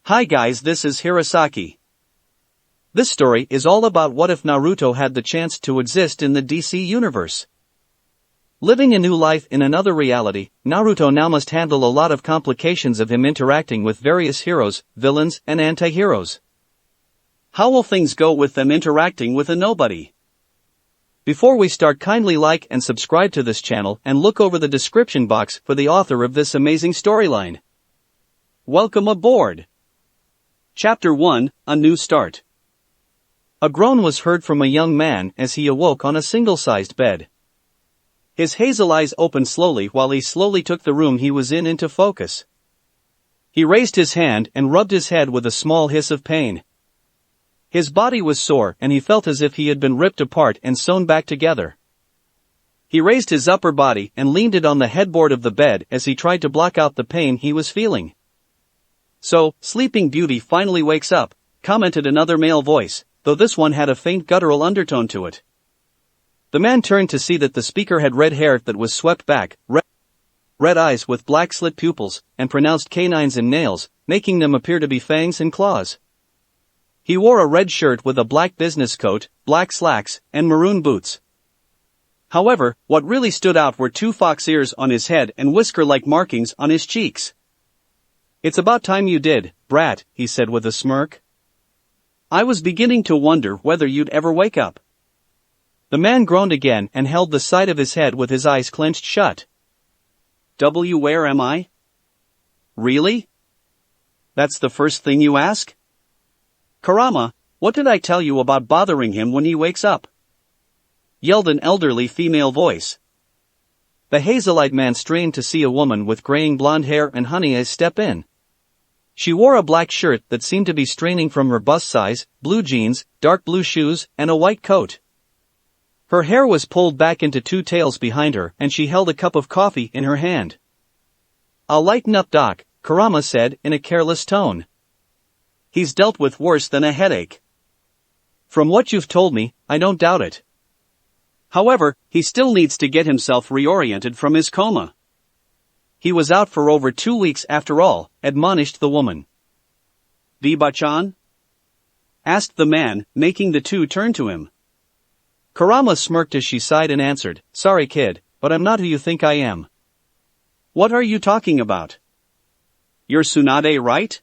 Hi guys, this is Hirosaki. This story is all about what if Naruto had the chance to exist in the DC universe. Living a new life in another reality, Naruto now must handle a lot of complications of him interacting with various heroes, villains, and anti-heroes. How will things go with them interacting with a nobody? Before we start, kindly like and subscribe to this channel and look over the description box for the author of this amazing storyline. Welcome aboard! Chapter 1, A New Start. A groan was heard from a young man as he awoke on a single-sized bed. His hazel eyes opened slowly while he slowly took the room he was in into focus. He raised his hand and rubbed his head with a small hiss of pain. His body was sore and he felt as if he had been ripped apart and sewn back together. He raised his upper body and leaned it on the headboard of the bed as he tried to block out the pain he was feeling. "So, Sleeping Beauty finally wakes up," commented another male voice, though this one had a faint guttural undertone to it. The man turned to see that the speaker had red hair that was swept back, red eyes with black slit pupils, and pronounced canines and nails, making them appear to be fangs and claws. He wore a red shirt with a black business coat, black slacks, and maroon boots. However, what really stood out were two fox ears on his head and whisker-like markings on his cheeks. "It's about time you did, brat," he said with a smirk. "I was beginning to wonder whether you'd ever wake up." The man groaned again and held the side of his head with his eyes clenched shut. Where am I? Really? That's the first thing you ask? Kurama, what did I tell you about bothering him when he wakes up? Yelled an elderly female voice. The hazel-eyed man strained to see a woman with graying blonde hair and honey eyes step in. She wore a black shirt that seemed to be straining from her bust size, blue jeans, dark blue shoes, and a white coat. Her hair was pulled back into two tails behind her and she held a cup of coffee in her hand. "I'll lighten up Doc," Kurama said in a careless tone. "He's dealt with worse than a headache. From what you've told me, I don't doubt it. However, he still needs to get himself reoriented from his coma. He was out for over 2 weeks after all," admonished the woman. "Biba-chan?" asked the man, making the two turn to him. Kurama smirked as she sighed and answered, "Sorry kid, but I'm not who you think I am." "What are you talking about? You're Tsunade, right?"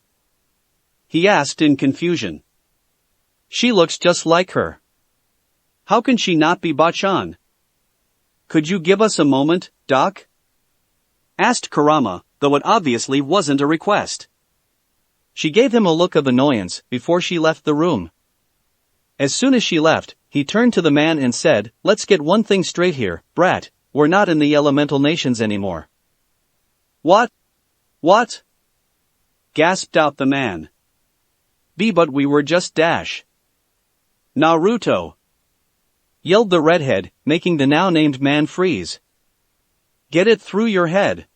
he asked in confusion. "She looks just like her. How can she not be Ba-chan? Could you give us a moment, Doc?" asked Kurama, though it obviously wasn't a request. She gave him a look of annoyance before she left the room. As soon as she left, he turned to the man and said, "Let's get one thing straight here, brat, we're not in the elemental nations anymore." What? Gasped out the man. But we were just dash. Naruto! Yelled the redhead, making the now-named man freeze. "Get it through your head.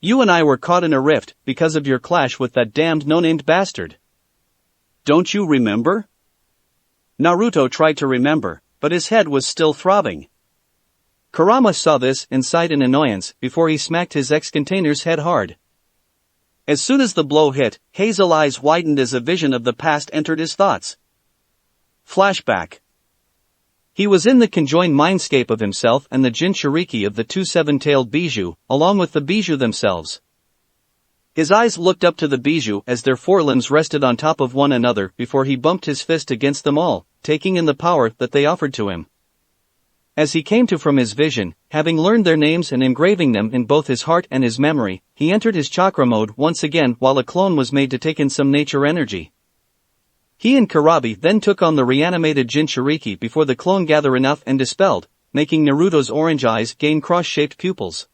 You and I were caught in a rift because of your clash with that damned no-named bastard. Don't you remember?" Naruto tried to remember, but his head was still throbbing. Kurama saw this and sighed in annoyance before he smacked his ex-container's head hard. As soon as the blow hit, hazel eyes widened as a vision of the past entered his thoughts. Flashback. He was in the conjoined mindscape of himself and the Jinchuriki of the two seven-tailed Bijou, along with the Bijou themselves. His eyes looked up to the Bijou as their forelimbs rested on top of one another before he bumped his fist against them all, taking in the power that they offered to him. As he came to from his vision, having learned their names and engraving them in both his heart and his memory, he entered his chakra mode once again while a clone was made to take in some nature energy. He and Karabi then took on the reanimated Jinchuriki before the clone gathered enough and dispelled, making Naruto's orange eyes gain cross-shaped pupils.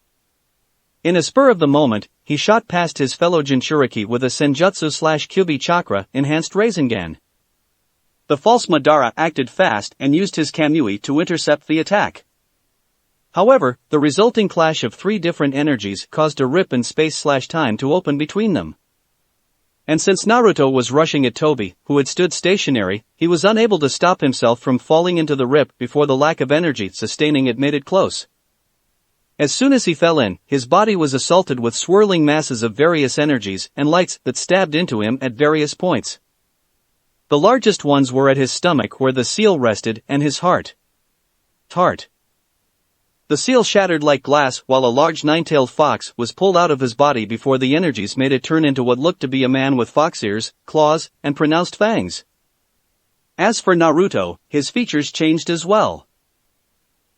In a spur of the moment, he shot past his fellow Jinchuriki with a Senjutsu/Kyubi chakra enhanced Rasengan. The false Madara acted fast and used his Kamui to intercept the attack. However, the resulting clash of three different energies caused a rip in space/time to open between them. And since Naruto was rushing at Tobi, who had stood stationary, he was unable to stop himself from falling into the rip before the lack of energy sustaining it made it close. As soon as he fell in, his body was assaulted with swirling masses of various energies and lights that stabbed into him at various points. The largest ones were at his stomach where the seal rested and his heart. The seal shattered like glass while a large nine-tailed fox was pulled out of his body before the energies made it turn into what looked to be a man with fox ears, claws, and pronounced fangs. As for Naruto, his features changed as well.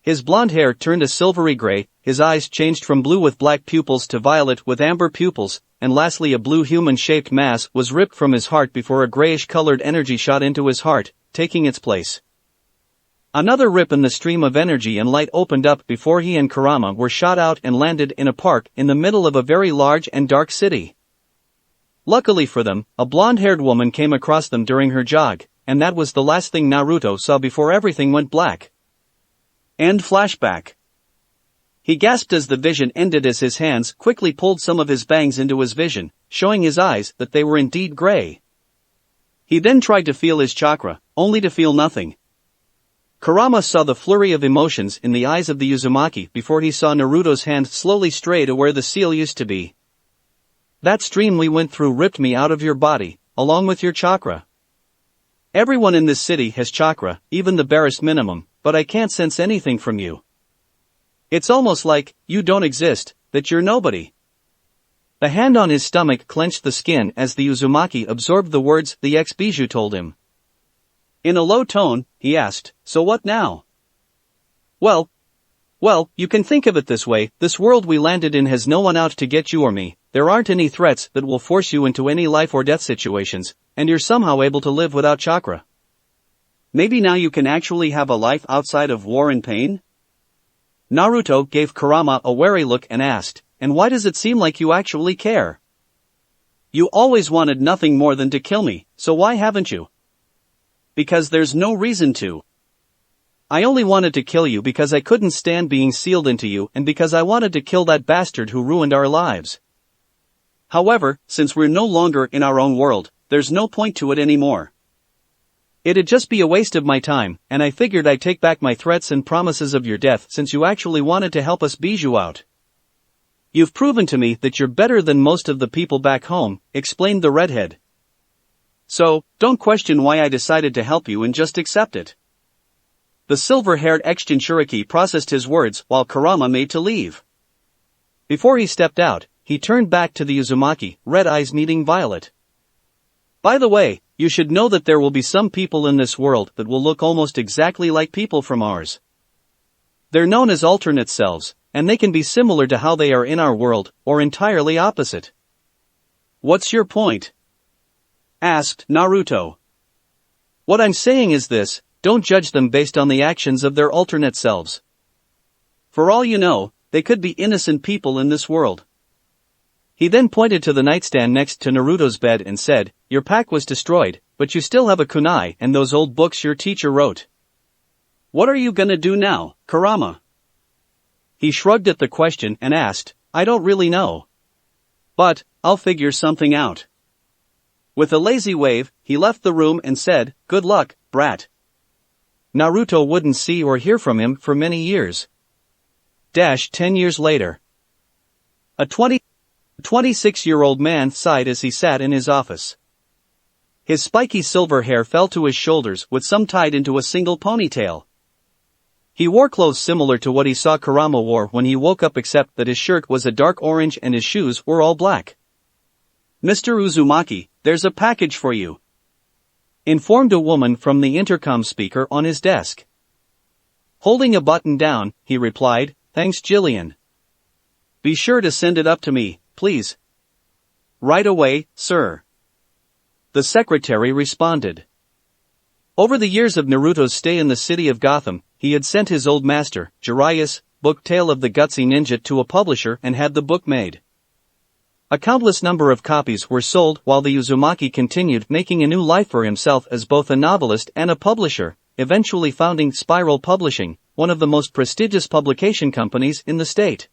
His blonde hair turned a silvery gray, his eyes changed from blue with black pupils to violet with amber pupils, and lastly a blue human-shaped mass was ripped from his heart before a grayish-colored energy shot into his heart, taking its place. Another rip in the stream of energy and light opened up before he and Kurama were shot out and landed in a park in the middle of a very large and dark city. Luckily for them, a blonde-haired woman came across them during her jog, and that was the last thing Naruto saw before everything went black. End flashback. He gasped as the vision ended as his hands quickly pulled some of his bangs into his vision, showing his eyes that they were indeed gray. He then tried to feel his chakra, only to feel nothing. Kurama saw the flurry of emotions in the eyes of the Uzumaki before he saw Naruto's hand slowly stray to where the seal used to be. That stream we went through ripped me out of your body, along with your chakra. Everyone in this city has chakra, even the barest minimum, but I can't sense anything from you. It's almost like, you don't exist, that you're nobody. The hand on his stomach clenched the skin as the Uzumaki absorbed the words the ex-Bijou told him. In a low tone, he asked, so what now? Well, you can think of it this way, this world we landed in has no one out to get you or me, there aren't any threats that will force you into any life or death situations, and you're somehow able to live without chakra. Maybe now you can actually have a life outside of war and pain? Naruto gave Kurama a wary look and asked, and why does it seem like you actually care? You always wanted nothing more than to kill me, so why haven't you? Because there's no reason to. I only wanted to kill you because I couldn't stand being sealed into you and because I wanted to kill that bastard who ruined our lives. However, since we're no longer in our own world, there's no point to it anymore. It'd just be a waste of my time, and I figured I'd take back my threats and promises of your death since you actually wanted to help us Bijou out. You've proven to me that you're better than most of the people back home, explained the redhead. So, don't question why I decided to help you and just accept it. The silver-haired ex-Jinchuriki processed his words while Kurama made to leave. Before he stepped out, he turned back to the Uzumaki, red eyes meeting violet. By the way, you should know that there will be some people in this world that will look almost exactly like people from ours. They're known as alternate selves, and they can be similar to how they are in our world, or entirely opposite. What's your point? Asked Naruto. What I'm saying is this, don't judge them based on the actions of their alternate selves. For all you know, they could be innocent people in this world. He then pointed to the nightstand next to Naruto's bed and said, your pack was destroyed, but you still have a kunai and those old books your teacher wrote. What are you gonna do now, Kurama? He shrugged at the question and asked, I don't really know. But, I'll figure something out. With a lazy wave, he left the room and said, good luck, brat. Naruto wouldn't see or hear from him for many years. 10 years later. A 26-year-old man sighed as he sat in his office. His spiky silver hair fell to his shoulders with some tied into a single ponytail. He wore clothes similar to what he saw Kurama wore when he woke up except that his shirt was a dark orange and his shoes were all black. Mr. Uzumaki, there's a package for you. Informed a woman from the intercom speaker on his desk. Holding a button down, he replied, thanks Jillian. Be sure to send it up to me, please. Right away, sir. The secretary responded. Over the years of Naruto's stay in the city of Gotham, he had sent his old master, Jiraiya's book Tale of the Gutsy Ninja to a publisher and had the book made. A countless number of copies were sold while the Uzumaki continued making a new life for himself as both a novelist and a publisher, eventually founding Spiral Publishing, one of the most prestigious publication companies in the state.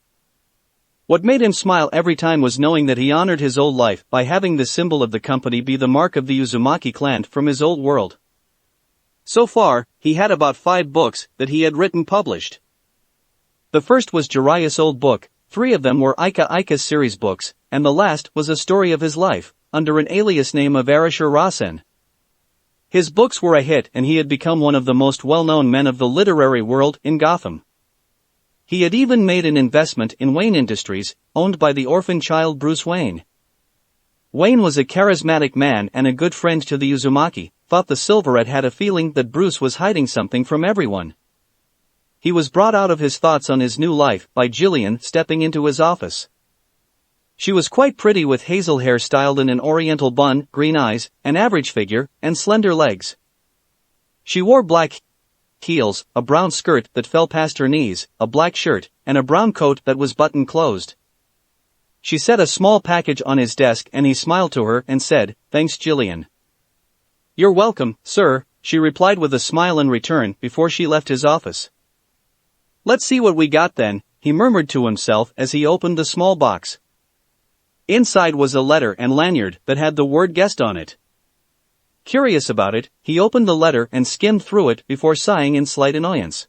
What made him smile every time was knowing that he honored his old life by having the symbol of the company be the mark of the Uzumaki clan from his old world. So far, he had about 5 books that he had written published. The first was Jiraiya's old book, 3 of them were Ika's series books, and the last was a story of his life, under an alias name of Arashir Rasen. His books were a hit and he had become one of the most well-known men of the literary world in Gotham. He had even made an investment in Wayne Industries, owned by the orphan child Bruce Wayne. Wayne was a charismatic man and a good friend to the Uzumaki, thought the Silverette had a feeling that Bruce was hiding something from everyone. He was brought out of his thoughts on his new life by Jillian stepping into his office. She was quite pretty with hazel hair styled in an oriental bun, green eyes, an average figure, and slender legs. She wore black heels, a brown skirt that fell past her knees, a black shirt, and a brown coat that was button closed. She set a small package on his desk and he smiled to her and said, "Thanks, Jillian." "You're welcome, sir," she replied with a smile in return before she left his office. "Let's see what we got then," he murmured to himself as he opened the small box. Inside was a letter and lanyard that had the word guest on it. Curious about it, he opened the letter and skimmed through it before sighing in slight annoyance.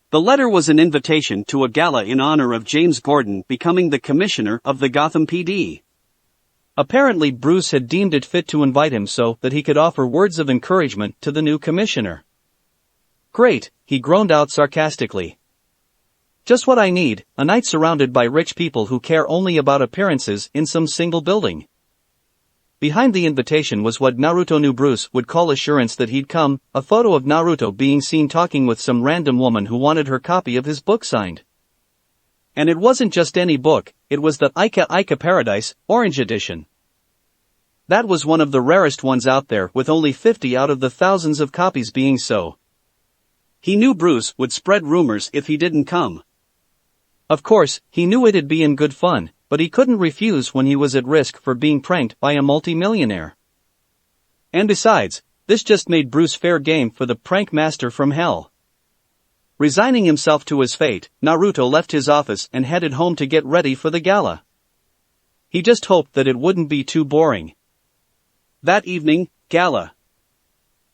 The letter was an invitation to a gala in honor of James Gordon becoming the commissioner of the Gotham PD. Apparently Bruce had deemed it fit to invite him so that he could offer words of encouragement to the new commissioner. "Great," he groaned out sarcastically. "Just what I need, a night surrounded by rich people who care only about appearances in some single building." Behind the invitation was what Naruto knew Bruce would call assurance that he'd come, a photo of Naruto being seen talking with some random woman who wanted her copy of his book signed. And it wasn't just any book, it was the Ika Paradise, Orange Edition. That was one of the rarest ones out there with only 50 out of the thousands of copies being so. He knew Bruce would spread rumors if he didn't come. Of course, he knew it'd be in good fun, but he couldn't refuse when he was at risk for being pranked by a multi-millionaire. And besides, this just made Bruce fair game for the prank master from hell. Resigning himself to his fate, Naruto left his office and headed home to get ready for the gala. He just hoped that it wouldn't be too boring. That evening, gala.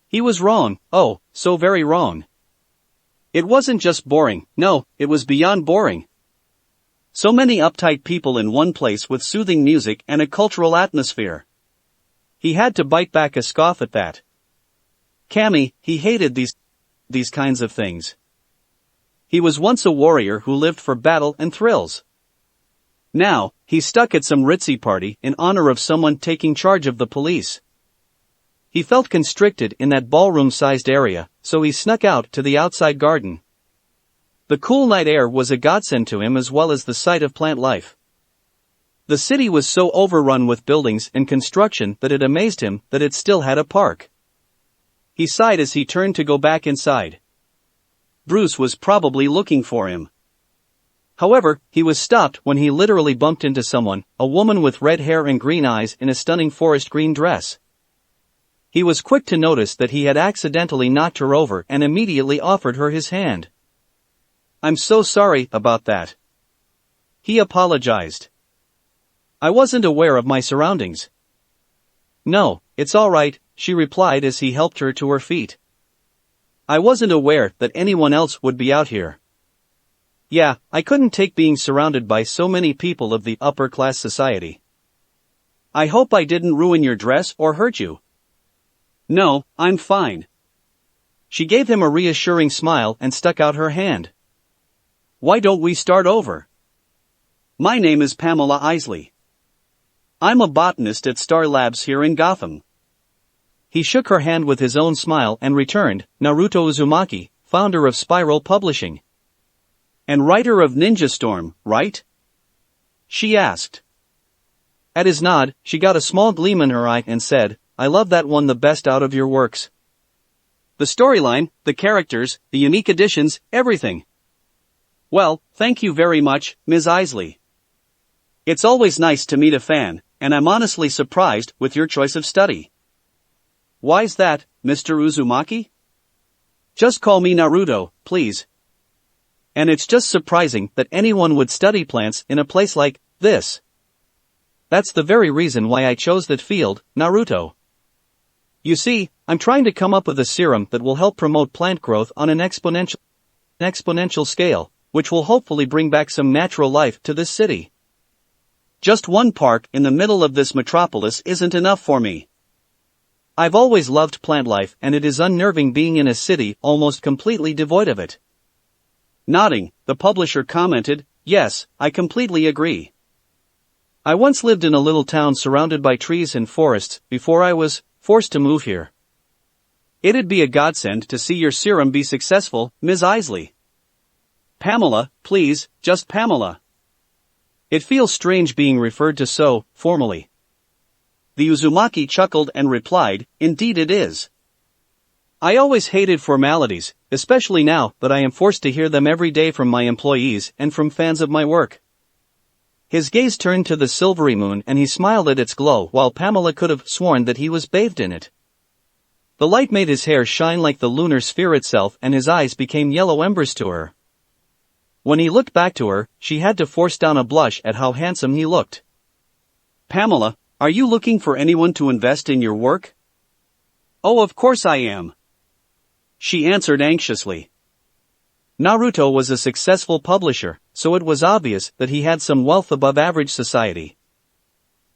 He was wrong, oh, so very wrong. It wasn't just boring, no, it was beyond boring. So many uptight people in one place with soothing music and a cultural atmosphere. He had to bite back a scoff at that. Cammy, he hated these kinds of things. He was once a warrior who lived for battle and thrills. Now, he's stuck at some ritzy party in honor of someone taking charge of the police. He felt constricted in that ballroom-sized area, so he snuck out to the outside garden. The cool night air was a godsend to him as well as the sight of plant life. The city was so overrun with buildings and construction that it amazed him that it still had a park. He sighed as he turned to go back inside. Bruce was probably looking for him. However, he was stopped when he literally bumped into someone, a woman with red hair and green eyes in a stunning forest green dress. He was quick to notice that he had accidentally knocked her over and immediately offered her his hand. "I'm so sorry about that." He apologized. "I wasn't aware of my surroundings." "No, it's all right," she replied as he helped her to her feet. "I wasn't aware that anyone else would be out here. Yeah, I couldn't take being surrounded by so many people of the upper-class society. I hope I didn't ruin your dress or hurt you." "No, I'm fine." She gave him a reassuring smile and stuck out her hand. "Why don't we start over? My name is Pamela Isley. I'm a botanist at Star Labs here in Gotham." He shook her hand with his own smile and returned, "Naruto Uzumaki, founder of Spiral Publishing. And writer of Ninja Storm, right?" she asked. At his nod, she got a small gleam in her eye and said, "I love that one the best out of your works. The storyline, the characters, the unique additions, everything." "Well, thank you very much, Ms. Isley. It's always nice to meet a fan, and I'm honestly surprised with your choice of study." "Why's that, Mr. Uzumaki?" "Just call me Naruto, please. And it's just surprising that anyone would study plants in a place like this. That's the very reason why I chose that field, Naruto. You see, I'm trying to come up with a serum that will help promote plant growth on an exponential scale, which will hopefully bring back some natural life to this city. Just one park in the middle of this metropolis isn't enough for me. I've always loved plant life, and it is unnerving being in a city almost completely devoid of it. Nodding, the publisher commented, "Yes, I completely agree. I once lived in a little town surrounded by trees and forests before I was forced to move here. It'd be a godsend to see your serum be successful, Ms. Isley. Pamela, please, just Pamela. It feels strange being referred to so formally." The Uzumaki chuckled and replied, "Indeed it is. I always hated formalities, especially now that I am forced to hear them every day from my employees and from fans of my work." His gaze turned to the silvery moon and he smiled at its glow while Pamela could have sworn that he was bathed in it. The light made his hair shine like the lunar sphere itself and his eyes became yellow embers to her. When he looked back to her, she had to force down a blush at how handsome he looked. "Pamela, are you looking for anyone to invest in your work?" "Oh, of course I am," she answered anxiously. Naruto was a successful publisher, so it was obvious that he had some wealth above average society.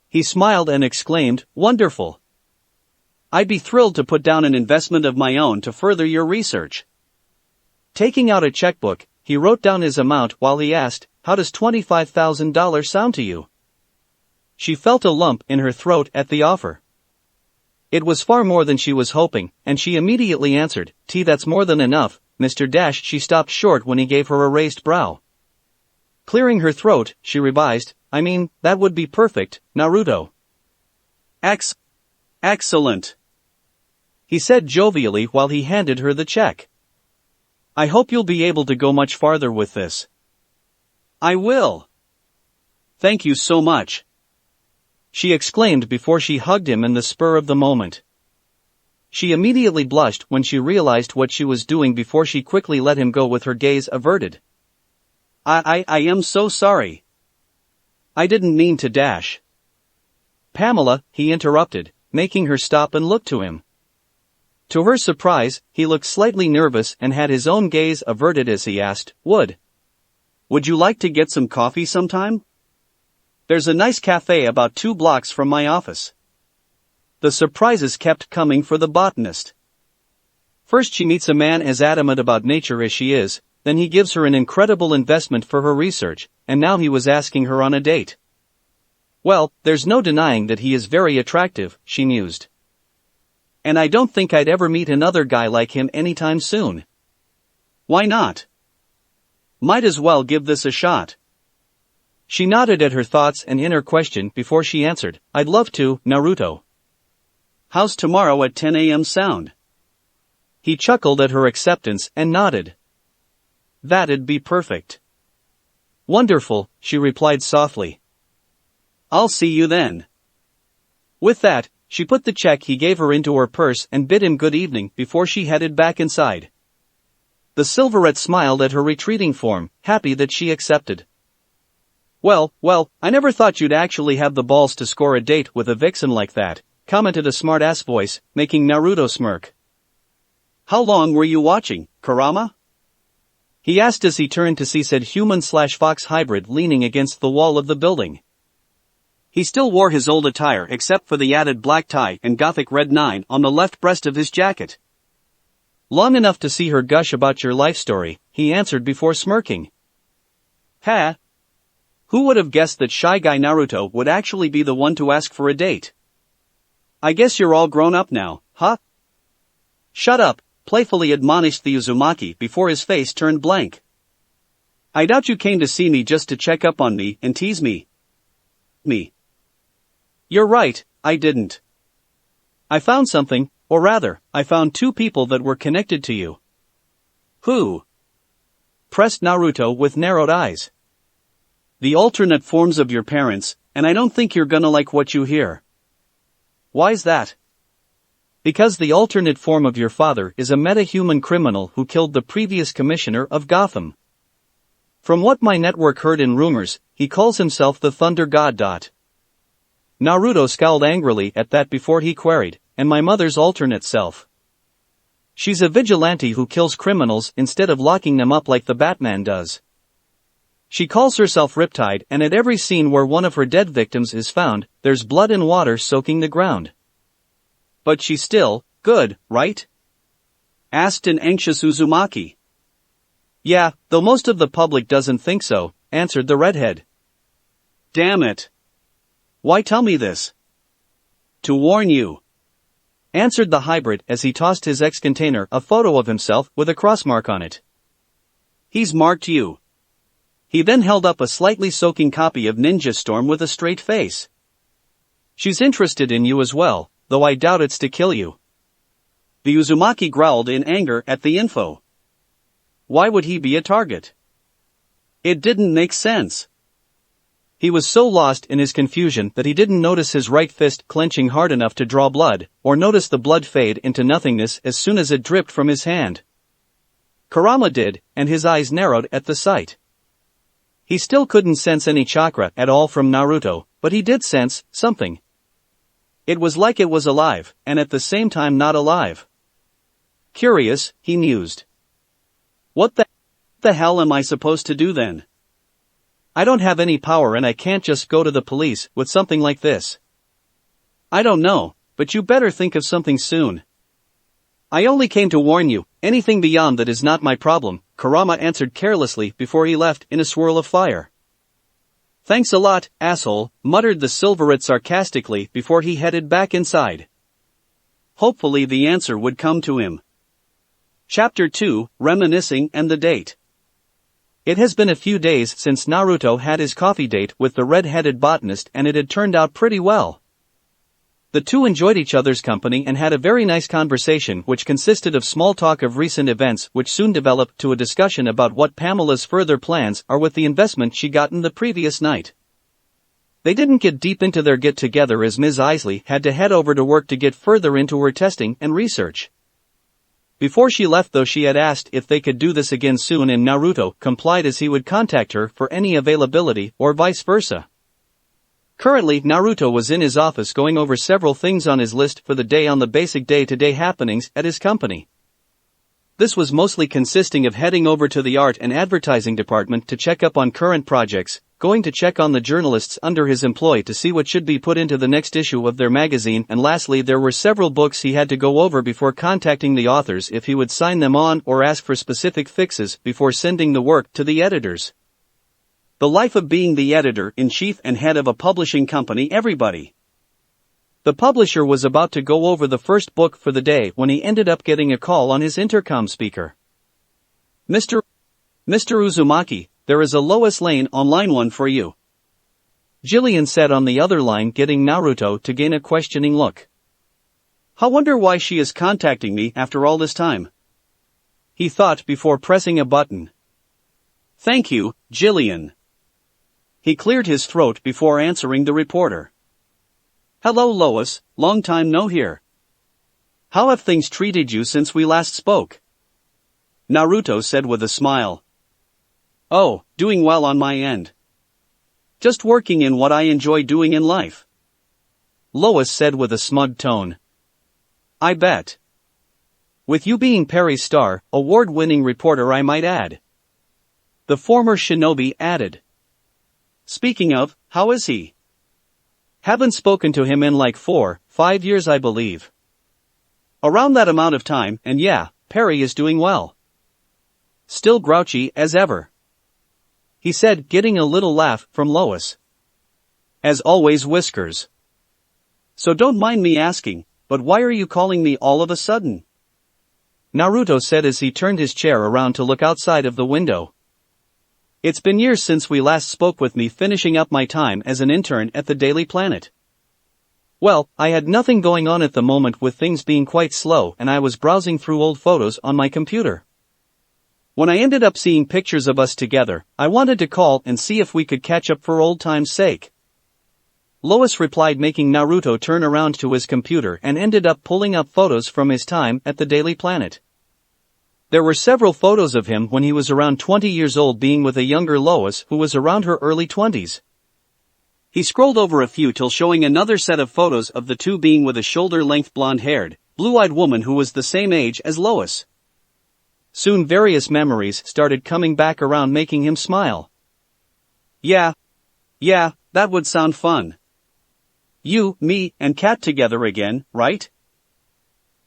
He smiled and exclaimed, "Wonderful. I'd be thrilled to put down an investment of my own to further your research." Taking out a checkbook, he wrote down his amount while he asked, "How does $25,000 sound to you?" She felt a lump in her throat at the offer. It was far more than she was hoping, and she immediately answered, That's more than enough, Mr. Dash." She stopped short when he gave her a raised brow. Clearing her throat, she revised, "That would be perfect, Naruto." Excellent," he said jovially while he handed her the check. "I hope you'll be able to go much farther with this." "I will. Thank you so much," she exclaimed before she hugged him in the spur of the moment. She immediately blushed when she realized what she was doing before she quickly let him go with her gaze averted. I am so sorry. I didn't mean to dash." "Pamela," he interrupted, making her stop and look to him. To her surprise, he looked slightly nervous and had his own gaze averted as he asked, Would you like to get some coffee sometime? There's a nice cafe about 2 blocks from my office." The surprises kept coming for the botanist. First she meets a man as adamant about nature as she is, then he gives her an incredible investment for her research, and now he was asking her on a date. Well, there's no denying that he is very attractive, she mused. And I don't think I'd ever meet another guy like him anytime soon. Why not? Might as well give this a shot. She nodded at her thoughts and inner question before she answered, I'd love to, Naruto. How's tomorrow at 10 a.m. sound? He chuckled at her acceptance and nodded. That'd be perfect. Wonderful, she replied softly. I'll see you then. With that, she put the check he gave her into her purse and bid him good evening before she headed back inside. The Silverette smiled at her retreating form, happy that she accepted. Well, I never thought you'd actually have the balls to score a date with a vixen like that, commented a smart-ass voice, making Naruto smirk. How long were you watching, Kurama? He asked as he turned to see said human/fox hybrid leaning against the wall of the building. He still wore his old attire except for the added black tie and gothic red 9 on the left breast of his jacket. Long enough to see her gush about your life story, he answered before smirking. Ha! Who would have guessed that shy guy Naruto would actually be the one to ask for a date? I guess you're all grown up now, huh? Shut up, playfully admonished the Uzumaki before his face turned blank. I doubt you came to see me just to check up on me and tease me. You're right, I didn't. I found something, or rather, I found 2 people that were connected to you. Who? Pressed Naruto with narrowed eyes. The alternate forms of your parents, and I don't think you're gonna like what you hear. Why's that? Because the alternate form of your father is a meta-human criminal who killed the previous commissioner of Gotham. From what my network heard in rumors, he calls himself the Thunder God. Naruto scowled angrily at that before he queried, and my mother's alternate self. She's a vigilante who kills criminals instead of locking them up like the Batman does. She calls herself Riptide, and at every scene where one of her dead victims is found, there's blood and water soaking the ground. But she's still good, right? Asked an anxious Uzumaki. Yeah, though most of the public doesn't think so, answered the redhead. Damn it. Why tell me this? To warn you, answered the hybrid as he tossed his X-container a photo of himself with a cross mark on it. He's marked you. He then held up a slightly soaking copy of Ninja Storm with a straight face. She's interested in you as well, though I doubt it's to kill you. The Uzumaki growled in anger at the info. Why would he be a target? It didn't make sense. He was so lost in his confusion that he didn't notice his right fist clenching hard enough to draw blood, or notice the blood fade into nothingness as soon as it dripped from his hand. Kurama did, and his eyes narrowed at the sight. He still couldn't sense any chakra at all from Naruto, but he did sense something. It was like it was alive, and at the same time not alive. Curious, he mused. What the hell am I supposed to do then? I don't have any power and I can't just go to the police with something like this. I don't know, but you better think of something soon. I only came to warn you, anything beyond that is not my problem, Kurama answered carelessly before he left in a swirl of fire. Thanks a lot, asshole, muttered the Silverite sarcastically before he headed back inside. Hopefully the answer would come to him. Chapter 2, Reminiscing and the Date. It has been a few days since Naruto had his coffee date with the red-headed botanist and it had turned out pretty well. The two enjoyed each other's company and had a very nice conversation which consisted of small talk of recent events which soon developed to a discussion about what Pamela's further plans are with the investment she gotten the previous night. They didn't get deep into their get-together as Ms. Isley had to head over to work to get further into her testing and research. Before she left though she had asked if they could do this again soon and Naruto complied as he would contact her for any availability or vice versa. Currently Naruto was in his office going over several things on his list for the day on the basic day-to-day happenings at his company. This was mostly consisting of heading over to the art and advertising department to check up on current projects, going to check on the journalists under his employ to see what should be put into the next issue of their magazine, and lastly there were several books he had to go over before contacting the authors if he would sign them on or ask for specific fixes before sending the work to the editors. The life of being the editor-in-chief and head of a publishing company, everybody. The publisher was about to go over the first book for the day when he ended up getting a call on his intercom speaker. Mr. Uzumaki, there is a Lois Lane on line 1 for you. Jillian said on the other line, getting Naruto to gain a questioning look. I wonder why she is contacting me after all this time. He thought before pressing a button. Thank you, Jillian. He cleared his throat before answering the reporter. Hello Lois, long time no hear. How have things treated you since we last spoke? Naruto said with a smile. Oh, doing well on my end. Just working in what I enjoy doing in life. Lois said with a smug tone. I bet. With you being Perry's star, award-winning reporter I might add. The former shinobi added. Speaking of, how is he? Haven't spoken to him in like 4-5 years I believe. Around that amount of time, and yeah, Perry is doing well. Still grouchy as ever. He said, getting a little laugh from Lois. As always, Whiskers. So don't mind me asking, but why are you calling me all of a sudden? Naruto said as he turned his chair around to look outside of the window. It's been years since we last spoke, with me finishing up my time as an intern at the Daily Planet. Well, I had nothing going on at the moment with things being quite slow and I was browsing through old photos on my computer. When I ended up seeing pictures of us together, I wanted to call and see if we could catch up for old time's sake. Lois replied, making Naruto turn around to his computer and ended up pulling up photos from his time at the Daily Planet. There were several photos of him when he was around 20 years old being with a younger Lois who was around her early 20s. He scrolled over a few till showing another set of photos of the two being with a shoulder-length blonde-haired, blue-eyed woman who was the same age as Lois. Soon various memories started coming back around, making him smile. Yeah, that would sound fun. You, me, and Cat together again, right?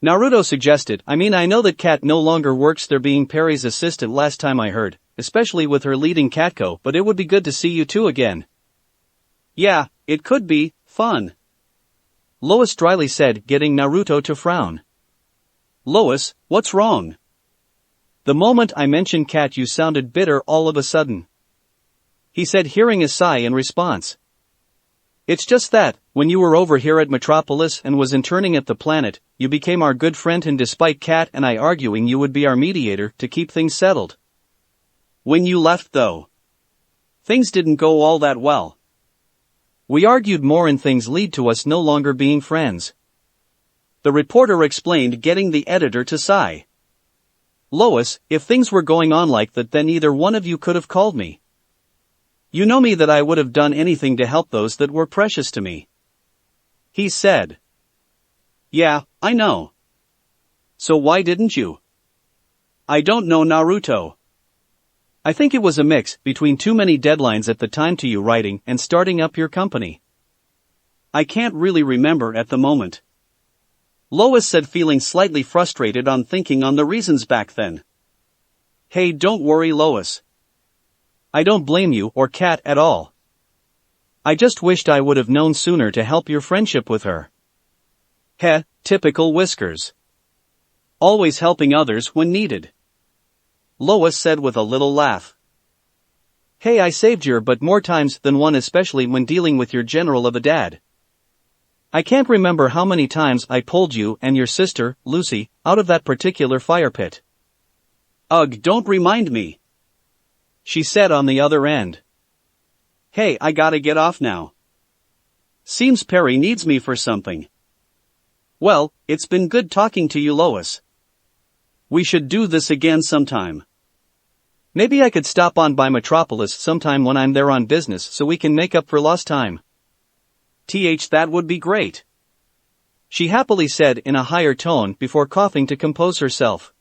Naruto suggested. I mean, I know that Cat no longer works there, being Perry's assistant last time I heard, especially with her leading Catco, but it would be good to see you two again. Yeah, it could be fun. Lois dryly said, getting Naruto to frown. Lois, what's wrong? The moment I mentioned Cat you sounded bitter all of a sudden. He said, hearing a sigh in response. It's just that, when you were over here at Metropolis and was interning at the planet, you became our good friend, and despite Cat and I arguing, you would be our mediator to keep things settled. When you left though, things didn't go all that well. We argued more and things lead to us no longer being friends. The reporter explained, getting the editor to sigh. Lois, if things were going on like that, then either one of you could have called me. You know me, that I would have done anything to help those that were precious to me. He said. Yeah, I know. So why didn't you? I don't know, Naruto. I think it was a mix between too many deadlines at the time to you writing and starting up your company. I can't really remember at the moment. Lois said, feeling slightly frustrated on thinking on the reasons back then. Hey, don't worry, Lois. I don't blame you or Cat at all. I just wished I would have known sooner to help your friendship with her. Heh, typical Whiskers. Always helping others when needed. Lois said with a little laugh. Hey, I saved your butt more times than one, especially when dealing with your general of a dad. I can't remember how many times I pulled you and your sister, Lucy, out of that particular fire pit. Ugh, don't remind me. She said on the other end. Hey, I gotta get off now. Seems Perry needs me for something. Well, it's been good talking to you, Lois. We should do this again sometime. Maybe I could stop on by Metropolis sometime when I'm there on business so we can make up for lost time. That would be great. She happily said in a higher tone before coughing to compose herself.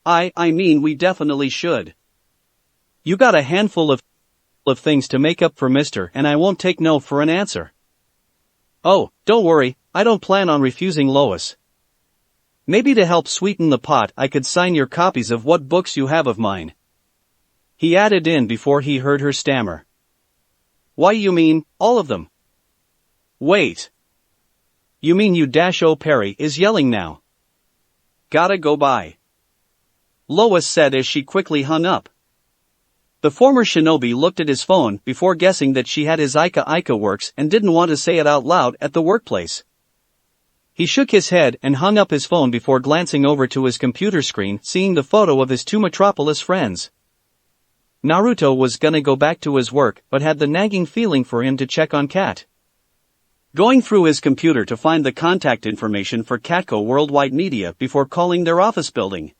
I mean, we definitely should. You got a handful of things to make up for, mister, and I won't take no for an answer. Oh, don't worry, I don't plan on refusing, Lois. Maybe to help sweeten the pot I could sign your copies of what books you have of mine. He added in before he heard her stammer. Why, you mean, all of them? Wait. You mean you -O Perry is yelling now. Gotta go bye. Lois said as she quickly hung up. The former shinobi looked at his phone before guessing that she had his Ika works and didn't want to say it out loud at the workplace. He shook his head and hung up his phone before glancing over to his computer screen, seeing the photo of his two Metropolis friends. Naruto was gonna go back to his work but had the nagging feeling for him to check on Cat. Going through his computer to find the contact information for Catco Worldwide Media before calling their office building.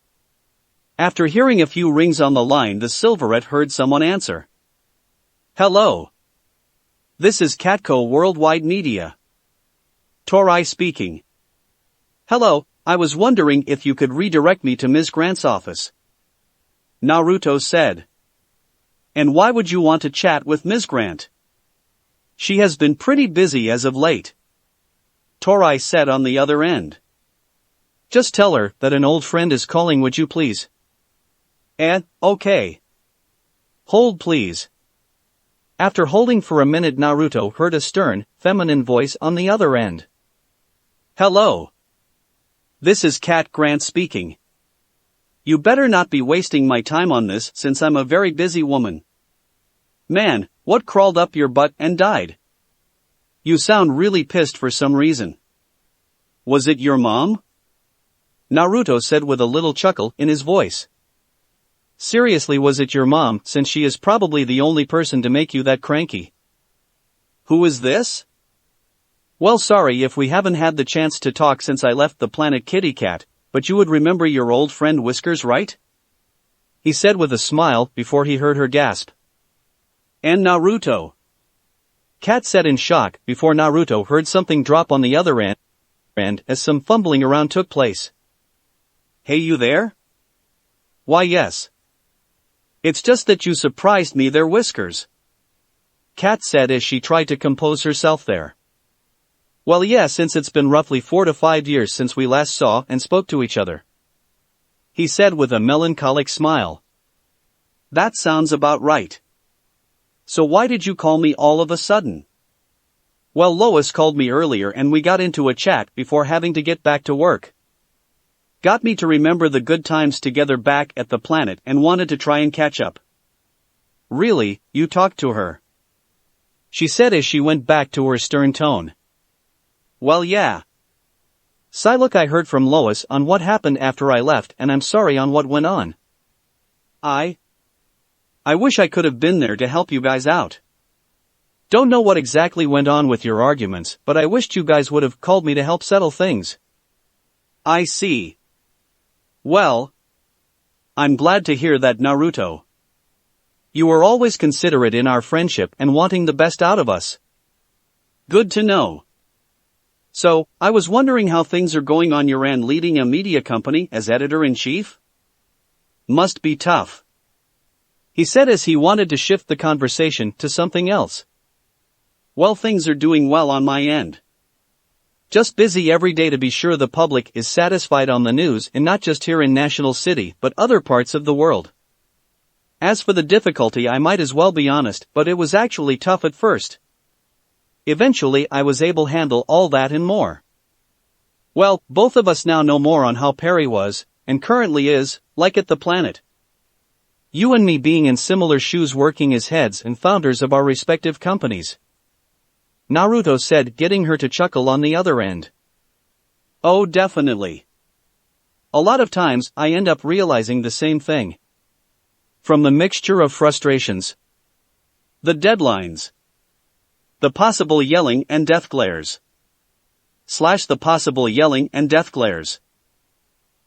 After hearing a few rings on the line, the Silverette heard someone answer. Hello. This is Catco Worldwide Media. Torai speaking. Hello, I was wondering if you could redirect me to Ms. Grant's office. Naruto said. And why would you want to chat with Ms. Grant? She has been pretty busy as of late. Torai said on the other end. Just tell her that an old friend is calling, would you please? Okay. Hold please. After holding for a minute, Naruto heard a stern, feminine voice on the other end. Hello. This is Cat Grant speaking. You better not be wasting my time on this, since I'm a very busy woman. Man, what crawled up your butt and died? You sound really pissed for some reason. Was it your mom? Naruto said with a little chuckle in his voice. Seriously, was it your mom, since she is probably the only person to make you that cranky? Who is this? Well, sorry if we haven't had the chance to talk since I left the planet Kitty Cat, but you would remember your old friend Whiskers, right? He said with a smile before he heard her gasp. And Naruto? Cat said in shock before Naruto heard something drop on the other end as some fumbling around took place. Hey, you there? Why, yes. It's just that you surprised me there, Whiskers. Kat said as she tried to compose herself there. Well, yeah, since it's been roughly 4 to 5 years since we last saw and spoke to each other, he said with a melancholic smile. That sounds about right. So why did you call me all of a sudden? Well, Lois called me earlier and we got into a chat before having to get back to work. Got me to remember the good times together back at the planet and wanted to try and catch up. Really, you talked to her? She said as she went back to her stern tone. Well, yeah. Sigh, look, I heard from Lois on what happened after I left and I'm sorry on what went on. I wish I could have been there to help you guys out. Don't know what exactly went on with your arguments, but I wished you guys would have called me to help settle things. I see. Well, I'm glad to hear that, Naruto. You were always considerate in our friendship and wanting the best out of us. Good to know. So, I was wondering how things are going on your end leading a media company as editor-in-chief? Must be tough. He said as he wanted to shift the conversation to something else. Well, things are doing well on my end. Just busy every day to be sure the public is satisfied on the news and not just here in National City but other parts of the world. As for the difficulty, I might as well be honest, but it was actually tough at first. Eventually I was able to handle all that and more. Well, both of us now know more on how Perry was, and currently is, like at the planet. You and me being in similar shoes working as heads and founders of our respective companies. Naruto said, getting her to chuckle on the other end. Oh, definitely. A lot of times I end up realizing the same thing. From the mixture of frustrations, the deadlines, the possible yelling and death glares. The possible yelling and death glares.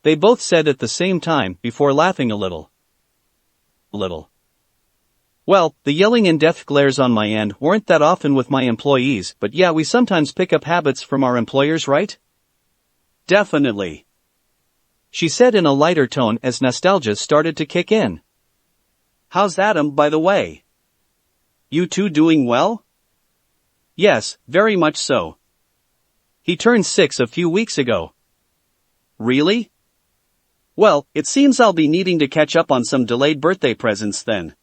They both said at the same time before laughing a little. Well, the yelling and death glares on my end weren't that often with my employees, but yeah, we sometimes pick up habits from our employers, right? Definitely. She said in a lighter tone as nostalgia started to kick in. How's Adam, by the way? You two doing well? Yes, very much so. He turned 6 a few weeks ago. Really? Well, it seems I'll be needing to catch up on some delayed birthday presents then.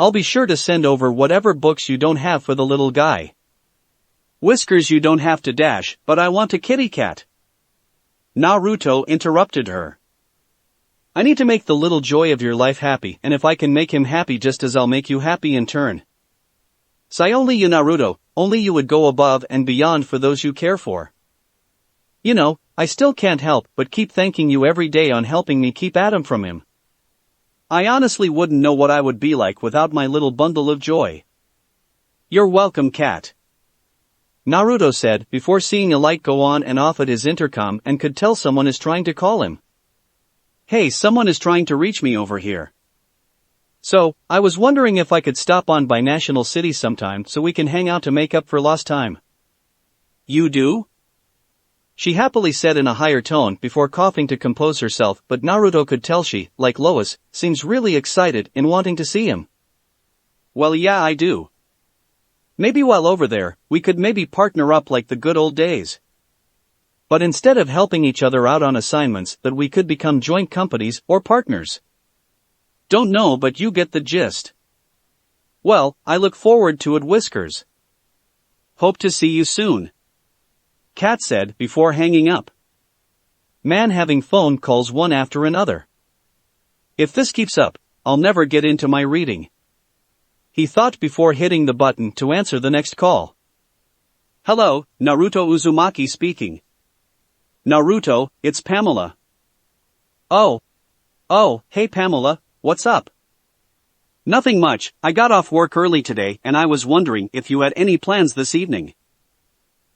I'll be sure to send over whatever books you don't have for the little guy. Whiskers, you don't have to dash, but I want a kitty cat. Naruto interrupted her. I need to make the little joy of your life happy, and if I can make him happy just as I'll make you happy in turn. Say only you, Naruto, only you would go above and beyond for those you care for. You know, I still can't help but keep thanking you every day on helping me keep Adam from him. I honestly wouldn't know what I would be like without my little bundle of joy. You're welcome, cat. Naruto said before seeing a light go on and off at his intercom and could tell someone is trying to call him. Hey, someone is trying to reach me over here. So, I was wondering if I could stop on by National City sometime so we can hang out to make up for lost time. You do? She happily said in a higher tone before coughing to compose herself, but Naruto could tell she, like Lois, seems really excited in wanting to see him. Well, yeah, I do. Maybe while over there, we could maybe partner up like the good old days. But instead of helping each other out on assignments, that we could become joint companies or partners. Don't know, but you get the gist. Well, I look forward to it, Whiskers. Hope to see you soon. Kat said before hanging up. Man, having phone calls one after another. If this keeps up, I'll never get into my reading. He thought before hitting the button to answer the next call. Hello, Naruto Uzumaki speaking. Naruto, it's Pamela. Oh, hey Pamela, what's up? Nothing much, I got off work early today and I was wondering if you had any plans this evening.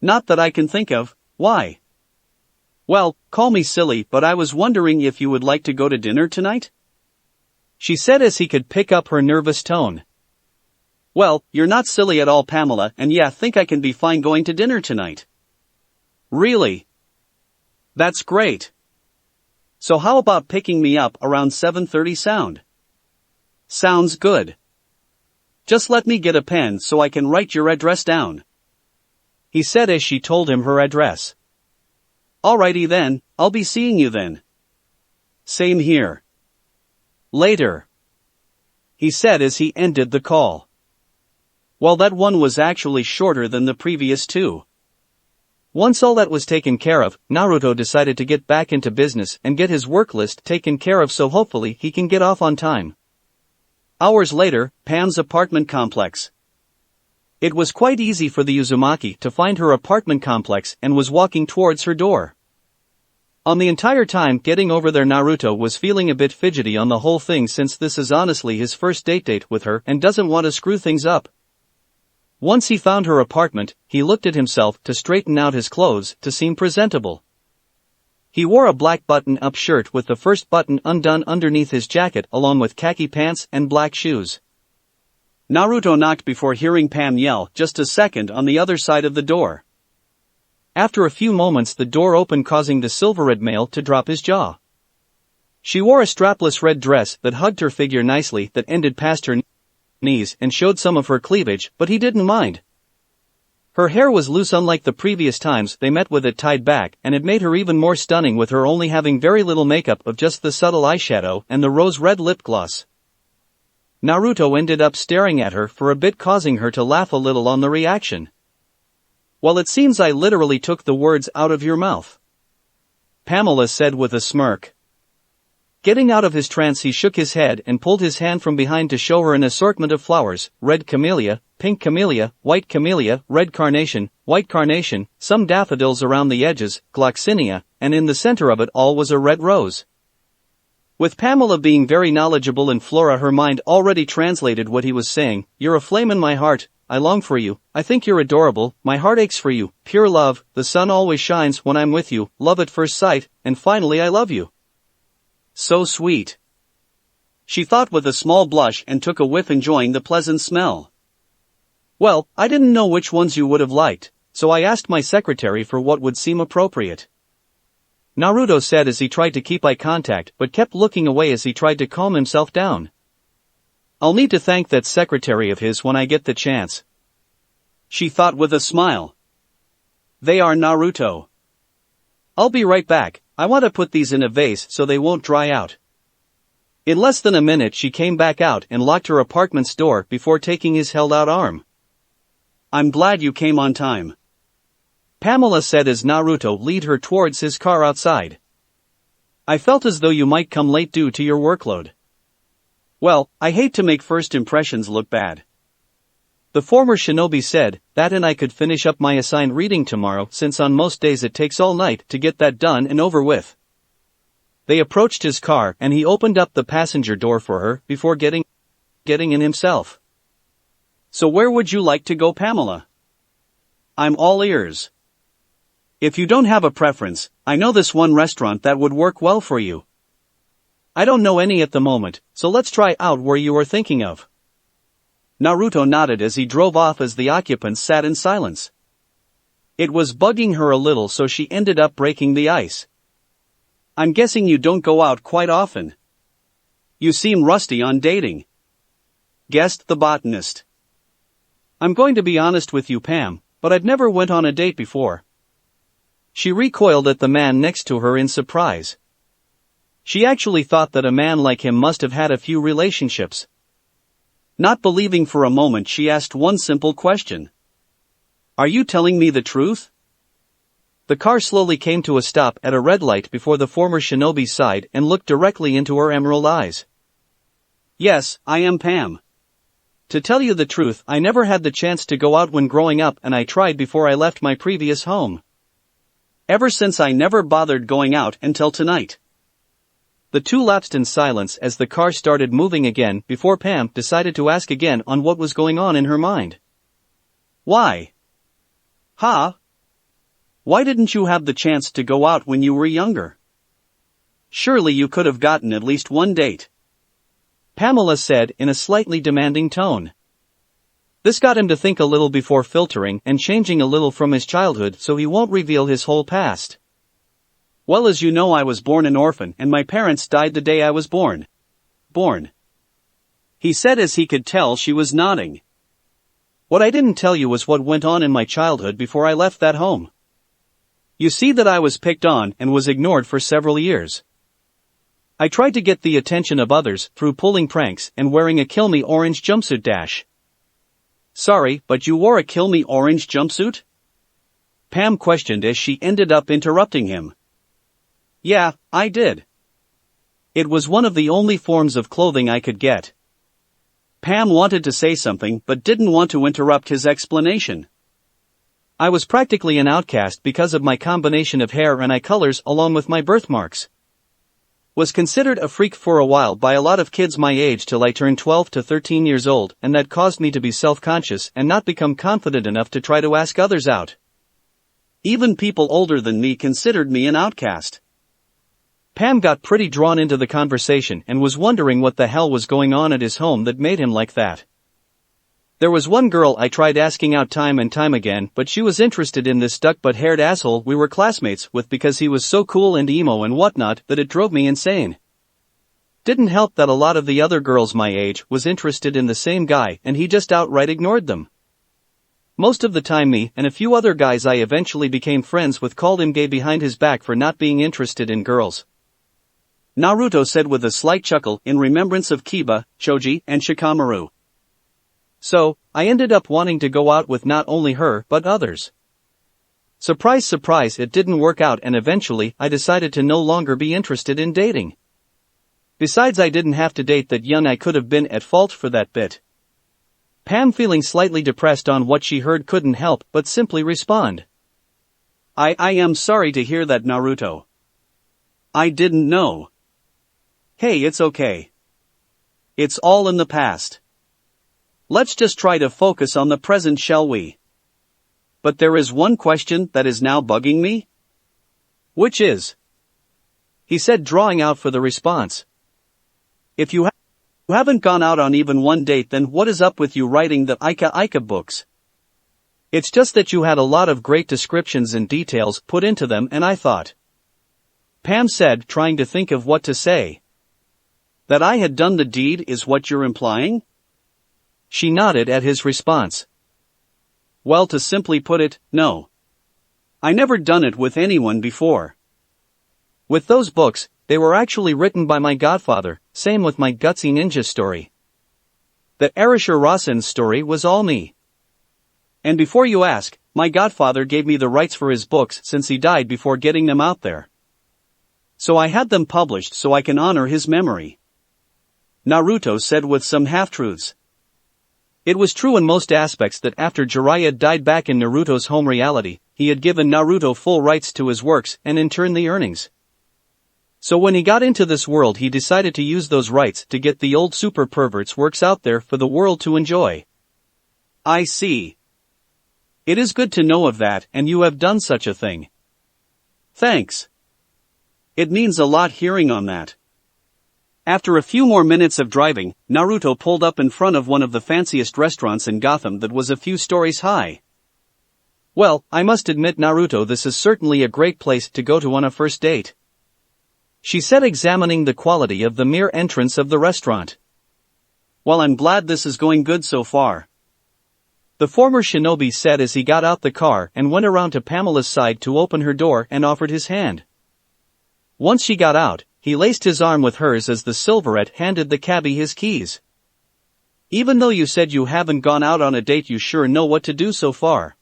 Not that I can think of, why? Well, call me silly, but I was wondering if you would like to go to dinner tonight? She said as he could pick up her nervous tone. Well, you're not silly at all, Pamela, and yeah, think I can be fine going to dinner tonight. Really? That's great. So how about picking me up around 7:30 sound? Sounds good. Just let me get a pen so I can write your address down," he said as she told him her address. "Alrighty then, I'll be seeing you then." "Same here. Later," he said as he ended the call. Well, that one was actually shorter than the previous two. Once all that was taken care of, Naruto decided to get back into business and get his work list taken care of so hopefully he can get off on time. Hours later, Pam's apartment complex. It was quite easy for the Uzumaki to find her apartment complex and was walking towards her door. On the entire time getting over there, Naruto was feeling a bit fidgety on the whole thing since this is honestly his first date with her and doesn't want to screw things up. Once he found her apartment, he looked at himself to straighten out his clothes to seem presentable. He wore a black button-up shirt with the first button undone underneath his jacket along with khaki pants and black shoes. Naruto knocked before hearing Pam yell, "Just a second," on the other side of the door. After a few moments the door opened, causing the silver-red male to drop his jaw. She wore a strapless red dress that hugged her figure nicely that ended past her knees and showed some of her cleavage, but he didn't mind. Her hair was loose unlike the previous times they met, with it tied back, and it made her even more stunning with her only having very little makeup of just the subtle eyeshadow and the rose-red lip gloss. Naruto ended up staring at her for a bit, causing her to laugh a little on the reaction. "Well, it seems I literally took the words out of your mouth," Pamela said with a smirk. Getting out of his trance, he shook his head and pulled his hand from behind to show her an assortment of flowers: red camellia, pink camellia, white camellia, red carnation, white carnation, some daffodils around the edges, gloxinia, and in the center of it all was a red rose. With Pamela being very knowledgeable in flora, her mind already translated what he was saying. "You're a flame in my heart, I long for you, I think you're adorable, my heart aches for you, pure love, the sun always shines when I'm with you, love at first sight, and finally I love you." So sweet, she thought with a small blush and took a whiff, enjoying the pleasant smell. "Well, I didn't know which ones you would have liked, so I asked my secretary for what would seem appropriate," Naruto said as he tried to keep eye contact but kept looking away as he tried to calm himself down. "I'll need to thank that secretary of his when I get the chance," she thought with a smile. "They are Naruto. I'll be right back, I want to put these in a vase so they won't dry out." In less than a minute she came back out and locked her apartment's door before taking his held-out arm. "I'm glad you came on time," Pamela said as Naruto led her towards his car outside. "I felt as though you might come late due to your workload." "Well, I hate to make first impressions look bad," the former shinobi said, "that and I could finish up my assigned reading tomorrow since on most days it takes all night to get that done and over with." They approached his car and he opened up the passenger door for her before getting in himself. "So where would you like to go, Pamela? I'm all ears. If you don't have a preference, I know this one restaurant that would work well for you." "I don't know any at the moment, so let's try out where you are thinking of." Naruto nodded as he drove off as the occupants sat in silence. It was bugging her a little, so she ended up breaking the ice. "I'm guessing you don't go out quite often. You seem rusty on dating," guessed the botanist. "I'm going to be honest with you, Pam, but I've never went on a date before." She recoiled at the man next to her in surprise. She actually thought that a man like him must have had a few relationships. Not believing for a moment, she asked one simple question. "Are you telling me the truth?" The car slowly came to a stop at a red light before the former shinobi's side and looked directly into her emerald eyes. "Yes, I am Pam. To tell you the truth, I never had the chance to go out when growing up, and I tried before I left my previous home. Ever since I never bothered going out until tonight." The two lapsed in silence as the car started moving again before Pam decided to ask again on what was going on in her mind. "Why? Huh? Why didn't you have the chance to go out when you were younger? Surely you could have gotten at least one date," Pamela said in a slightly demanding tone. This got him to think a little before filtering and changing a little from his childhood so he won't reveal his whole past. "Well, as you know, I was born an orphan and my parents died the day I was born. he said as he could tell she was nodding. What I didn't tell you was what went on in my childhood before I left that home. You see that I was picked on and was ignored for several years. I tried to get the attention of others through pulling pranks and wearing a Kill Me orange jumpsuit dash. Sorry, but you wore a Kill Me orange jumpsuit? Pam questioned as she ended up interrupting him. Yeah, I did. It was one of the only forms of clothing I could get. Pam wanted to say something but didn't want to interrupt his explanation. I was practically an outcast because of my combination of hair and eye colors along with my birthmarks. Was considered a freak for a while by a lot of kids my age till I turned 12 to 13 years old, and that caused me to be self-conscious and not become confident enough to try to ask others out. Even people older than me considered me an outcast. Pam got pretty drawn into the conversation and was wondering what the hell was going on at his home that made him like that. There was one girl I tried asking out time and time again, but she was interested in this duck-butt-haired asshole we were classmates with because he was so cool and emo and whatnot that it drove me insane. Didn't help that a lot of the other girls my age was interested in the same guy and he just outright ignored them. Most of the time me and a few other guys I eventually became friends with called him gay behind his back for not being interested in girls. Naruto said with a slight chuckle in remembrance of Kiba, Choji, and Shikamaru. So, I ended up wanting to go out with not only her but others. Surprise surprise, it didn't work out and eventually I decided to no longer be interested in dating. Besides, I didn't have to date that young. I could have been at fault for that bit. Pam, feeling slightly depressed on what she heard, couldn't help but simply respond. I am sorry to hear that, Naruto. I didn't know. Hey, it's okay. It's all in the past. Let's just try to focus on the present, shall we? But there is one question that is now bugging me. Which is? He said, drawing out for the response. If you haven't gone out on even one date, then what is up with you writing the Ika books? It's just that you had a lot of great descriptions and details put into them, and I thought. Pam said, trying to think of what to say. That I had done the deed is what you're implying? She nodded at his response. Well, to simply put it, no. I never done it with anyone before. With those books, they were actually written by my godfather, same with my Gutsy Ninja story. The Arashir Rasen's story was all me. And before you ask, my godfather gave me the rights for his books since he died before getting them out there. So I had them published so I can honor his memory. Naruto said with some half-truths. It was true in most aspects that after Jiraiya died back in Naruto's home reality, he had given Naruto full rights to his works and in turn the earnings. So when he got into this world, he decided to use those rights to get the old super pervert's works out there for the world to enjoy. I see. It is good to know of that, and you have done such a thing. Thanks. It means a lot hearing on that. After a few more minutes of driving, Naruto pulled up in front of one of the fanciest restaurants in Gotham that was a few stories high. Well, I must admit, Naruto, this is certainly a great place to go to on a first date. She said, examining the quality of the mere entrance of the restaurant. Well, I'm glad this is going good so far. The former shinobi said as he got out the car and went around to Pamela's side to open her door and offered his hand. Once she got out, he laced his arm with hers as the Silverette handed the cabbie his keys. Even though you said you haven't gone out on a date, you sure know what to do so far.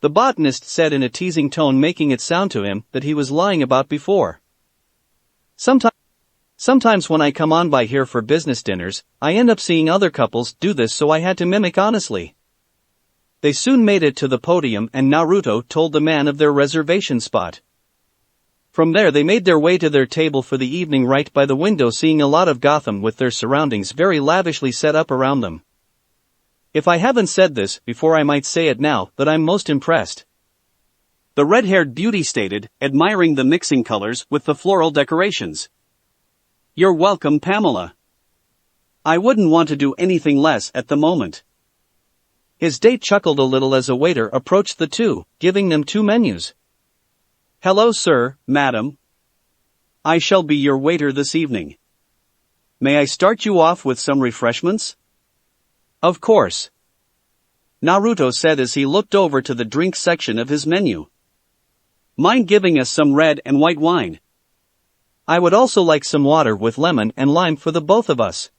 The botanist said in a teasing tone, making it sound to him that he was lying about before. Sometimes when I come on by here for business dinners, I end up seeing other couples do this, so I had to mimic honestly. They soon made it to the podium and Naruto told the man of their reservation spot. From there they made their way to their table for the evening right by the window, seeing a lot of Gotham with their surroundings very lavishly set up around them. If I haven't said this before, I might say it now, that I'm most impressed. The red-haired beauty stated, admiring the mixing colors with the floral decorations. You're welcome, Pamela. I wouldn't want to do anything less at the moment. His date chuckled a little as a waiter approached the two, giving them two menus. Hello, sir, madam. I shall be your waiter this evening. May I start you off with some refreshments? Of course. Naruto said as he looked over to the drink section of his menu. Mind giving us some red and white wine? I would also like some water with lemon and lime for the both of us.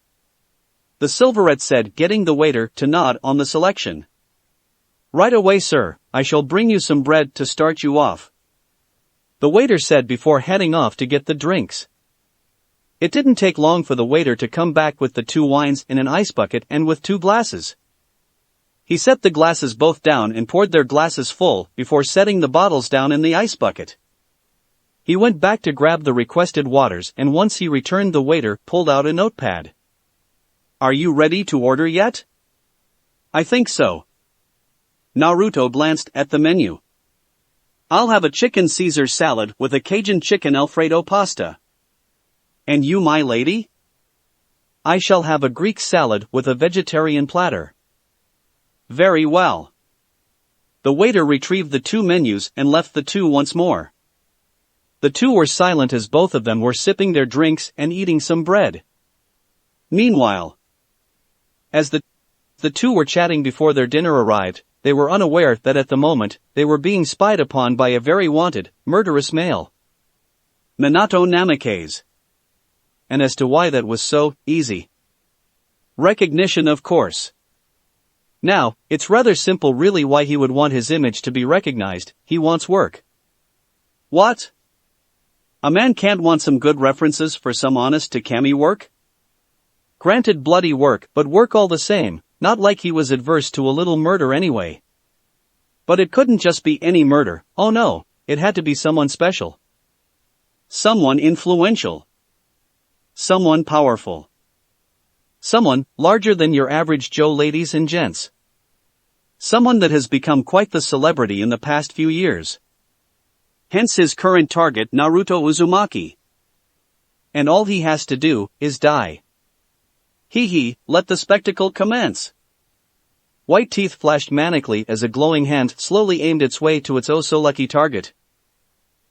The silverette said, getting the waiter to nod on the selection. Right away, sir, I shall bring you some bread to start you off. The waiter said before heading off to get the drinks. It didn't take long for the waiter to come back with the 2 wines in an ice bucket and with 2 glasses. He set the glasses both down and poured their glasses full before setting the bottles down in the ice bucket. He went back to grab the requested waters, and once he returned, the waiter pulled out a notepad. Are you ready to order yet? I think so. Naruto glanced at the menu. I'll have a chicken Caesar salad with a Cajun chicken Alfredo pasta. And you, my lady? I shall have a Greek salad with a vegetarian platter. Very well. The waiter retrieved the 2 menus and left the 2 once more. The 2 were silent as both of them were sipping their drinks and eating some bread. Meanwhile, as the 2 were chatting before their dinner arrived, they were unaware that at the moment, they were being spied upon by a very wanted, murderous male. Minato Namikaze. And as to why that was so easy. Recognition, of course. Now, it's rather simple really why he would want his image to be recognized. He wants work. What? A man can't want some good references for some honest to Kami work? Granted bloody work, but work all the same, not like he was adverse to a little murder anyway. But it couldn't just be any murder, oh no, it had to be someone special. Someone influential. Someone powerful. Someone larger than your average Joe, ladies and gents. Someone that has become quite the celebrity in the past few years. Hence his current target, Naruto Uzumaki. And all he has to do is die. Let the spectacle commence. White teeth flashed manically as a glowing hand slowly aimed its way to its oh-so-lucky target.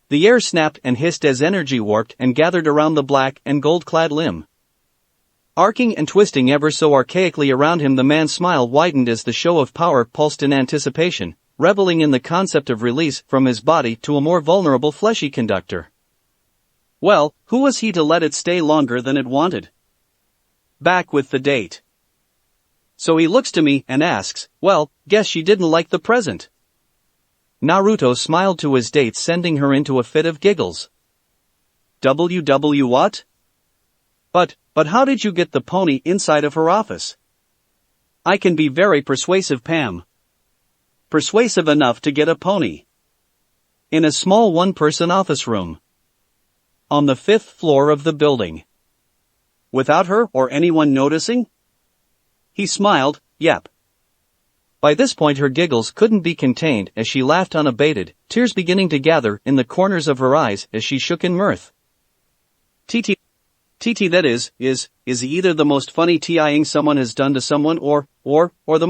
The air snapped and hissed as energy warped and gathered around the black and gold-clad limb. Arcing and twisting ever so archaically around him, the man's smile widened as the show of power pulsed in anticipation, reveling in the concept of release from his body to a more vulnerable fleshy conductor. Well, who was he to let it stay longer than it wanted? Back with the date. So he looks to me and asks, well, guess she didn't like the present. Naruto smiled to his date, sending her into a fit of giggles. What? But how did you get the pony inside of her office? I can be very persuasive, Pam. Persuasive enough to get a pony. In a small 1-person office room. On the 5th floor of the building. Without her or anyone noticing? He smiled, yep. By this point her giggles couldn't be contained as she laughed unabated, tears beginning to gather in the corners of her eyes as she shook in mirth. TT, that is he either the most funny TIing someone has done to someone or the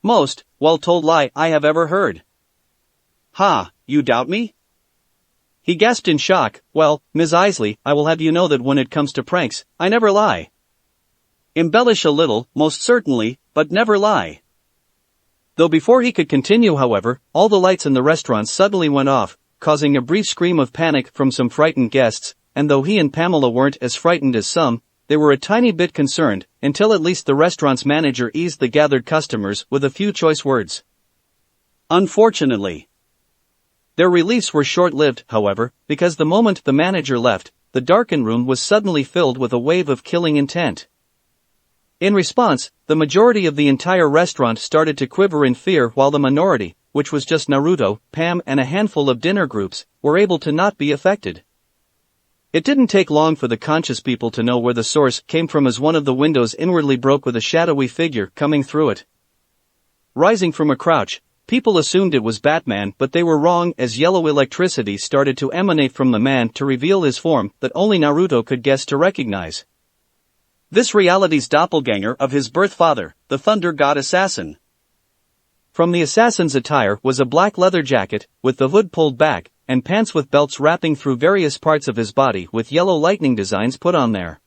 most well-told lie I have ever heard. Ha, you doubt me? He gasped in shock. Well, Ms. Isley, I will have you know that when it comes to pranks, I never lie. Embellish a little, most certainly, but never lie. Though before he could continue, however, all the lights in the restaurant suddenly went off, causing a brief scream of panic from some frightened guests, and though he and Pamela weren't as frightened as some, they were a tiny bit concerned, until at least the restaurant's manager eased the gathered customers with a few choice words. Unfortunately. Their reliefs were short-lived, however, because the moment the manager left, the darkened room was suddenly filled with a wave of killing intent. In response, the majority of the entire restaurant started to quiver in fear, while the minority, which was just Naruto, Pam and a handful of dinner groups, were able to not be affected. It didn't take long for the conscious people to know where the source came from as one of the windows inwardly broke with a shadowy figure coming through it. Rising from a crouch, people assumed it was Batman, but they were wrong as yellow electricity started to emanate from the man to reveal his form that only Naruto could guess to recognize. This reality's doppelganger of his birth father, the Thunder God Assassin. From the assassin's attire was a black leather jacket, with the hood pulled back, and pants with belts wrapping through various parts of his body with yellow lightning designs put on there.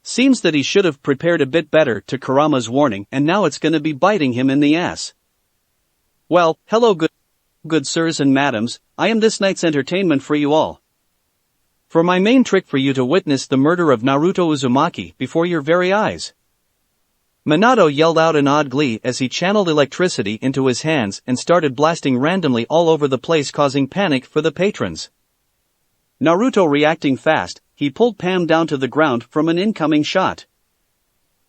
Seems that he should have prepared a bit better to Kurama's warning, and now it's gonna be biting him in the ass. Well, hello good sirs and madams, I am this night's entertainment for you all. For my main trick for you to witness the murder of Naruto Uzumaki before your very eyes. Minato yelled out in odd glee as he channeled electricity into his hands and started blasting randomly all over the place, causing panic for the patrons. Naruto reacting fast, he pulled Pam down to the ground from an incoming shot.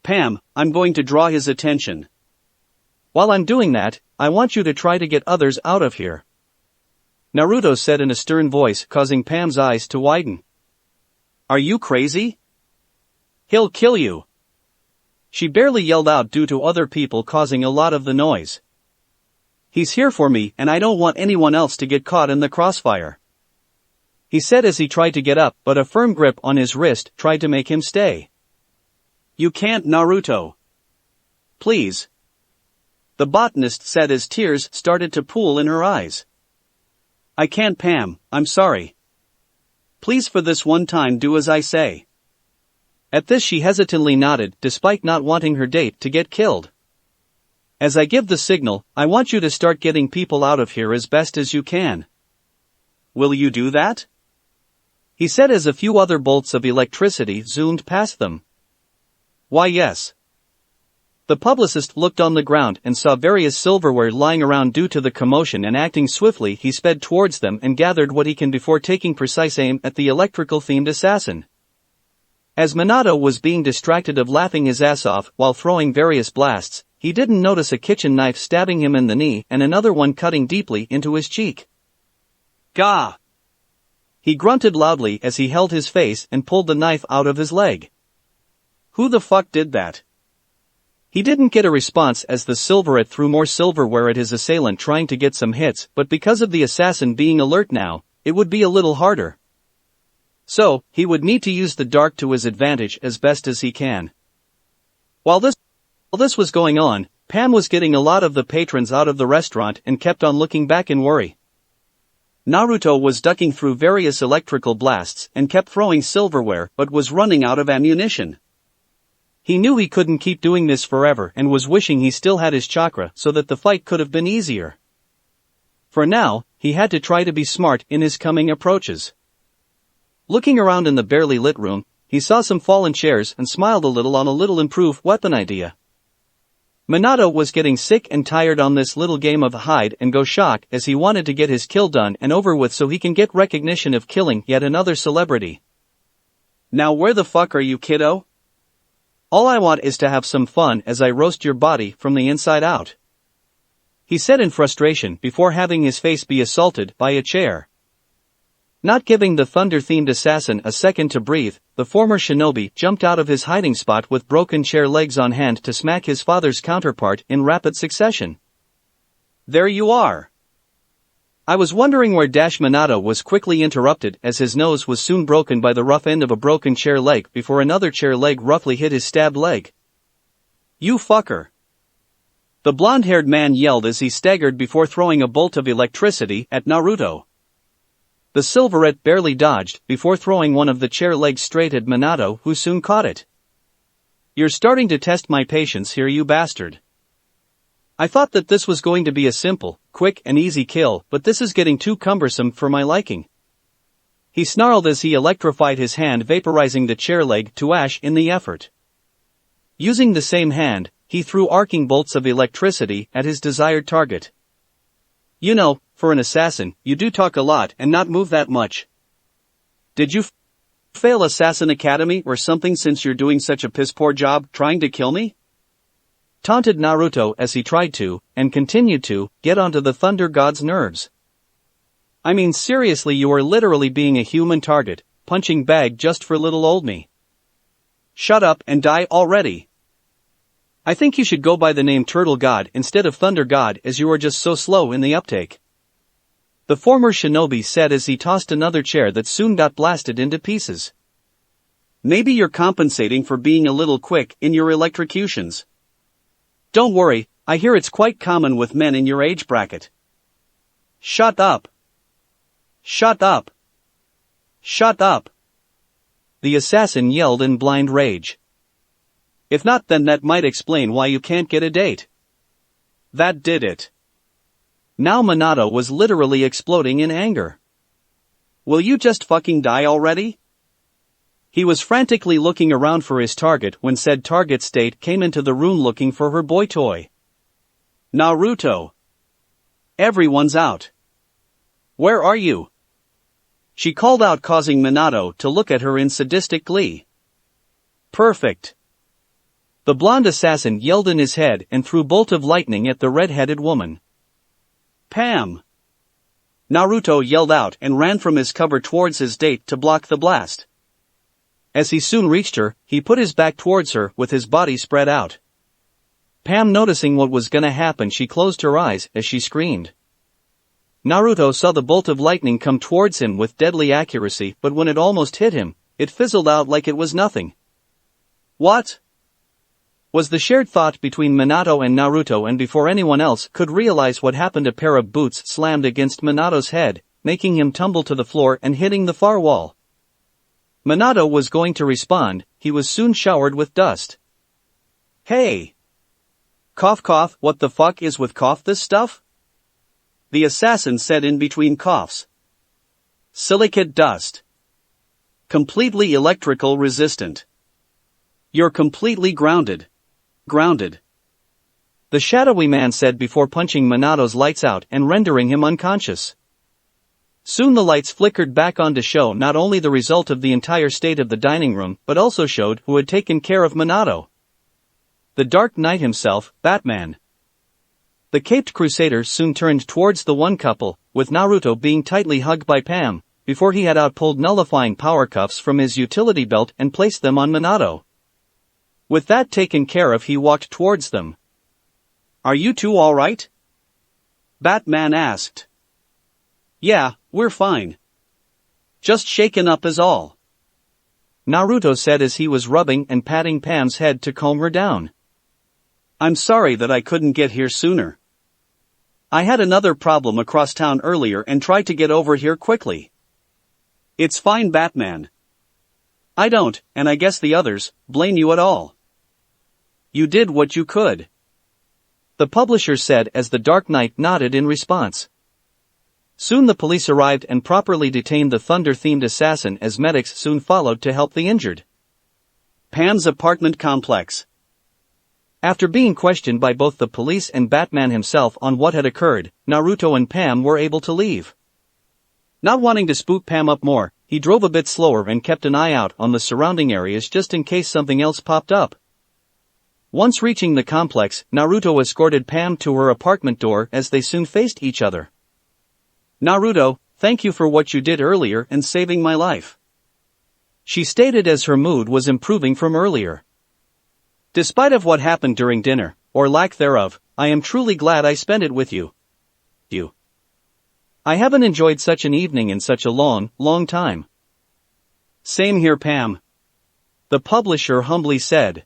Pam, I'm going to draw his attention. While I'm doing that, I want you to try to get others out of here. Naruto said in a stern voice, causing Pam's eyes to widen. Are you crazy? He'll kill you. She barely yelled out due to other people causing a lot of the noise. He's here for me and I don't want anyone else to get caught in the crossfire. He said as he tried to get up, but a firm grip on his wrist tried to make him stay. You can't, Naruto. Please. The botanist said as tears started to pool in her eyes. I can't, Pam, I'm sorry. Please, for this one time, do as I say. At this she hesitantly nodded, despite not wanting her date to get killed. As I give the signal, I want you to start getting people out of here as best as you can. Will you do that? He said as a few other bolts of electricity zoomed past them. Why, yes. The publicist looked on the ground and saw various silverware lying around. Due to the commotion and acting swiftly, he sped towards them and gathered what he can before taking precise aim at the electrical-themed assassin. As Minato was being distracted of laughing his ass off while throwing various blasts, he didn't notice a kitchen knife stabbing him in the knee and another one cutting deeply into his cheek. Gah! He grunted loudly as he held his face and pulled the knife out of his leg. Who the fuck did that? He didn't get a response as the silverette threw more silverware at his assailant, trying to get some hits, but because of the assassin being alert now, it would be a little harder. So, he would need to use the dark to his advantage as best as he can. While this was going on, Pam was getting a lot of the patrons out of the restaurant and kept on looking back in worry. Naruto was ducking through various electrical blasts and kept throwing silverware but was running out of ammunition. He knew he couldn't keep doing this forever and was wishing he still had his chakra so that the fight could have been easier. For now, he had to try to be smart in his coming approaches. Looking around in the barely lit room, he saw some fallen chairs and smiled a little on a little improved weapon idea. Minato was getting sick and tired on this little game of hide and go shock as he wanted to get his kill done and over with so he can get recognition of killing yet another celebrity. Now where the fuck are you, kiddo? All I want is to have some fun as I roast your body from the inside out. He said in frustration before having his face be assaulted by a chair. Not giving the thunder-themed assassin a second to breathe, the former shinobi jumped out of his hiding spot with broken chair legs on hand to smack his father's counterpart in rapid succession. There you are. I was wondering where Minato was quickly interrupted as his nose was soon broken by the rough end of a broken chair leg before another chair leg roughly hit his stabbed leg. You fucker. The blonde-haired man yelled as he staggered before throwing a bolt of electricity at Naruto. The silverette barely dodged before throwing one of the chair legs straight at Minato, who soon caught it. You're starting to test my patience here, you bastard. I thought that this was going to be a simple, quick and easy kill, but this is getting too cumbersome for my liking. He snarled as he electrified his hand, vaporizing the chair leg to ash in the effort. Using the same hand, he threw arcing bolts of electricity at his desired target. You know, for an assassin, you do talk a lot and not move that much. Did you fail Assassin Academy or something since you're doing such a piss-poor job trying to kill me? Taunted Naruto as he tried to, and continued to, get onto the Thunder God's nerves. I mean seriously, you are literally being a human target, punching bag just for little old me. Shut up and die already. I think you should go by the name Turtle God instead of Thunder God, as you are just so slow in the uptake. The former shinobi said as he tossed another chair that soon got blasted into pieces. Maybe you're compensating for being a little quick in your electrocutions. Don't worry, I hear it's quite common with men in your age bracket. Shut up. Shut up. Shut up. The assassin yelled in blind rage. If not, then that might explain why you can't get a date. That did it. Now Minato was literally exploding in anger. Will you just fucking die already? He was frantically looking around for his target when said target state came into the room looking for her boy toy. Naruto. Everyone's out. Where are you? She called out, causing Minato to look at her in sadistic glee. Perfect. The blonde assassin yelled in his head and threw bolt of lightning at the red-headed woman. Pam! Naruto yelled out and ran from his cover towards his date to block the blast. As he soon reached her, he put his back towards her with his body spread out. Pam, noticing what was gonna happen, she closed her eyes as she screamed. Naruto saw the bolt of lightning come towards him with deadly accuracy, but when it almost hit him, it fizzled out like it was nothing. What? Was the shared thought between Minato and Naruto, and before anyone else could realize what happened, a pair of boots slammed against Minato's head, making him tumble to the floor and hitting the far wall. Minato was going to respond, he was soon showered with dust. Hey! Cough cough, what the fuck is with cough this stuff? The assassin said in between coughs. Silicate dust. Completely electrical resistant. You're completely grounded. Grounded. The shadowy man said before punching Minato's lights out and rendering him unconscious. Soon the lights flickered back on to show not only the result of the entire state of the dining room, but also showed who had taken care of Minato. The Dark Knight himself, Batman. The caped crusader soon turned towards the one couple, with Naruto being tightly hugged by Pam, before he had outpulled nullifying power cuffs from his utility belt and placed them on Minato. With that taken care of, he walked towards them. Are you two alright? Batman asked. Yeah, we're fine. Just shaken up is all. Naruto said as he was rubbing and patting Pam's head to calm her down. I'm sorry that I couldn't get here sooner. I had another problem across town earlier and tried to get over here quickly. It's fine, Batman. I don't, and I guess the others, blame you at all. You did what you could. The publisher said as the Dark Knight nodded in response. Soon the police arrived and properly detained the thunder-themed assassin, as medics soon followed to help the injured. Pam's apartment complex. After being questioned by both the police and Batman himself on what had occurred, Naruto and Pam were able to leave. Not wanting to spook Pam up more, he drove a bit slower and kept an eye out on the surrounding areas just in case something else popped up. Once reaching the complex, Naruto escorted Pam to her apartment door as they soon faced each other. Naruto, thank you for what you did earlier and saving my life. She stated as her mood was improving from earlier. Despite of what happened during dinner, or lack thereof, I am truly glad I spent it with you. I haven't enjoyed such an evening in such a long time. Same here, Pam. The publisher humbly said.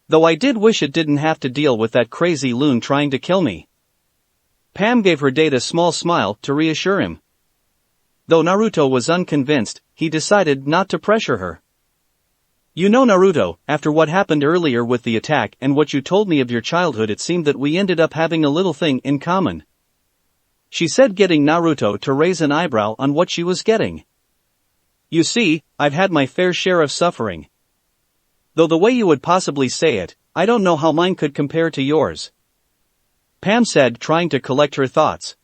Though I did wish it didn't have to deal with that crazy loon trying to kill me. Pam gave her date a small smile to reassure him. Though Naruto was unconvinced, he decided not to pressure her. You know, Naruto, after what happened earlier with the attack and what you told me of your childhood, it seemed that we ended up having a little thing in common. She said, getting Naruto to raise an eyebrow on what she was getting. You see, I've had my fair share of suffering. Though the way you would possibly say it, I don't know how mine could compare to yours. Pam said, trying to collect her thoughts.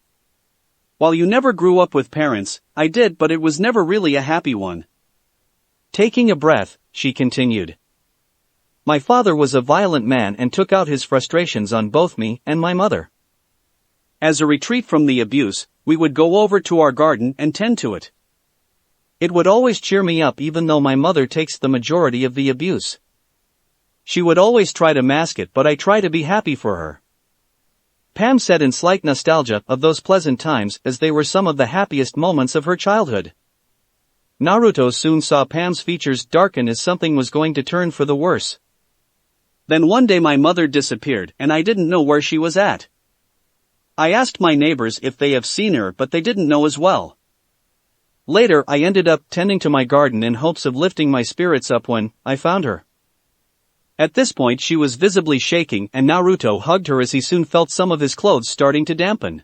While you never grew up with parents, I did, but it was never really a happy one. Taking a breath, she continued. My father was a violent man and took out his frustrations on both me and my mother. As a retreat from the abuse, we would go over to our garden and tend to it. It would always cheer me up, even though my mother takes the majority of the abuse. She would always try to mask it, but I try to be happy for her. Pam said in slight nostalgia of those pleasant times, as they were some of the happiest moments of her childhood. Naruto soon saw Pam's features darken as something was going to turn for the worse. Then one day my mother disappeared and I didn't know where she was at. I asked my neighbors if they have seen her, but they didn't know as well. Later I ended up tending to my garden in hopes of lifting my spirits up when I found her. At this point she was visibly shaking and Naruto hugged her as he soon felt some of his clothes starting to dampen.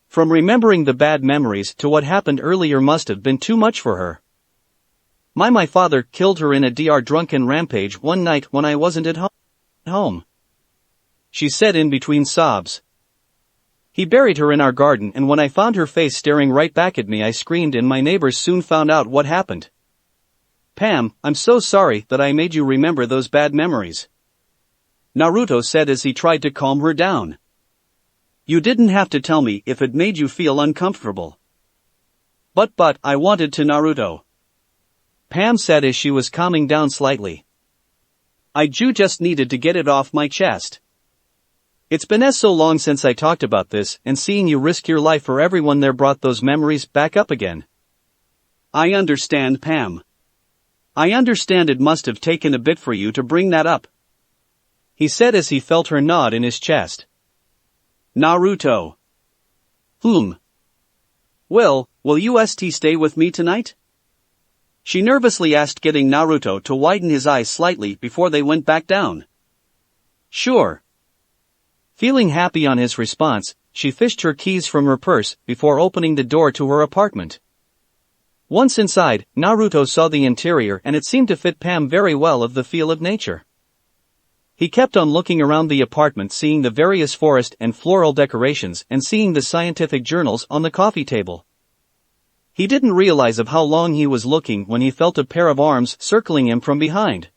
From remembering the bad memories to what happened earlier must have been too much for her. My father killed her in a drunken rampage one night when I wasn't at home. She said in between sobs. He buried her in our garden and when I found her face staring right back at me I screamed and my neighbors soon found out what happened. Pam, I'm so sorry that I made you remember those bad memories. Naruto said as he tried to calm her down. You didn't have to tell me if it made you feel uncomfortable. But I wanted to Naruto. Pam said as she was calming down slightly. I just needed to get it off my chest. It's been so long since I talked about this and seeing you risk your life for everyone there brought those memories back up again. I understand, Pam. I understand it must have taken a bit for you to bring that up. He said as he felt her nod in his chest. Naruto. Will you stay with me tonight? She nervously asked, getting Naruto to widen his eyes slightly before they went back down. Sure. Feeling happy on his response, she fished her keys from her purse before opening the door to her apartment. Once inside, Naruto saw the interior and it seemed to fit Pam very well of the feel of nature. He kept on looking around the apartment, seeing the various forest and floral decorations and seeing the scientific journals on the coffee table. He didn't realize of how long he was looking when he felt a pair of arms circling him from behind.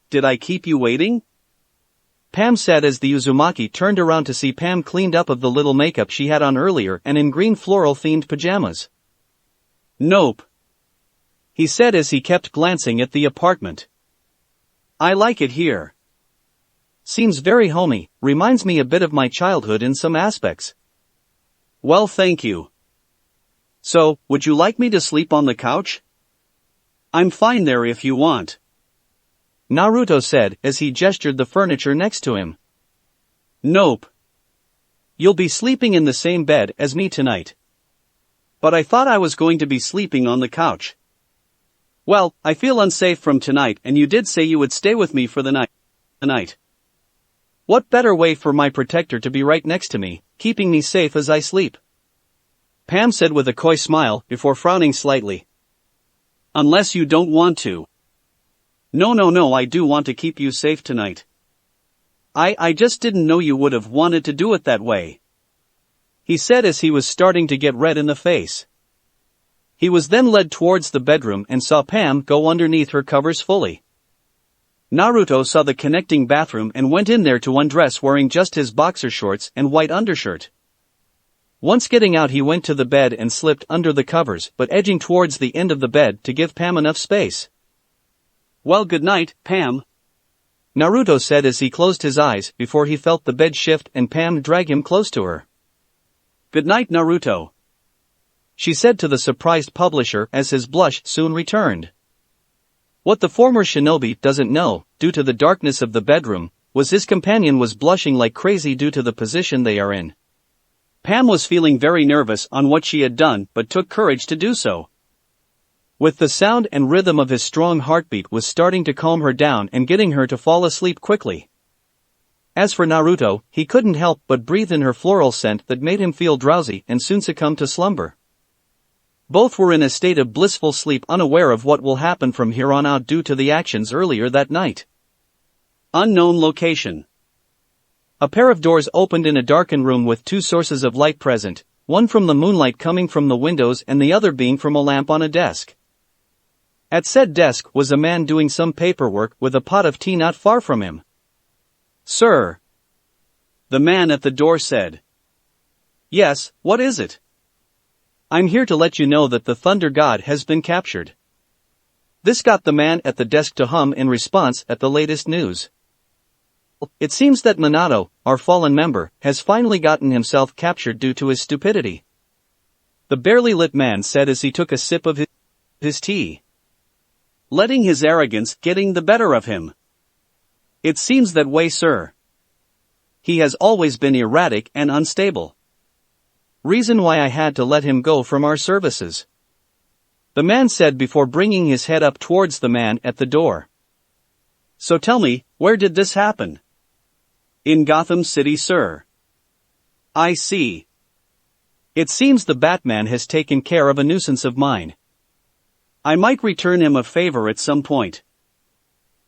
Did I keep you waiting? Pam said as the Uzumaki turned around to see Pam cleaned up of the little makeup she had on earlier and in green floral-themed pajamas. Nope. He said as he kept glancing at the apartment. I like it here. Seems very homey, reminds me a bit of my childhood in some aspects. Well, thank you. So, would you like me to sleep on the couch? I'm fine there if you want. Naruto said as he gestured the furniture next to him. Nope. You'll be sleeping in the same bed as me tonight. But I thought I was going to be sleeping on the couch. Well, I feel unsafe from tonight and you did say you would stay with me for the night. What better way for my protector to be right next to me, keeping me safe as I sleep? Pam said with a coy smile before frowning slightly. Unless you don't want to. No, I do want to keep you safe tonight. I just didn't know you would have wanted to do it that way. He said as he was starting to get red in the face. He was then led towards the bedroom and saw Pam go underneath her covers fully. Naruto saw the connecting bathroom and went in there to undress wearing just his boxer shorts and white undershirt. Once getting out he went to the bed and slipped under the covers but edging towards the end of the bed to give Pam enough space. Well, good night, Pam. Naruto said as he closed his eyes before he felt the bed shift and Pam drag him close to her. Good night, Naruto. She said to the surprised publisher as his blush soon returned. What the former shinobi doesn't know, due to the darkness of the bedroom, was his companion was blushing like crazy due to the position they are in. Pam was feeling very nervous on what she had done but took courage to do so. With the sound and rhythm of his strong heartbeat was starting to calm her down and getting her to fall asleep quickly. As for Naruto, he couldn't help but breathe in her floral scent that made him feel drowsy and soon succumb to slumber. Both were in a state of blissful sleep, unaware of what will happen from here on out due to the actions earlier that night. Unknown location. A pair of doors opened in a darkened room with two sources of light present, one from the moonlight coming from the windows and the other being from a lamp on a desk. At said desk was a man doing some paperwork with a pot of tea not far from him. Sir. The man at the door said. Yes, what is it? I'm here to let you know that the Thunder God has been captured. This got the man at the desk to hum in response at the latest news. It seems that Minato, our fallen member, has finally gotten himself captured due to his stupidity. The barely lit man said as he took a sip of his tea. Letting his arrogance getting the better of him. It seems that way, sir. He has always been erratic and unstable. Reason why I had to let him go from our services. The man said before bringing his head up towards the man at the door. So tell me, where did this happen? In Gotham City, sir. I see. It seems the Batman has taken care of a nuisance of mine. I might return him a favor at some point.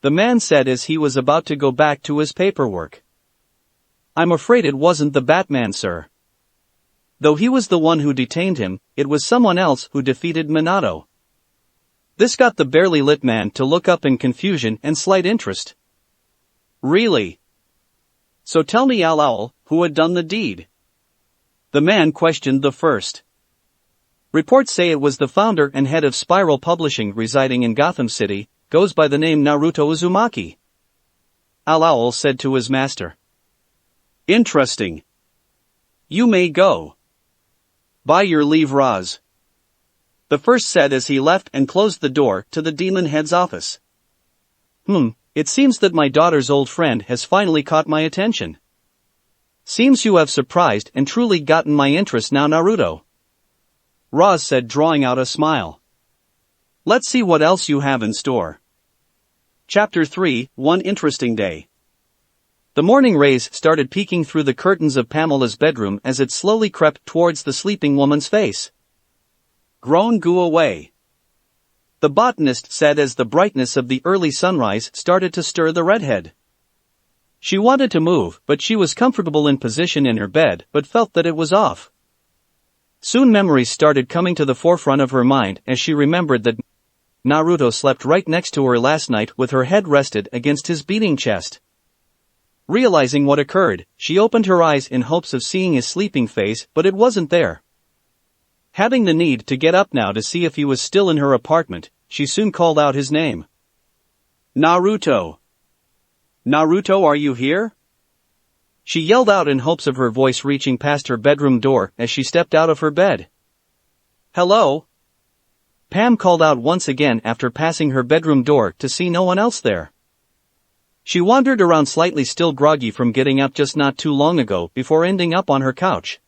The man said as he was about to go back to his paperwork. I'm afraid it wasn't the Batman, sir. Though he was the one who detained him, it was someone else who defeated Minato. This got the barely lit man to look up in confusion and slight interest. Really? So tell me, Owl, who had done the deed? The man questioned the first. Reports say it was the founder and head of Spiral Publishing residing in Gotham City, goes by the name Naruto Uzumaki. Owl said to his master. Interesting. You may go. By your leave, Roz. The first said as he left and closed the door to the demon head's office. It seems that my daughter's old friend has finally caught my attention. Seems you have surprised and truly gotten my interest now, Naruto. Roz said, drawing out a smile. Let's see what else you have in store. Chapter 3, One Interesting Day. The morning rays started peeking through the curtains of Pamela's bedroom as it slowly crept towards the sleeping woman's face. Groan, go away. The botanist said as the brightness of the early sunrise started to stir the redhead. She wanted to move, but she was comfortable in position in her bed, but felt that it was off. Soon memories started coming to the forefront of her mind as she remembered that Naruto slept right next to her last night with her head rested against his beating chest. Realizing what occurred, she opened her eyes in hopes of seeing his sleeping face, but it wasn't there. Having the need to get up now to see if he was still in her apartment, she soon called out his name. Naruto! Naruto, are you here? She yelled out in hopes of her voice reaching past her bedroom door as she stepped out of her bed. Hello? Pam called out once again after passing her bedroom door to see no one else there. She wandered around slightly still groggy from getting up just not too long ago before ending up on her couch.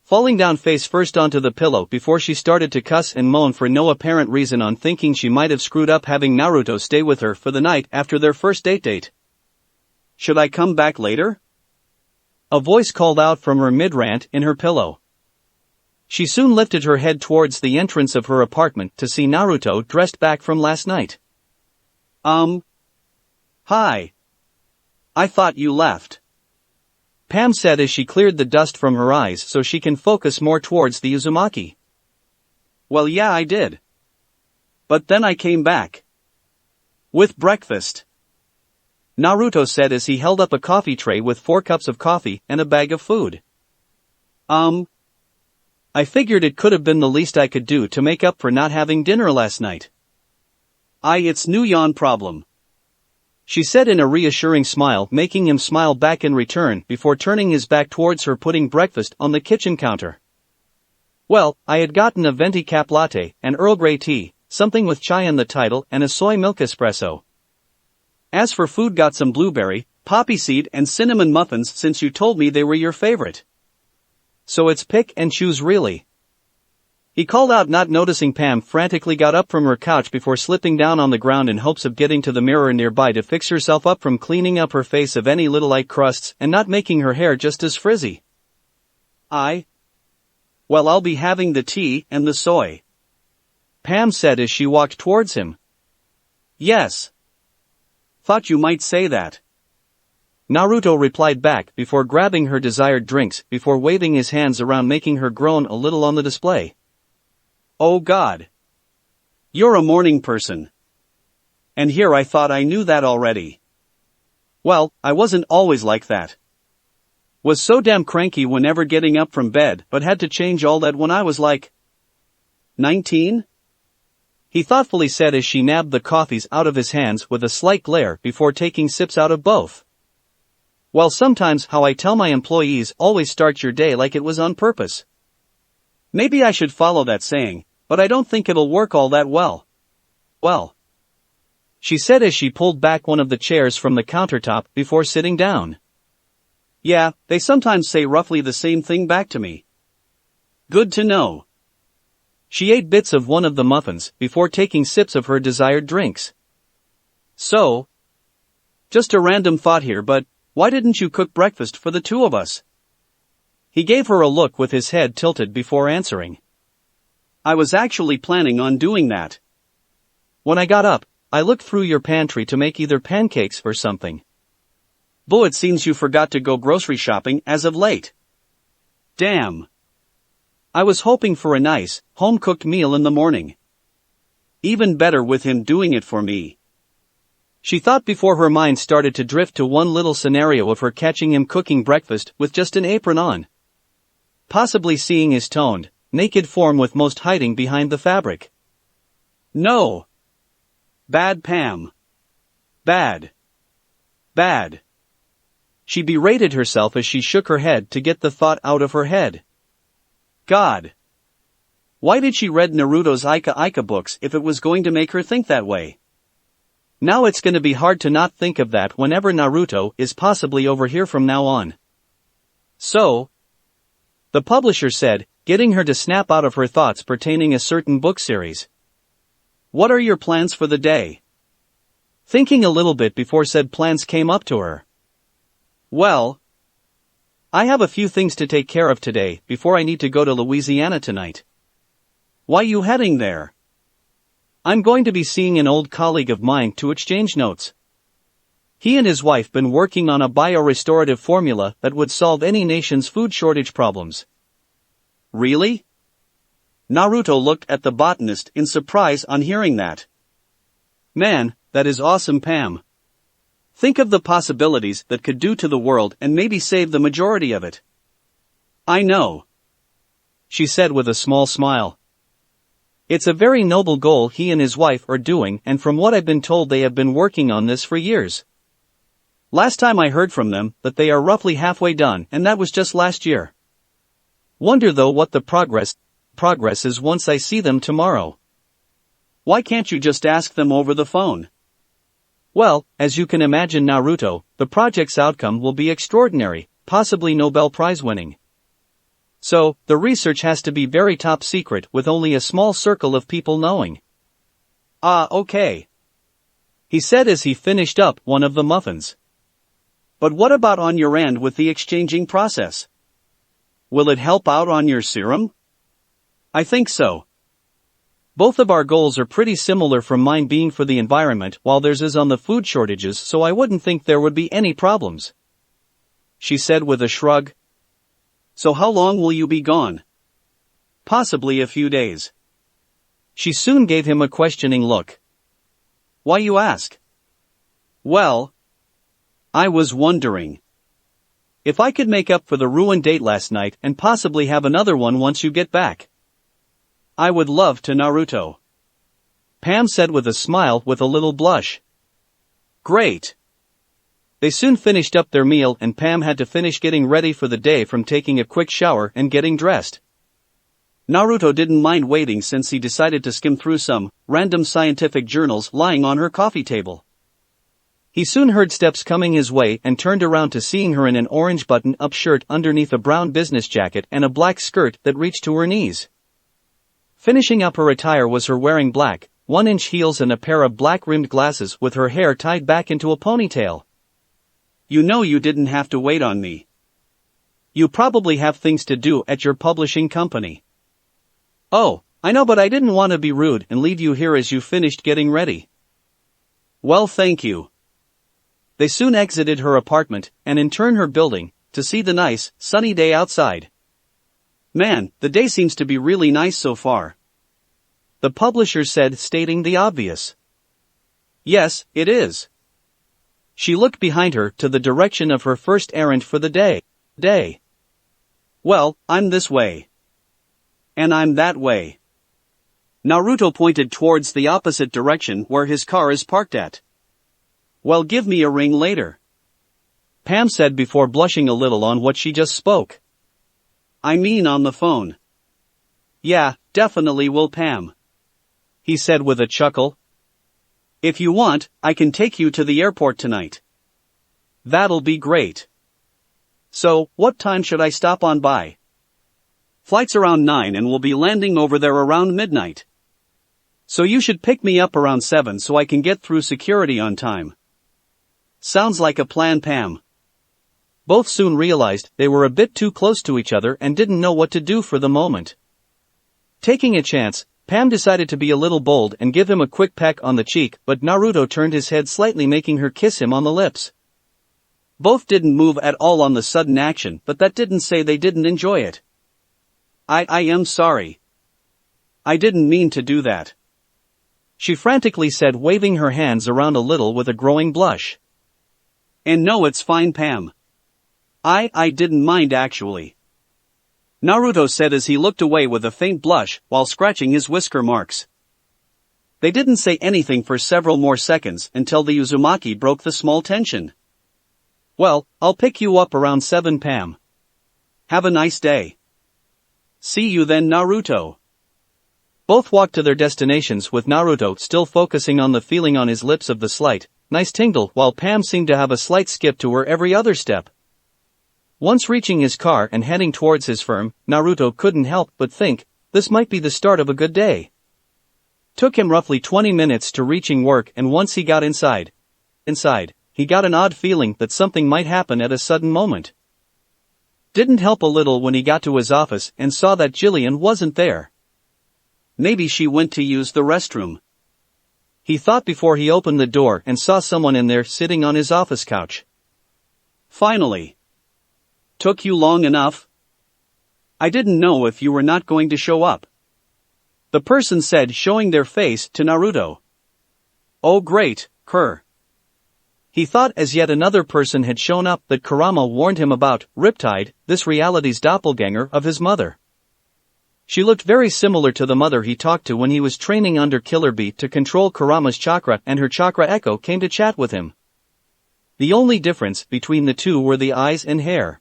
Falling down face first onto the pillow before she started to cuss and moan for no apparent reason on thinking she might have screwed up having Naruto stay with her for the night after their first date. Should I come back later? A voice called out from her mid-rant in her pillow. She soon lifted her head towards the entrance of her apartment to see Naruto dressed back from last night. Hi. I thought you left. Pam said as she cleared the dust from her eyes so she can focus more towards the Uzumaki. Well, yeah, I did. But then I came back. With breakfast. Naruto said as he held up a coffee tray with 4 cups of coffee and a bag of food. I figured it could have been the least I could do to make up for not having dinner last night. It's no yawn problem. She said in a reassuring smile, making him smile back in return before turning his back towards her putting breakfast on the kitchen counter. Well, I had gotten a venti cap latte, an Earl Grey tea, something with chai in the title and a soy milk espresso. As for food, got some blueberry, poppy seed and cinnamon muffins since you told me they were your favorite. So it's pick and choose really. He called out, not noticing Pam frantically got up from her couch before slipping down on the ground in hopes of getting to the mirror nearby to fix herself up from cleaning up her face of any little light crusts and not making her hair just as frizzy. Well, I'll be having the tea and the soy. Pam said as she walked towards him. Yes. Thought you might say that. Naruto replied back before grabbing her desired drinks before waving his hands around making her groan a little on the display. Oh God. You're a morning person. And here I thought I knew that already. Well, I wasn't always like that. Was so damn cranky whenever getting up from bed, but had to change all that when I was like 19? He thoughtfully said as she nabbed the coffees out of his hands with a slight glare before taking sips out of both. Well, sometimes how I tell my employees, always start your day like it was on purpose. Maybe I should follow that saying, but I don't think it'll work all that well. Well. She said as she pulled back one of the chairs from the countertop before sitting down. Yeah, they sometimes say roughly the same thing back to me. Good to know. She ate bits of one of the muffins before taking sips of her desired drinks. So, Just a random thought here, but why didn't you cook breakfast for the two of us? He gave her a look with his head tilted before answering. I was actually planning on doing that. When I got up, I looked through your pantry to make either pancakes or something. Boo, it seems you forgot to go grocery shopping as of late. Damn. I was hoping for a nice, home-cooked meal in the morning. Even better with him doing it for me. She thought before her mind started to drift to one little scenario of her catching him cooking breakfast with just an apron on. Possibly seeing his toned, naked form with most hiding behind the fabric. No. Bad, Pam. Bad. Bad. She berated herself as she shook her head to get the thought out of her head. God. Why did she read Naruto's Ika books if it was going to make her think that way? Now it's gonna be hard to not think of that whenever Naruto is possibly over here from now on. So, the publisher said, getting her to snap out of her thoughts pertaining a certain book series. What are your plans for the day? Thinking a little bit before said plans came up to her. Well, I have a few things to take care of today before I need to go to Louisiana tonight. Why you heading there? I'm going to be seeing an old colleague of mine to exchange notes. He and his wife been working on a bio-restorative formula that would solve any nation's food shortage problems. Really? Naruto looked at the botanist in surprise on hearing that. Man, that is awesome, Pam. Think of the possibilities that could do to the world and maybe save the majority of it. I know. She said with a small smile. It's a very noble goal he and his wife are doing, and from what I've been told they have been working on this for years. Last time I heard from them that they are roughly halfway done, and that was just last year. Wonder though what the progress is once I see them tomorrow. Why can't you just ask them over the phone? Well, as you can imagine, Naruto, the project's outcome will be extraordinary, possibly Nobel Prize winning. So, the research has to be very top secret with only a small circle of people knowing. Ah, okay. He said as he finished up one of the muffins. But what about on your end with the exchanging process? Will it help out on your serum? I think so. Both of our goals are pretty similar, from mine being for the environment while theirs is on the food shortages, so I wouldn't think there would be any problems. She said with a shrug. So how long will you be gone? Possibly a few days. She soon gave him a questioning look. Why you ask? Well, I was wondering if I could make up for the ruined date last night and possibly have another one once you get back. I would love to, Naruto. Pam said with a smile with a little blush. Great. They soon finished up their meal and Pam had to finish getting ready for the day from taking a quick shower and getting dressed. Naruto didn't mind waiting since he decided to skim through some random scientific journals lying on her coffee table. He soon heard steps coming his way and turned around to seeing her in an orange button-up shirt underneath a brown business jacket and a black skirt that reached to her knees. Finishing up her attire was her wearing black, 1-inch heels and a pair of black-rimmed glasses with her hair tied back into a ponytail. You know you didn't have to wait on me. You probably have things to do at your publishing company. Oh, I know, but I didn't want to be rude and leave you here as you finished getting ready. Well, thank you. They soon exited her apartment, and in turn her building, to see the nice, sunny day outside. Man, the day seems to be really nice so far. The publisher said, stating the obvious. Yes, it is. She looked behind her to the direction of her first errand for the day. Well, I'm this way. And I'm that way. Naruto pointed towards the opposite direction where his car is parked at. Well, give me a ring later. Pam said before blushing a little on what she just spoke. I mean on the phone. Yeah, definitely will, Pam. He said with a chuckle. If you want, I can take you to the airport tonight. That'll be great. So, what time should I stop on by? Flight's around 9 and we'll be landing over there around midnight. So you should pick me up around 7 so I can get through security on time. Sounds like a plan, Pam. Both soon realized they were a bit too close to each other and didn't know what to do for the moment. Taking a chance, Pam decided to be a little bold and give him a quick peck on the cheek, but Naruto turned his head slightly, making her kiss him on the lips. Both didn't move at all on the sudden action, but that didn't say they didn't enjoy it. I am sorry. I didn't mean to do that, she frantically said, waving her hands around a little with a growing blush. And no, it's fine, Pam. I didn't mind actually, Naruto said as he looked away with a faint blush while scratching his whisker marks. They didn't say anything for several more seconds until the Uzumaki broke the small tension. Well, I'll pick you up around 7, Pam. Have a nice day. See you then, Naruto. Both walked to their destinations with Naruto still focusing on the feeling on his lips of the slight, nice tingle, while Pam seemed to have a slight skip to her every other step. Once reaching his car and heading towards his firm, Naruto couldn't help but think, this might be the start of a good day. Took him roughly 20 minutes to reaching work, and once he got inside, he got an odd feeling that something might happen at a sudden moment. Didn't help a little when he got to his office and saw that Jillian wasn't there. Maybe she went to use the restroom, he thought before he opened the door and saw someone in there sitting on his office couch. Finally. Took you long enough? I didn't know if you were not going to show up, the person said, showing their face to Naruto. Oh great, Kerr. He thought as yet another person had shown up that Kurama warned him about, Riptide, this reality's doppelganger of his mother. She looked very similar to the mother he talked to when he was training under Killer Bee to control Kurama's chakra, and her chakra echo came to chat with him. The only difference between the two were the eyes and hair.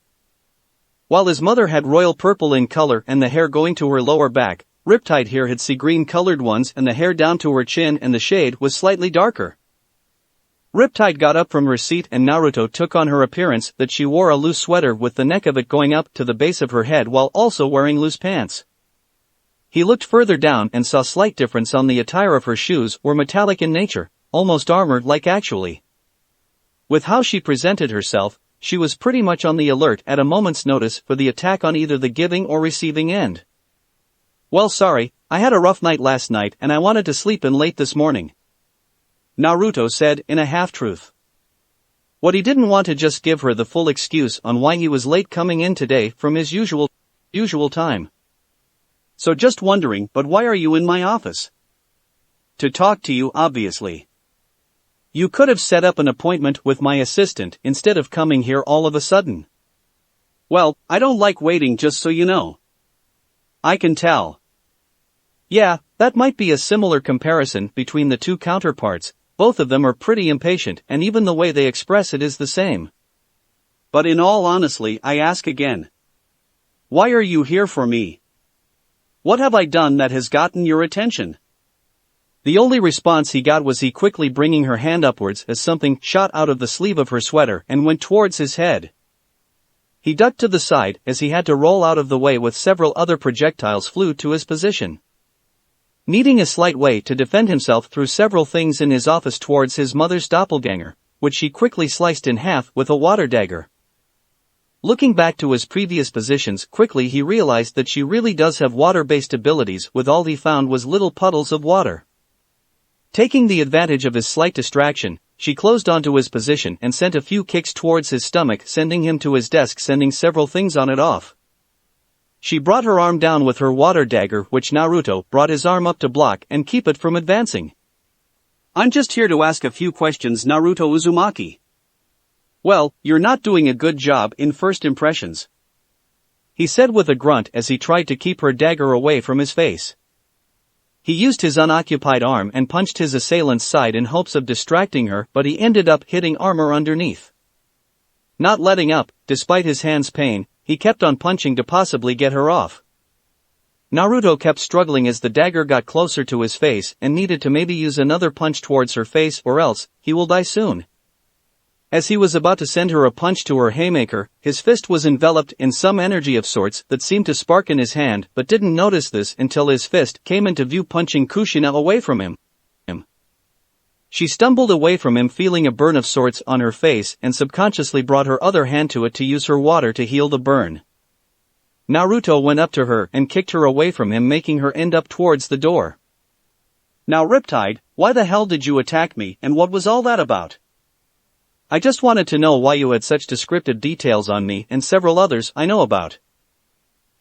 While his mother had royal purple in color and the hair going to her lower back, Riptide here had sea green colored ones and the hair down to her chin, and the shade was slightly darker. Riptide got up from her seat and Naruto took on her appearance that she wore a loose sweater with the neck of it going up to the base of her head while also wearing loose pants. He looked further down and saw slight difference on the attire of her shoes were metallic in nature, almost armor-like actually. With how she presented herself, she was pretty much on the alert at a moment's notice for the attack on either the giving or receiving end. Well, sorry, I had a rough night last night and I wanted to sleep in late this morning, Naruto said in a half-truth. What he didn't want to just give her the full excuse on why he was late coming in today from his usual time. So just wondering, but why are you in my office? To talk to you, obviously. You could have set up an appointment with my assistant instead of coming here all of a sudden. Well, I don't like waiting, just so you know. I can tell. Yeah, that might be a similar comparison between the two counterparts. Both of them are pretty impatient, and even the way they express it is the same. But in all honesty, I ask again. Why are you here for me? What have I done that has gotten your attention? The only response he got was he quickly bringing her hand upwards as something shot out of the sleeve of her sweater and went towards his head. He ducked to the side as he had to roll out of the way with several other projectiles flew to his position. Needing a slight way to defend himself threw several things in his office towards his mother's doppelganger, which she quickly sliced in half with a water dagger. Looking back to his previous positions quickly, he realized that she really does have water-based abilities, with all he found was little puddles of water. Taking the advantage of his slight distraction, she closed onto his position and sent a few kicks towards his stomach, sending him to his desk, sending several things on it off. She brought her arm down with her water dagger, which Naruto brought his arm up to block and keep it from advancing. I'm just here to ask a few questions, Naruto Uzumaki. Well, you're not doing a good job in first impressions, he said with a grunt as he tried to keep her dagger away from his face. He used his unoccupied arm and punched his assailant's side in hopes of distracting her, but he ended up hitting armor underneath. Not letting up, despite his hand's pain, he kept on punching to possibly get her off. Naruto kept struggling as the dagger got closer to his face and needed to maybe use another punch towards her face, or else he will die soon. As he was about to send her a punch to her haymaker, his fist was enveloped in some energy of sorts that seemed to spark in his hand, but didn't notice this until his fist came into view, punching Kushina away from him. She stumbled away from him, feeling a burn of sorts on her face, and subconsciously brought her other hand to it to use her water to heal the burn. Naruto went up to her and kicked her away from him, making her end up towards the door. "Now Riptide, why the hell did you attack me, and what was all that about? I just wanted to know why you had such descriptive details on me and several others I know about,"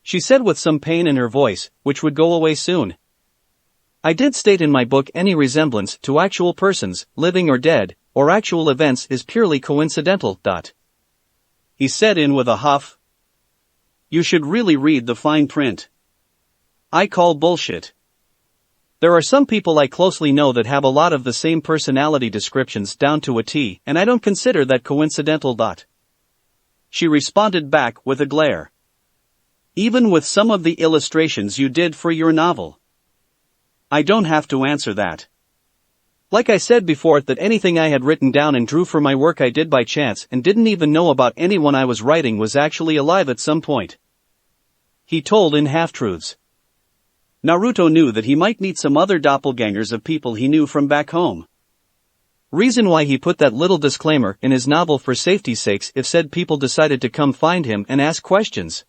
she said with some pain in her voice, which would go away soon. "I did state in my book any resemblance to actual persons, living or dead, or actual events is purely coincidental. He said in with a huff. "You should really read the fine print. I call bullshit. There are some people I closely know that have a lot of the same personality descriptions down to a T, and I don't consider that coincidental. She responded back with a glare. "Even with some of the illustrations you did for your novel. I don't have to answer that. Like I said before, that anything I had written down and drew for my work I did by chance and didn't even know about anyone I was writing was actually alive at some point," he told in half-truths. Naruto knew that he might meet some other doppelgangers of people he knew from back home. Reason why he put that little disclaimer in his novel for safety's sakes if said people decided to come find him and ask questions.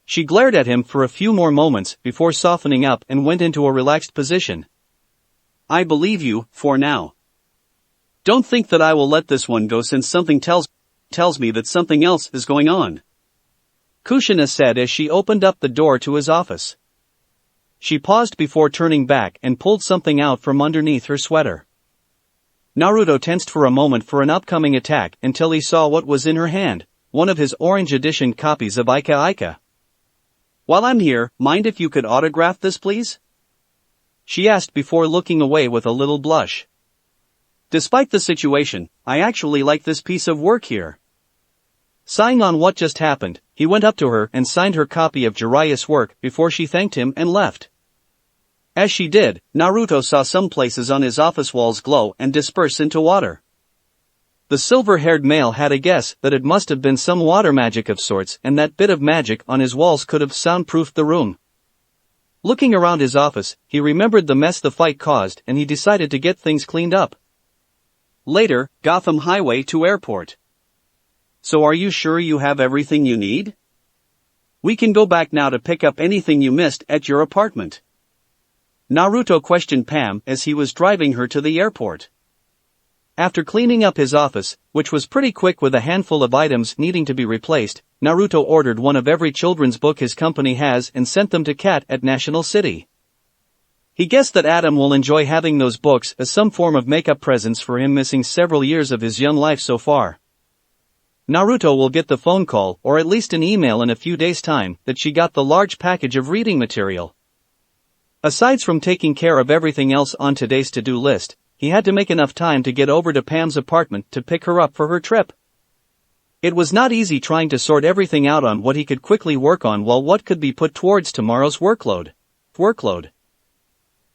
She glared at him for a few more moments before softening up and went into a relaxed position. "I believe you, for now. Don't think that I will let this one go, since something tells me that something else is going on," Kushina said as she opened up the door to his office. She paused before turning back and pulled something out from underneath her sweater. Naruto tensed for a moment for an upcoming attack until he saw what was in her hand, one of his orange edition copies of Ika Ika. "While I'm here, mind if you could autograph this, please?" she asked before looking away with a little blush. "Despite the situation, I actually like this piece of work here." Sighing on what just happened, he went up to her and signed her copy of Jiraiya's work before she thanked him and left. As she did, Naruto saw some places on his office walls glow and disperse into water. The silver-haired male had a guess that it must have been some water magic of sorts, and that bit of magic on his walls could have soundproofed the room. Looking around his office, he remembered the mess the fight caused and he decided to get things cleaned up. Later, Gotham Highway to Airport. "So are you sure you have everything you need? We can go back now to pick up anything you missed at your apartment," Naruto questioned Pam as he was driving her to the airport. After cleaning up his office, which was pretty quick with a handful of items needing to be replaced, Naruto ordered one of every children's book his company has and sent them to Kat at National City. He guessed that Adam will enjoy having those books as some form of make-up presents for him missing several years of his young life so far. Naruto will get the phone call, or at least an email in a few days' time, that she got the large package of reading material. Aside from taking care of everything else on today's to-do list, he had to make enough time to get over to Pam's apartment to pick her up for her trip. It was not easy trying to sort everything out on what he could quickly work on while what could be put towards tomorrow's workload.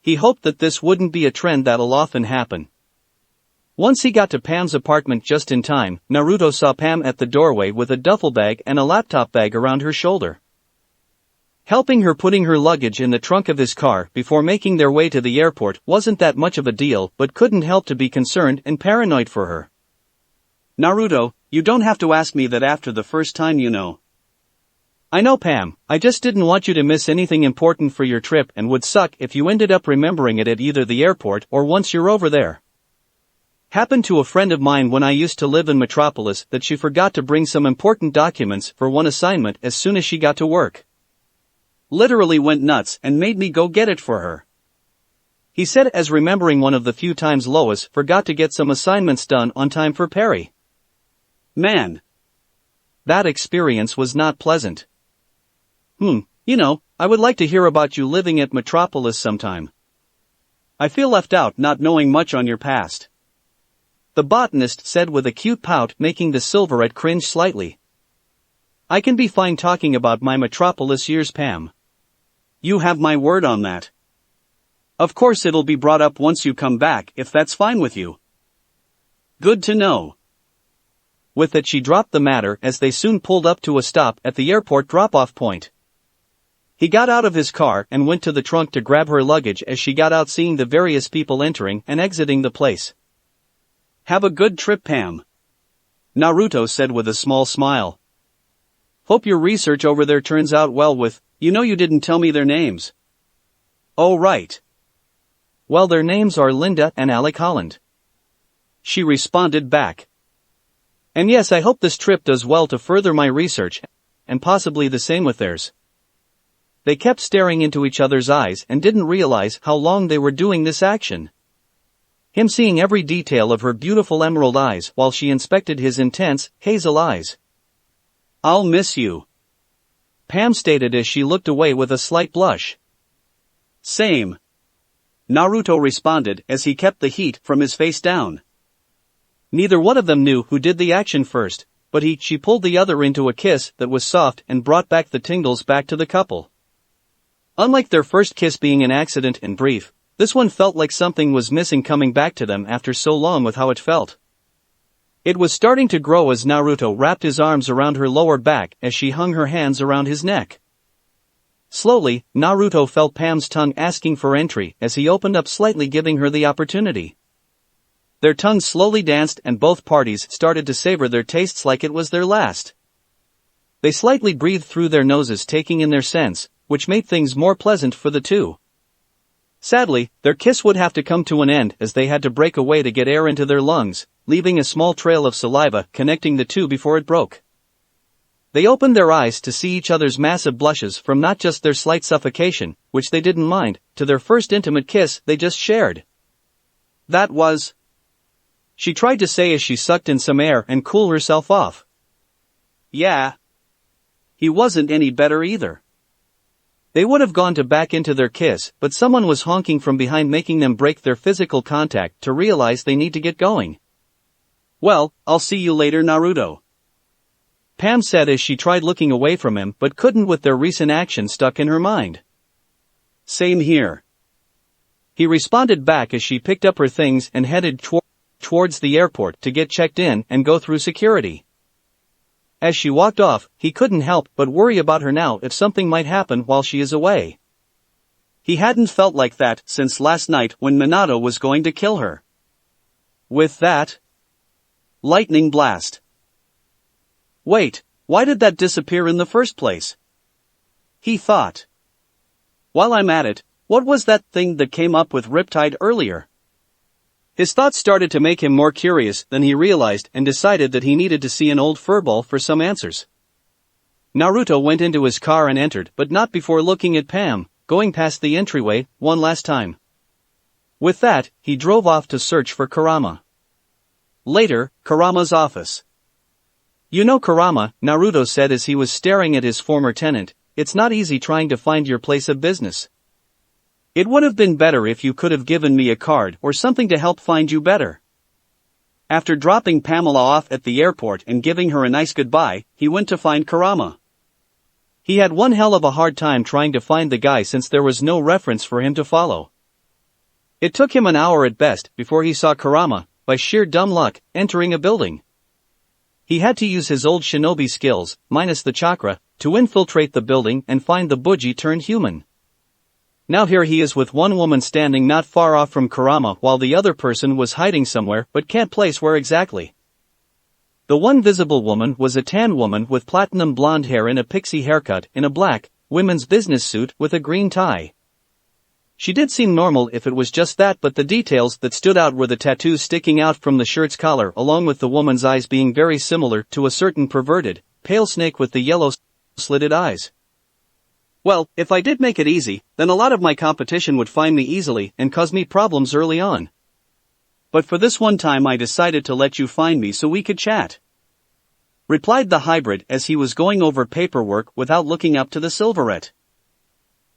He hoped that this wouldn't be a trend that'll often happen. Once he got to Pam's apartment just in time, Naruto saw Pam at the doorway with a duffel bag and a laptop bag around her shoulder. Helping her putting her luggage in the trunk of his car before making their way to the airport wasn't that much of a deal, but couldn't help to be concerned and paranoid for her. "Naruto, you don't have to ask me that after the first time, you know." "I know, Pam, I just didn't want you to miss anything important for your trip and would suck if you ended up remembering it at either the airport or once you're over there. Happened to a friend of mine when I used to live in Metropolis that she forgot to bring some important documents for one assignment as soon as she got to work. Literally went nuts and made me go get it for her," he said as remembering one of the few times Lois forgot to get some assignments done on time for Perry. "Man, that experience was not pleasant." You know, I would like to hear about you living at Metropolis sometime. I feel left out not knowing much on your past," the botanist said with a cute pout, making the Silverette cringe slightly. "I can be fine talking about my Metropolis years, Pam. You have my word on that. Of course it'll be brought up once you come back if that's fine with you." "Good to know." With it she dropped the matter as they soon pulled up to a stop at the airport drop-off point. He got out of his car and went to the trunk to grab her luggage as she got out, seeing the various people entering and exiting the place. "Have a good trip, Pam," Naruto said with a small smile. "Hope your research over there turns out well with, you didn't tell me their names." "Oh right. Well, their names are Linda and Alec Holland," she responded back. "And yes, I hope this trip does well to further my research, and possibly the same with theirs." They kept staring into each other's eyes and didn't realize how long they were doing this action. Him seeing every detail of her beautiful emerald eyes while she inspected his intense, hazel eyes. "I'll miss you," Pam stated as she looked away with a slight blush. "Same," Naruto responded as he kept the heat from his face down. Neither one of them knew who did the action first, but she pulled the other into a kiss that was soft and brought back the tingles back to the couple. Unlike their first kiss being an accident and brief, this one felt like something was missing coming back to them after so long with how it felt. It was starting to grow as Naruto wrapped his arms around her lower back as she hung her hands around his neck. Slowly, Naruto felt Pam's tongue asking for entry as he opened up slightly, giving her the opportunity. Their tongues slowly danced and both parties started to savor their tastes like it was their last. They slightly breathed through their noses, taking in their scents, which made things more pleasant for the two. Sadly, their kiss would have to come to an end as they had to break away to get air into their lungs, leaving a small trail of saliva connecting the two before it broke. They opened their eyes to see each other's massive blushes from not just their slight suffocation, which they didn't mind, to their first intimate kiss they just shared. "That was," she tried to say as she sucked in some air and cooled herself off. "Yeah. He wasn't any better either." They would have gone to back into their kiss, but someone was honking from behind, making them break their physical contact to realize they need to get going. "Well, I'll see you later, Naruto," Pam said as she tried looking away from him but couldn't with their recent action stuck in her mind. "Same here," he responded back as she picked up her things and headed towards the airport to get checked in and go through security. As she walked off, he couldn't help but worry about her now if something might happen while she is away. He hadn't felt like that since last night when Minato was going to kill her. With that lightning blast. Wait, why did that disappear in the first place? He thought. While I'm at it, what was that thing that came up with Riptide earlier? His thoughts started to make him more curious than he realized and decided that he needed to see an old furball for some answers. Naruto went into his car and entered, but not before looking at Pam, going past the entryway one last time. With that, he drove off to search for Kurama. Later, Kurama's office. "You know, Kurama," Naruto said as he was staring at his former tenant, "it's not easy trying to find your place of business. It would have been better if you could have given me a card or something to help find you better." After dropping Pamela off at the airport and giving her a nice goodbye, he went to find Kurama. He had one hell of a hard time trying to find the guy since there was no reference for him to follow. It took him an hour at best before he saw Kurama, by sheer dumb luck, entering a building. He had to use his old shinobi skills, minus the chakra, to infiltrate the building and find the Buji turned human. Now here he is with one woman standing not far off from Kurama while the other person was hiding somewhere but can't place where exactly. The one visible woman was a tan woman with platinum blonde hair and a pixie haircut in a black, women's business suit with a green tie. She did seem normal if it was just that, but the details that stood out were the tattoos sticking out from the shirt's collar along with the woman's eyes being very similar to a certain perverted, pale snake with the yellow slitted eyes. Well, if I did make it easy, then a lot of my competition would find me easily and cause me problems early on. But for this one time I decided to let you find me so we could chat," replied the hybrid as he was going over paperwork without looking up to the silverette.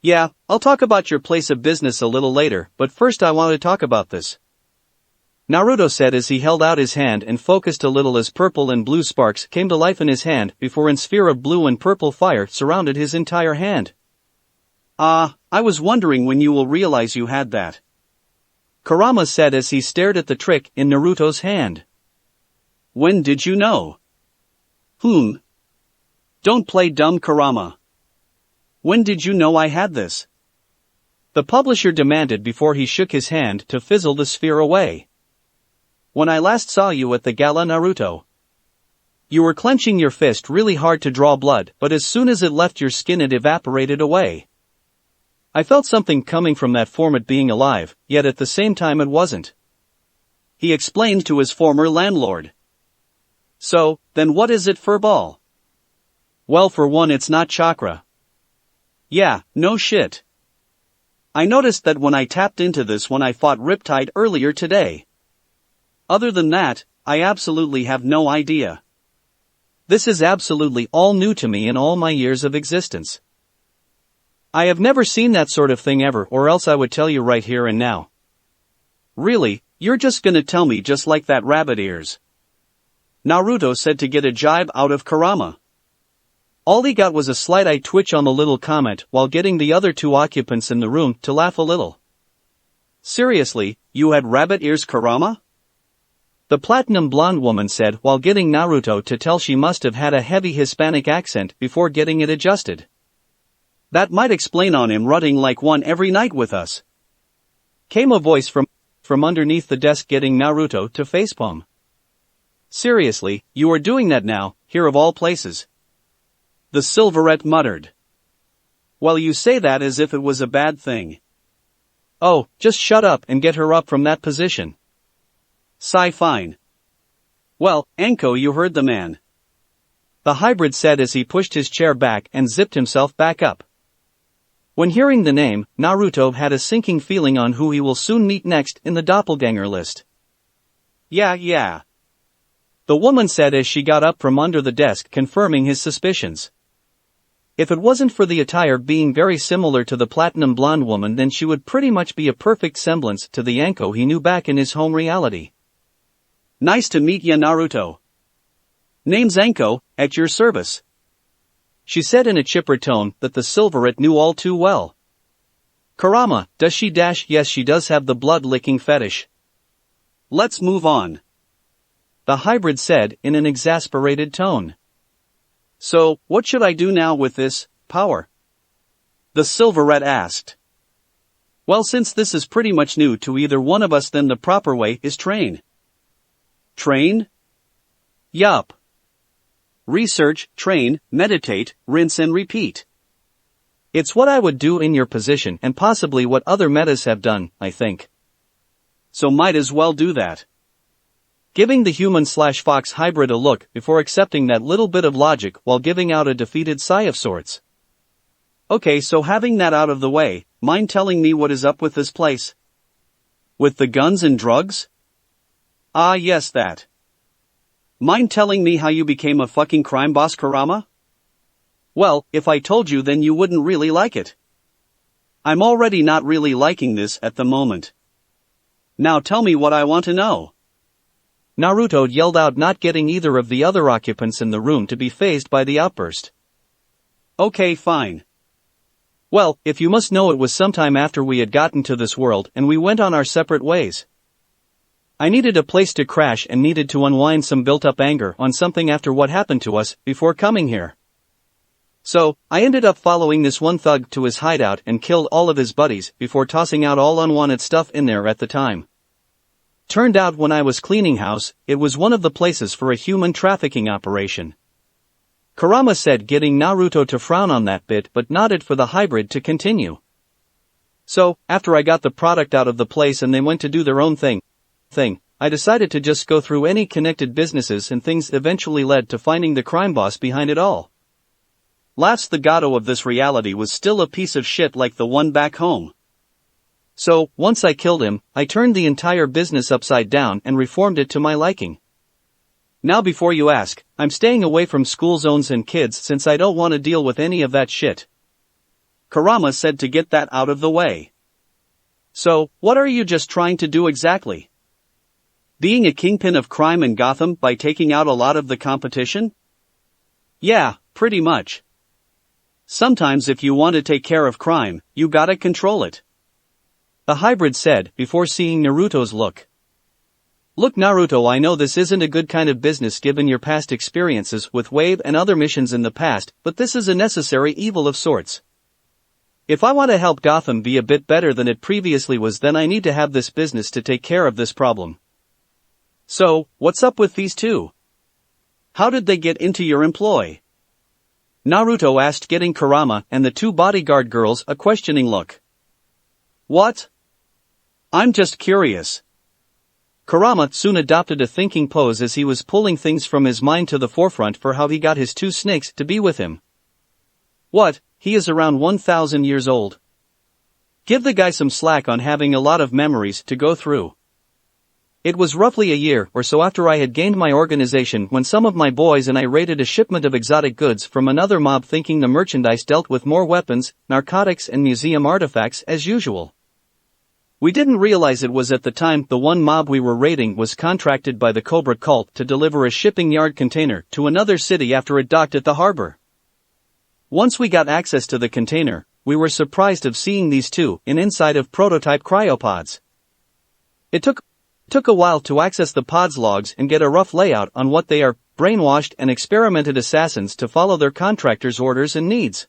"Yeah, I'll talk about your place of business a little later, but first I want to talk about this," Naruto said as he held out his hand and focused a little as purple and blue sparks came to life in his hand before a sphere of blue and purple fire surrounded his entire hand. I was wondering when you will realize you had that," Kurama said as he stared at the trick in Naruto's hand. "When did you know?" Don't play dumb, Kurama," When did you know I had this? The publisher demanded before he shook his hand to fizzle the sphere away. When I last saw you at the gala, Naruto. You were clenching your fist really hard to draw blood, but as soon as it left your skin it evaporated away. I felt something coming from that format being alive, yet at the same time it wasn't. He explained to his former landlord. So, then what is it, furball? Well, for one, it's not chakra. Yeah, no shit. I noticed that when I tapped into this when I fought Riptide earlier today. Other than that, I absolutely have no idea. This is absolutely all new to me in all my years of existence. I have never seen that sort of thing ever, or else I would tell you right here and now. Really, you're just gonna tell me just like that, rabbit ears? Naruto said to get a jibe out of Kurama. All he got was a slight-eye twitch on the little comment while getting the other two occupants in the room to laugh a little. Seriously, you had rabbit ears, Kurama? The platinum blonde woman said while getting Naruto to tell she must have had a heavy Hispanic accent before getting it adjusted. That might explain on him rutting like one every night with us. Came a voice from underneath the desk, getting Naruto to facepalm. Seriously, you are doing that now, here of all places? The Silverette muttered. Well, you say that as if it was a bad thing. Oh, just shut up and get her up from that position. Sigh, fine. Well, Anko, you heard the man. The hybrid said as he pushed his chair back and zipped himself back up. When hearing the name, Naruto had a sinking feeling on who he will soon meet next in the doppelganger list. Yeah. The woman said as she got up from under the desk, confirming his suspicions. If it wasn't for the attire being very similar to the platinum blonde woman, then she would pretty much be a perfect semblance to the Anko he knew back in his home reality. Nice to meet ya, Naruto. Name's Anko, at your service. She said in a chipper tone that the Silverette knew all too well. Kurama, does she? Yes, she does have the blood-licking fetish. Let's move on. The hybrid said in an exasperated tone. So, what should I do now with this power? The Silverette asked. Well, since this is pretty much new to either one of us, then the proper way is train. Train? Yup. Research, train, meditate, rinse and repeat. It's what I would do in your position and possibly what other metas have done, I think. So might as well do that. Giving the human/fox hybrid a look before accepting that little bit of logic while giving out a defeated sigh of sorts. Okay, so having that out of the way, mind telling me what is up with this place? With the guns and drugs? Ah, yes, that. Mind telling me how you became a fucking crime boss, Kurama? Well, if I told you, then you wouldn't really like it. I'm already not really liking this at the moment. Now tell me what I want to know. Naruto yelled out, not getting either of the other occupants in the room to be fazed by the outburst. Okay, fine. Well, if you must know, it was sometime after we had gotten to this world and we went on our separate ways. I needed a place to crash and needed to unwind some built-up anger on something after what happened to us before coming here. So, I ended up following this one thug to his hideout and killed all of his buddies before tossing out all unwanted stuff in there at the time. Turned out when I was cleaning house, it was one of the places for a human trafficking operation. Kurama said, getting Naruto to frown on that bit, but nodded for the hybrid to continue. So, after I got the product out of the place and they went to do their own thing, I decided to just go through any connected businesses, and things eventually led to finding the crime boss behind it all. Laughs, the Gato of this reality was still a piece of shit like the one back home. So, once I killed him, I turned the entire business upside down and reformed it to my liking. Now before you ask, I'm staying away from school zones and kids since I don't want to deal with any of that shit. Kurama said to get that out of the way. So, what are you just trying to do exactly? Being a kingpin of crime in Gotham by taking out a lot of the competition? Yeah, pretty much. Sometimes if you want to take care of crime, you gotta control it. The hybrid said before seeing Naruto's look. Look, Naruto, I know this isn't a good kind of business given your past experiences with Wave and other missions in the past, but this is a necessary evil of sorts. If I want to help Gotham be a bit better than it previously was, then I need to have this business to take care of this problem. So, what's up with these two? How did they get into your employ? Naruto asked, getting Kurama and the two bodyguard girls a questioning look. What? I'm just curious. Kurama soon adopted a thinking pose as he was pulling things from his mind to the forefront for how he got his two snakes to be with him. What, he is around 1,000 years old. Give the guy some slack on having a lot of memories to go through. It was roughly a year or so after I had gained my organization when some of my boys and I raided a shipment of exotic goods from another mob, thinking the merchandise dealt with more weapons, narcotics and museum artifacts as usual. We didn't realize it was at the time the one mob we were raiding was contracted by the Cobra cult to deliver a shipping yard container to another city after it docked at the harbor. Once we got access to the container, we were surprised of seeing these two inside of prototype cryopods. It took a while to access the pod's logs and get a rough layout on what they are: brainwashed and experimented assassins to follow their contractors' orders and needs.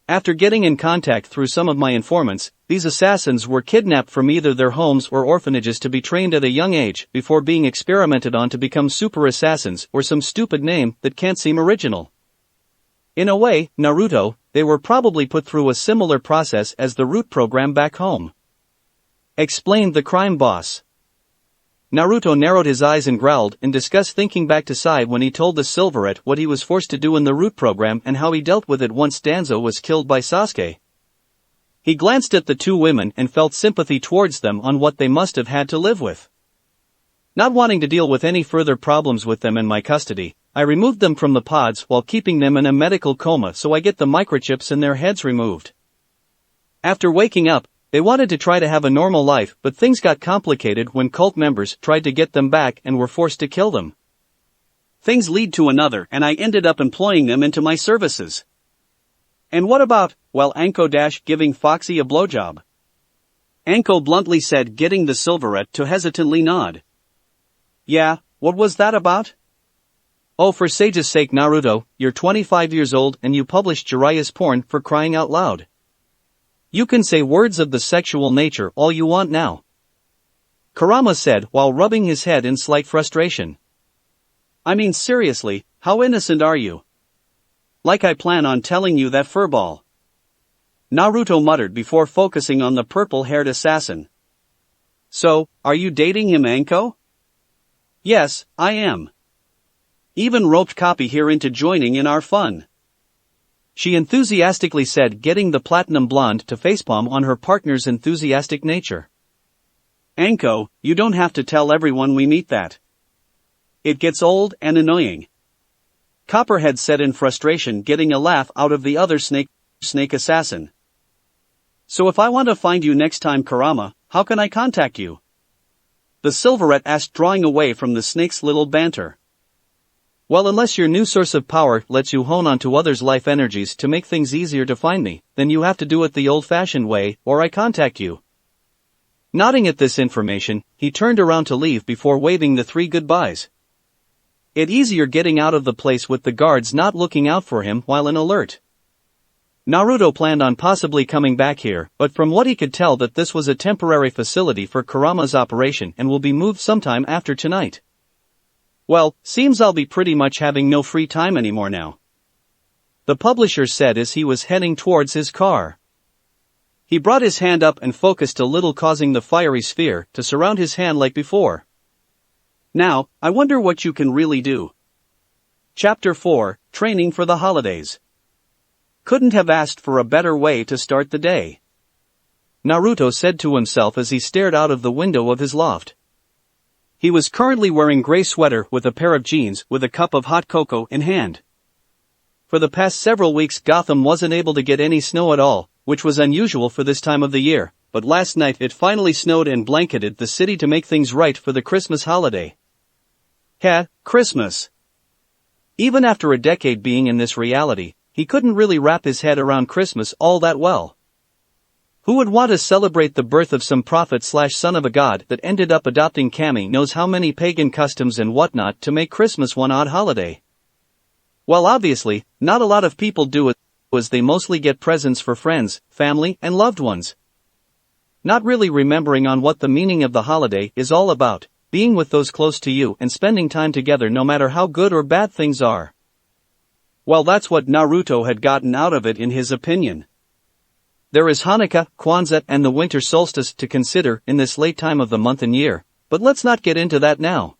After getting in contact through some of my informants, these assassins were kidnapped from either their homes or orphanages to be trained at a young age before being experimented on to become super assassins or some stupid name that can't seem original. In a way, Naruto, they were probably put through a similar process as the Root program back home. Explained the crime boss. Naruto narrowed his eyes and growled in disgust, thinking back to Sai when he told the Silverette what he was forced to do in the Root program and how he dealt with it once Danzo was killed by Sasuke. He glanced at the two women and felt sympathy towards them on what they must have had to live with. Not wanting to deal with any further problems with them in my custody, I removed them from the pods while keeping them in a medical coma so I get the microchips in their heads removed. After waking up, they wanted to try to have a normal life, but things got complicated when cult members tried to get them back and were forced to kill them. Things lead to another and I ended up employing them into my services. And what about, well, Anko giving Foxy a blowjob? Anko bluntly said, getting the Silverette to hesitantly nod. Yeah, what was that about? Oh, for sage's sake, Naruto, you're 25 years old and you published Jiraiya's porn, for crying out loud. You can say words of the sexual nature all you want now. Kurama said while rubbing his head in slight frustration. I mean, seriously, how innocent are you? Like I plan on telling you that, furball. Naruto muttered before focusing on the purple-haired assassin. So, are you dating him, Anko? Yes, I am. Even roped Copy here into joining in our fun. She enthusiastically said, getting the platinum blonde to facepalm on her partner's enthusiastic nature. Anko, you don't have to tell everyone we meet that. It gets old and annoying. Copperhead said in frustration, getting a laugh out of the other snake assassin. So if I want to find you next time, Kurama, how can I contact you? The Silverette asked, drawing away from the snake's little banter. Well, unless your new source of power lets you hone onto others' life energies to make things easier to find me, then you have to do it the old-fashioned way, or I contact you. Nodding at this information, he turned around to leave before waving the three goodbyes. It easier getting out of the place with the guards not looking out for him while in alert. Naruto planned on possibly coming back here, but from what he could tell that this was a temporary facility for Kurama's operation and will be moved sometime after tonight. Well, seems I'll be pretty much having no free time anymore now. The publisher said as he was heading towards his car. He brought his hand up and focused a little, causing the fiery sphere to surround his hand like before. Now, I wonder what you can really do. Chapter 4, Training for the Holidays. Couldn't have asked for a better way to start the day. Naruto said to himself as he stared out of the window of his loft. He was currently wearing gray sweater with a pair of jeans with a cup of hot cocoa in hand. For the past several weeks Gotham wasn't able to get any snow at all, which was unusual for this time of the year, but last night it finally snowed and blanketed the city to make things right for the Christmas holiday. Christmas. Even after a decade being in this reality, he couldn't really wrap his head around Christmas all that well. Who would want to celebrate the birth of some prophet/son of a god that ended up adopting Kami knows how many pagan customs and whatnot to make Christmas one odd holiday? Well, obviously, not a lot of people do it, as they mostly get presents for friends, family, and loved ones. Not really remembering on what the meaning of the holiday is all about, being with those close to you and spending time together no matter how good or bad things are. Well, that's what Naruto had gotten out of it in his opinion. There is Hanukkah, Kwanzaa, and the winter solstice to consider in this late time of the month and year, but let's not get into that now.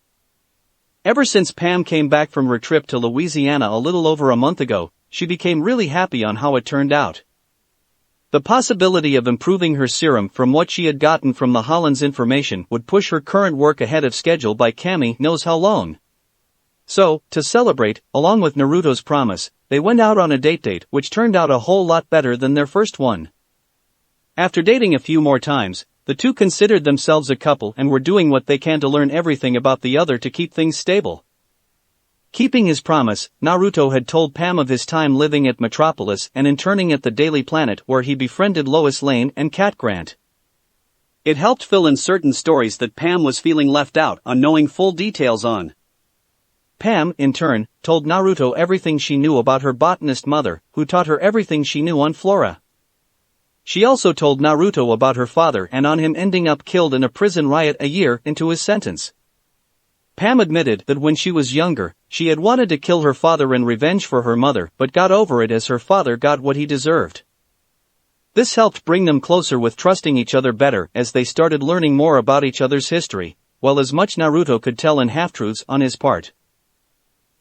Ever since Pam came back from her trip to Louisiana a little over a month ago, she became really happy on how it turned out. The possibility of improving her serum from what she had gotten from the Holland's information would push her current work ahead of schedule by Kami knows how long. So, to celebrate, along with Naruto's promise, they went out on a date which turned out a whole lot better than their first one. After dating a few more times, the two considered themselves a couple and were doing what they can to learn everything about the other to keep things stable. Keeping his promise, Naruto had told Pam of his time living at Metropolis and interning at the Daily Planet where he befriended Lois Lane and Cat Grant. It helped fill in certain stories that Pam was feeling left out on knowing full details on. Pam, in turn, told Naruto everything she knew about her botanist mother, who taught her everything she knew on flora. She also told Naruto about her father and on him ending up killed in a prison riot a year into his sentence. Pam admitted that when she was younger, she had wanted to kill her father in revenge for her mother but got over it as her father got what he deserved. This helped bring them closer with trusting each other better as they started learning more about each other's history, while as much Naruto could tell in half-truths on his part.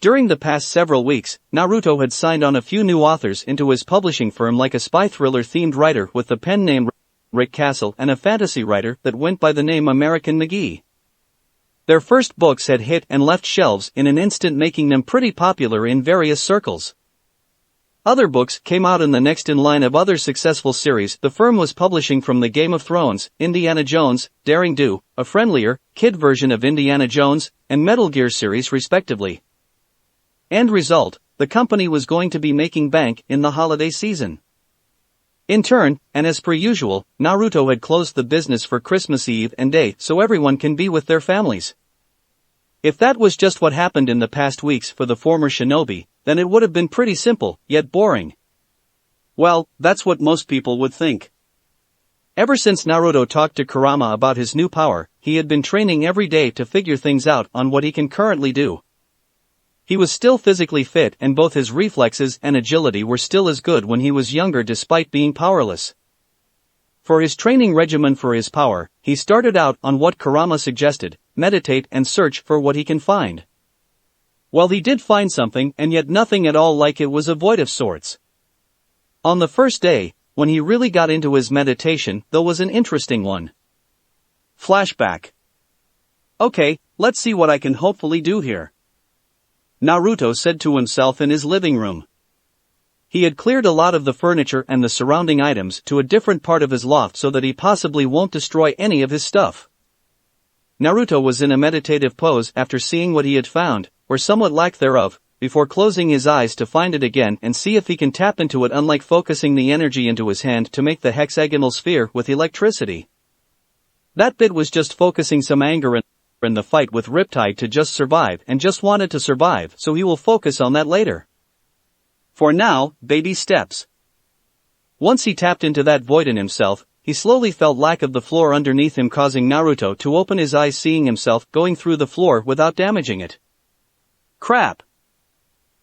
During the past several weeks, Naruto had signed on a few new authors into his publishing firm like a spy thriller-themed writer with the pen name Rick Castle and a fantasy writer that went by the name American McGee. Their first books had hit and left shelves in an instant, making them pretty popular in various circles. Other books came out in the next in line of other successful series the firm was publishing, from the Game of Thrones, Indiana Jones, Daring Do, a friendlier, kid version of Indiana Jones, and Metal Gear series respectively. End result, the company was going to be making bank in the holiday season. In turn, and as per usual, Naruto had closed the business for Christmas Eve and Day so everyone can be with their families. If that was just what happened in the past weeks for the former shinobi, then it would have been pretty simple, yet boring. Well, that's what most people would think. Ever since Naruto talked to Kurama about his new power, he had been training every day to figure things out on what he can currently do. He was still physically fit and both his reflexes and agility were still as good when he was younger despite being powerless. For his training regimen for his power, he started out on what Kurama suggested: meditate and search for what he can find. Well, he did find something, and yet nothing at all like it was a void of sorts. On the first day, when he really got into his meditation, though, was an interesting one. Flashback. Okay, let's see what I can hopefully do here, Naruto said to himself in his living room. He had cleared a lot of the furniture and the surrounding items to a different part of his loft so that he possibly won't destroy any of his stuff. Naruto was in a meditative pose after seeing what he had found, or somewhat lack thereof, before closing his eyes to find it again and see if he can tap into it, unlike focusing the energy into his hand to make the hexagonal sphere with electricity. That bit was just focusing some anger in the fight with Riptide to just survive and just wanted to survive, so he will focus on that later. For now, baby steps. Once he tapped into that void in himself, he slowly felt lack of the floor underneath him, causing Naruto to open his eyes, seeing himself going through the floor without damaging it. Crap!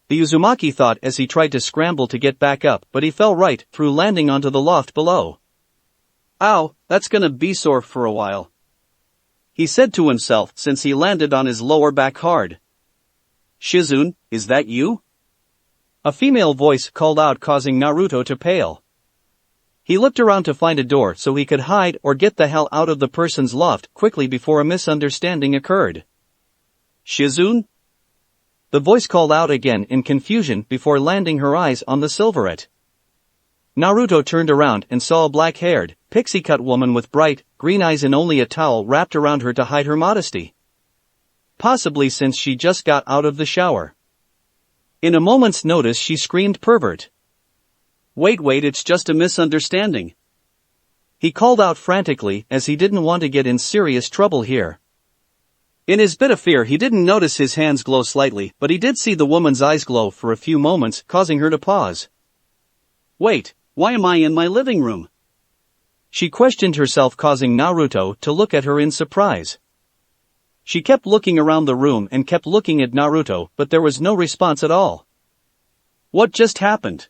The Uzumaki thought as he tried to scramble to get back up, but he fell right through, landing onto the loft below. Ow, that's gonna be sore for a while, he said to himself since he landed on his lower back hard. Shizune, is that you? A female voice called out, causing Naruto to pale. He looked around to find a door so he could hide or get the hell out of the person's loft quickly before a misunderstanding occurred. Shizune? The voice called out again in confusion before landing her eyes on the silverette. Naruto turned around and saw a black-haired, pixie-cut woman with bright, green eyes and only a towel wrapped around her to hide her modesty. Possibly since she just got out of the shower. In a moment's notice she screamed, "Pervert! Wait, it's just a misunderstanding," he called out frantically, as he didn't want to get in serious trouble here. In his bit of fear he didn't notice his hands glow slightly, but he did see the woman's eyes glow for a few moments, causing her to pause. Wait, why am I in my living room? She questioned herself, causing Naruto to look at her in surprise. She kept looking around the room and kept looking at Naruto, but there was no response at all. What just happened?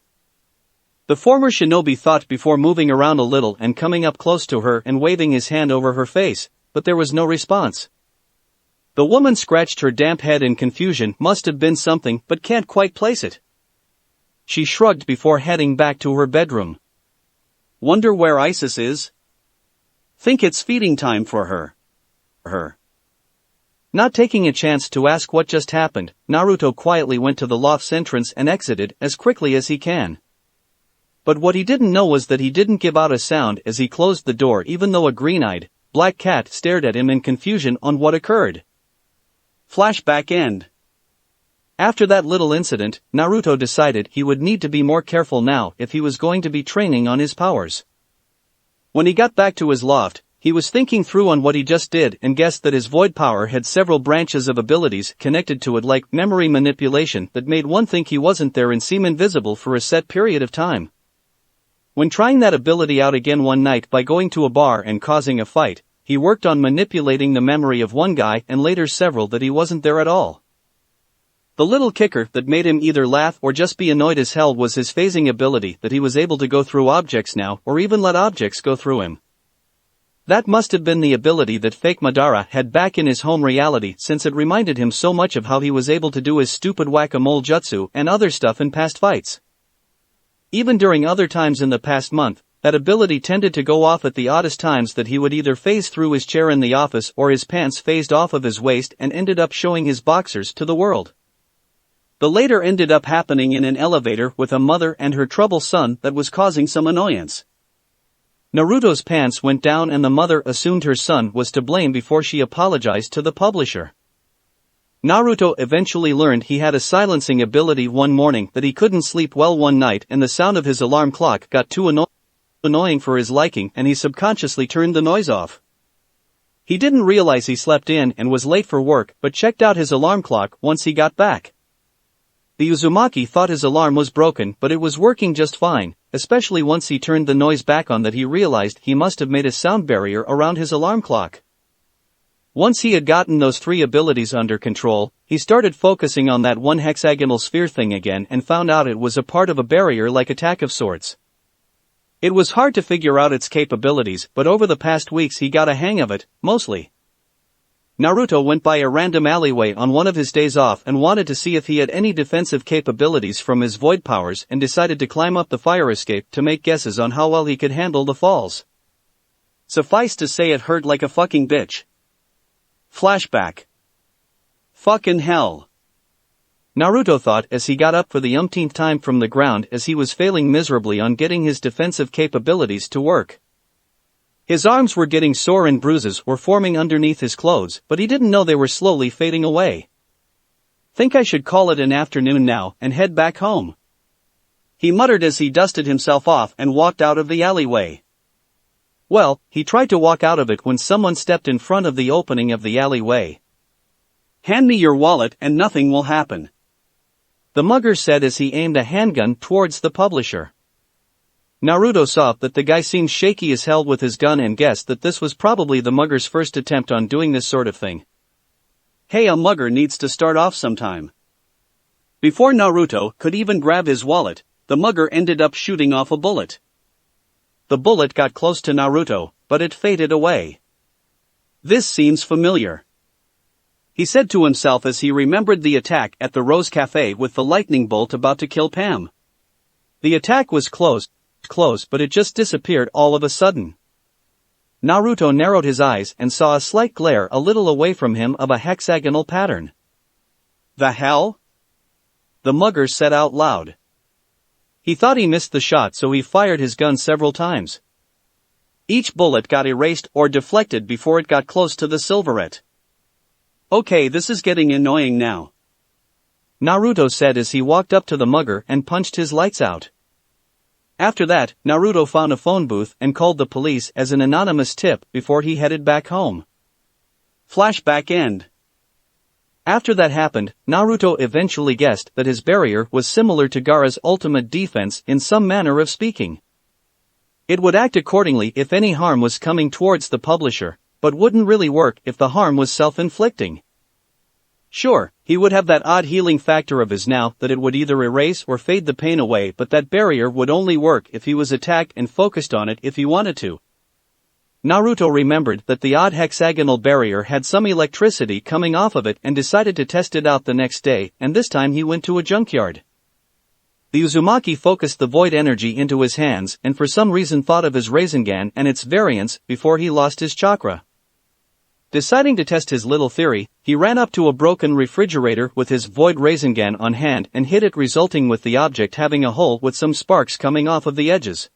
The former shinobi thought before moving around a little and coming up close to her and waving his hand over her face, but there was no response. The woman scratched her damp head in confusion. Must have been something, but can't quite place it. She shrugged before heading back to her bedroom. Wonder where Isis is? Think it's feeding time for her. Not taking a chance to ask what just happened, Naruto quietly went to the loft's entrance and exited as quickly as he can. But what he didn't know was that he didn't give out a sound as he closed the door, even though a green-eyed, black cat stared at him in confusion on what occurred. Flashback end. After that little incident, Naruto decided he would need to be more careful now if he was going to be training on his powers. When he got back to his loft, he was thinking through on what he just did and guessed that his void power had several branches of abilities connected to it, like memory manipulation that made one think he wasn't there and seem invisible for a set period of time. When trying that ability out again one night by going to a bar and causing a fight, he worked on manipulating the memory of one guy and later several that he wasn't there at all. The little kicker that made him either laugh or just be annoyed as hell was his phasing ability, that he was able to go through objects now or even let objects go through him. That must have been the ability that fake Madara had back in his home reality, since it reminded him so much of how he was able to do his stupid whack-a-mole jutsu and other stuff in past fights. Even during other times in the past month, that ability tended to go off at the oddest times, that he would either phase through his chair in the office or his pants phased off of his waist and ended up showing his boxers to the world. The later ended up happening in an elevator with a mother and her troubled son that was causing some annoyance. Naruto's pants went down and the mother assumed her son was to blame before she apologized to the publisher. Naruto eventually learned he had a silencing ability one morning, that he couldn't sleep well one night and the sound of his alarm clock got too annoying for his liking and he subconsciously turned the noise off. He didn't realize he slept in and was late for work, but checked out his alarm clock once he got back. The Uzumaki thought his alarm was broken, but it was working just fine, especially once he turned the noise back on, that he realized he must have made a sound barrier around his alarm clock. Once he had gotten those three abilities under control, he started focusing on that one hexagonal sphere thing again and found out it was a part of a barrier-like attack of sorts. It was hard to figure out its capabilities, but over the past weeks he got a hang of it, mostly. Naruto went by a random alleyway on one of his days off and wanted to see if he had any defensive capabilities from his void powers, and decided to climb up the fire escape to make guesses on how well he could handle the falls. Suffice to say, it hurt like a fucking bitch. Flashback. Fucking hell. Naruto thought as he got up for the umpteenth time from the ground, as he was failing miserably on getting his defensive capabilities to work. His arms were getting sore and bruises were forming underneath his clothes, but he didn't know they were slowly fading away. Think I should call it an afternoon now and head back home, he muttered as he dusted himself off and walked out of the alleyway. Well, he tried to walk out of it when someone stepped in front of the opening of the alleyway. "Hand me your wallet and nothing will happen," the mugger said as he aimed a handgun towards the publisher. Naruto saw that the guy seemed shaky as hell with his gun and guessed that this was probably the mugger's first attempt on doing this sort of thing. Hey, a mugger needs to start off sometime. Before Naruto could even grab his wallet, the mugger ended up shooting off a bullet. The bullet got close to Naruto, but it faded away. This seems familiar, he said to himself as he remembered the attack at the Rose Cafe with the lightning bolt about to kill Pam. The attack was close, but it just disappeared all of a sudden. Naruto narrowed his eyes and saw a slight glare a little away from him of a hexagonal pattern. The hell? The mugger said out loud. He thought he missed the shot, so he fired his gun several times. Each bullet got erased or deflected before it got close to the silverette. Okay, this is getting annoying now, Naruto said as he walked up to the mugger and punched his lights out. After that, Naruto found a phone booth and called the police as an anonymous tip before he headed back home. Flashback end. After that happened, Naruto eventually guessed that his barrier was similar to Gaara's ultimate defense in some manner of speaking. It would act accordingly if any harm was coming towards the publisher, but wouldn't really work if the harm was self-inflicting. Sure, he would have that odd healing factor of his now that it would either erase or fade the pain away, but that barrier would only work if he was attacked and focused on it if he wanted to. Naruto remembered that the odd hexagonal barrier had some electricity coming off of it and decided to test it out the next day, and this time he went to a junkyard. The Uzumaki focused the void energy into his hands and for some reason thought of his Rasengan and its variants before he lost his chakra. Deciding to test his little theory, he ran up to a broken refrigerator with his void Rasengan on hand and hit it, resulting with the object having a hole with some sparks coming off of the edges.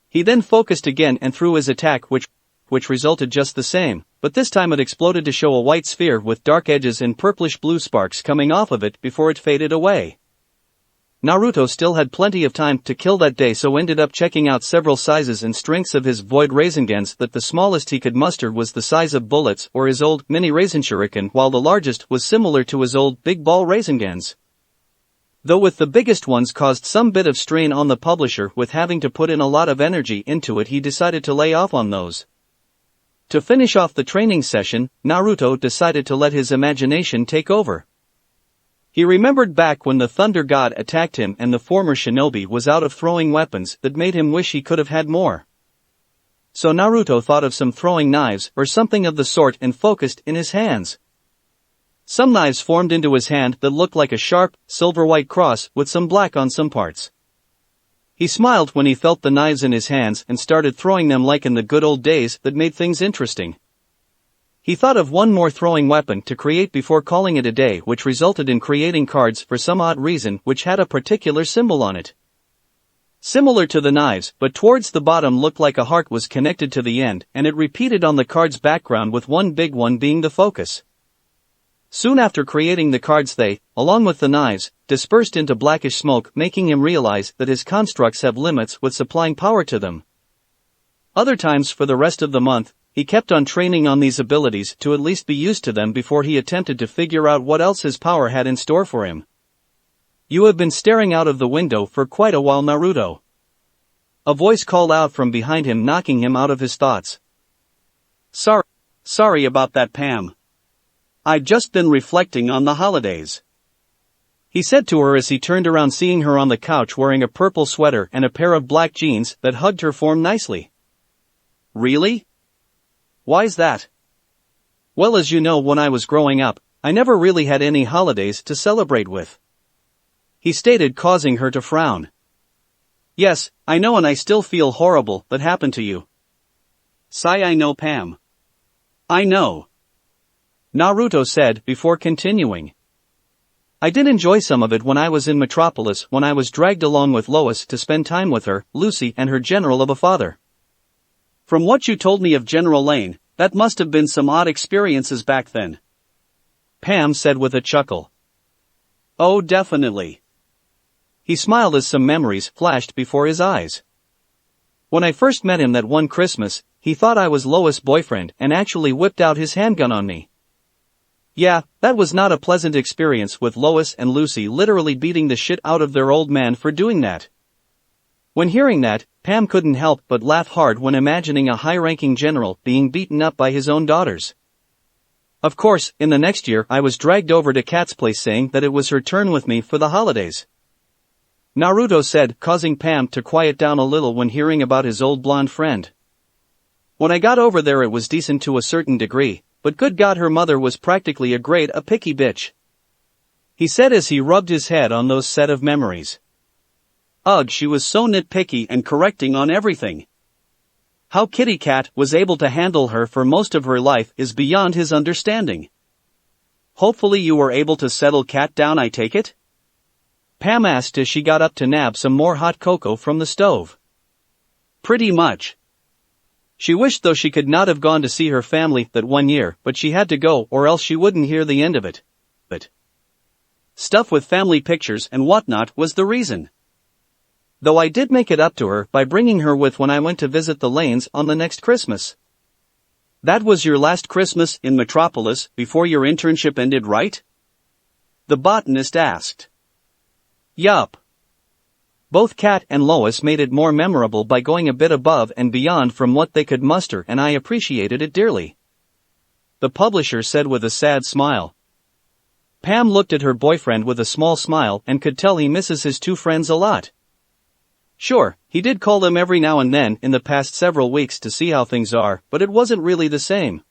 He then focused again and threw his attack which resulted just the same, but this time it exploded to show a white sphere with dark edges and purplish-blue sparks coming off of it before it faded away. Naruto still had plenty of time to kill that day, so ended up checking out several sizes and strengths of his void Rasengans. That the smallest he could muster was the size of bullets or his old mini Rasen Shuriken, while the largest was similar to his old big ball Rasengans. Though with the biggest ones caused some bit of strain on the publisher with having to put in a lot of energy into it, he decided to lay off on those. To finish off the training session, Naruto decided to let his imagination take over. He remembered back when the Thunder God attacked him and the former shinobi was out of throwing weapons that made him wish he could have had more. So Naruto thought of some throwing knives or something of the sort and focused in his hands. Some knives formed into his hand that looked like a sharp, silver-white cross with some black on some parts. He smiled when he felt the knives in his hands and started throwing them like in the good old days that made things interesting. He thought of one more throwing weapon to create before calling it a day, which resulted in creating cards for some odd reason which had a particular symbol on it. Similar to the knives, but towards the bottom looked like a heart was connected to the end, and it repeated on the card's background with one big one being the focus. Soon after creating the cards they, along with the knives, dispersed into blackish smoke, making him realize that his constructs have limits with supplying power to them. Other times for the rest of the month, he kept on training on these abilities to at least be used to them before he attempted to figure out what else his power had in store for him. "You have been staring out of the window for quite a while, Naruto." A voice called out from behind him, knocking him out of his thoughts. Sorry about that, Pam. I've just been reflecting on the holidays," he said to her as he turned around, seeing her on the couch wearing a purple sweater and a pair of black jeans that hugged her form nicely. "Really? Why's that?" "Well, as you know, when I was growing up, I never really had any holidays to celebrate with," he stated, causing her to frown. "Yes, I know, and I still feel horrible that happened to you." "Sigh, I know, Pam. I know," Naruto said before continuing. "I did enjoy some of it when I was in Metropolis, when I was dragged along with Lois to spend time with her, Lucy, and her general of a father." "From what you told me of General Lane, that must have been some odd experiences back then," Pam said with a chuckle. "Oh, definitely." He smiled as some memories flashed before his eyes. "When I first met him that one Christmas, he thought I was Lois' boyfriend and actually whipped out his handgun on me. Yeah, that was not a pleasant experience, with Lois and Lucy literally beating the shit out of their old man for doing that." When hearing that, Pam couldn't help but laugh hard when imagining a high-ranking general being beaten up by his own daughters. "Of course, in the next year I was dragged over to Kat's place saying that it was her turn with me for the holidays," Naruto said, causing Pam to quiet down a little when hearing about his old blonde friend. "When I got over there it was decent to a certain degree, but good God, her mother was practically a picky bitch," he said as he rubbed his head on those set of memories. "Ugh, she was so nitpicky and correcting on everything. How Kitty Cat was able to handle her for most of her life is beyond his understanding." "Hopefully you were able to settle Cat down, I take it?" Pam asked as she got up to nab some more hot cocoa from the stove. "Pretty much. She wished though she could not have gone to see her family that one year, but she had to go or else she wouldn't hear the end of it. But stuff with family pictures and whatnot was the reason. Though I did make it up to her by bringing her with when I went to visit the Lanes on the next Christmas." That was your last Christmas in Metropolis before your internship ended, right? The botanist asked. Yup. Both Kat and Lois made it more memorable by going a bit above and beyond from what they could muster, and I appreciated it dearly. The publisher said with a sad smile. Pam looked at her boyfriend with a small smile and could tell he misses his two friends a lot. Sure, he did call them every now and then in the past several weeks to see how things are, but it wasn't really the same.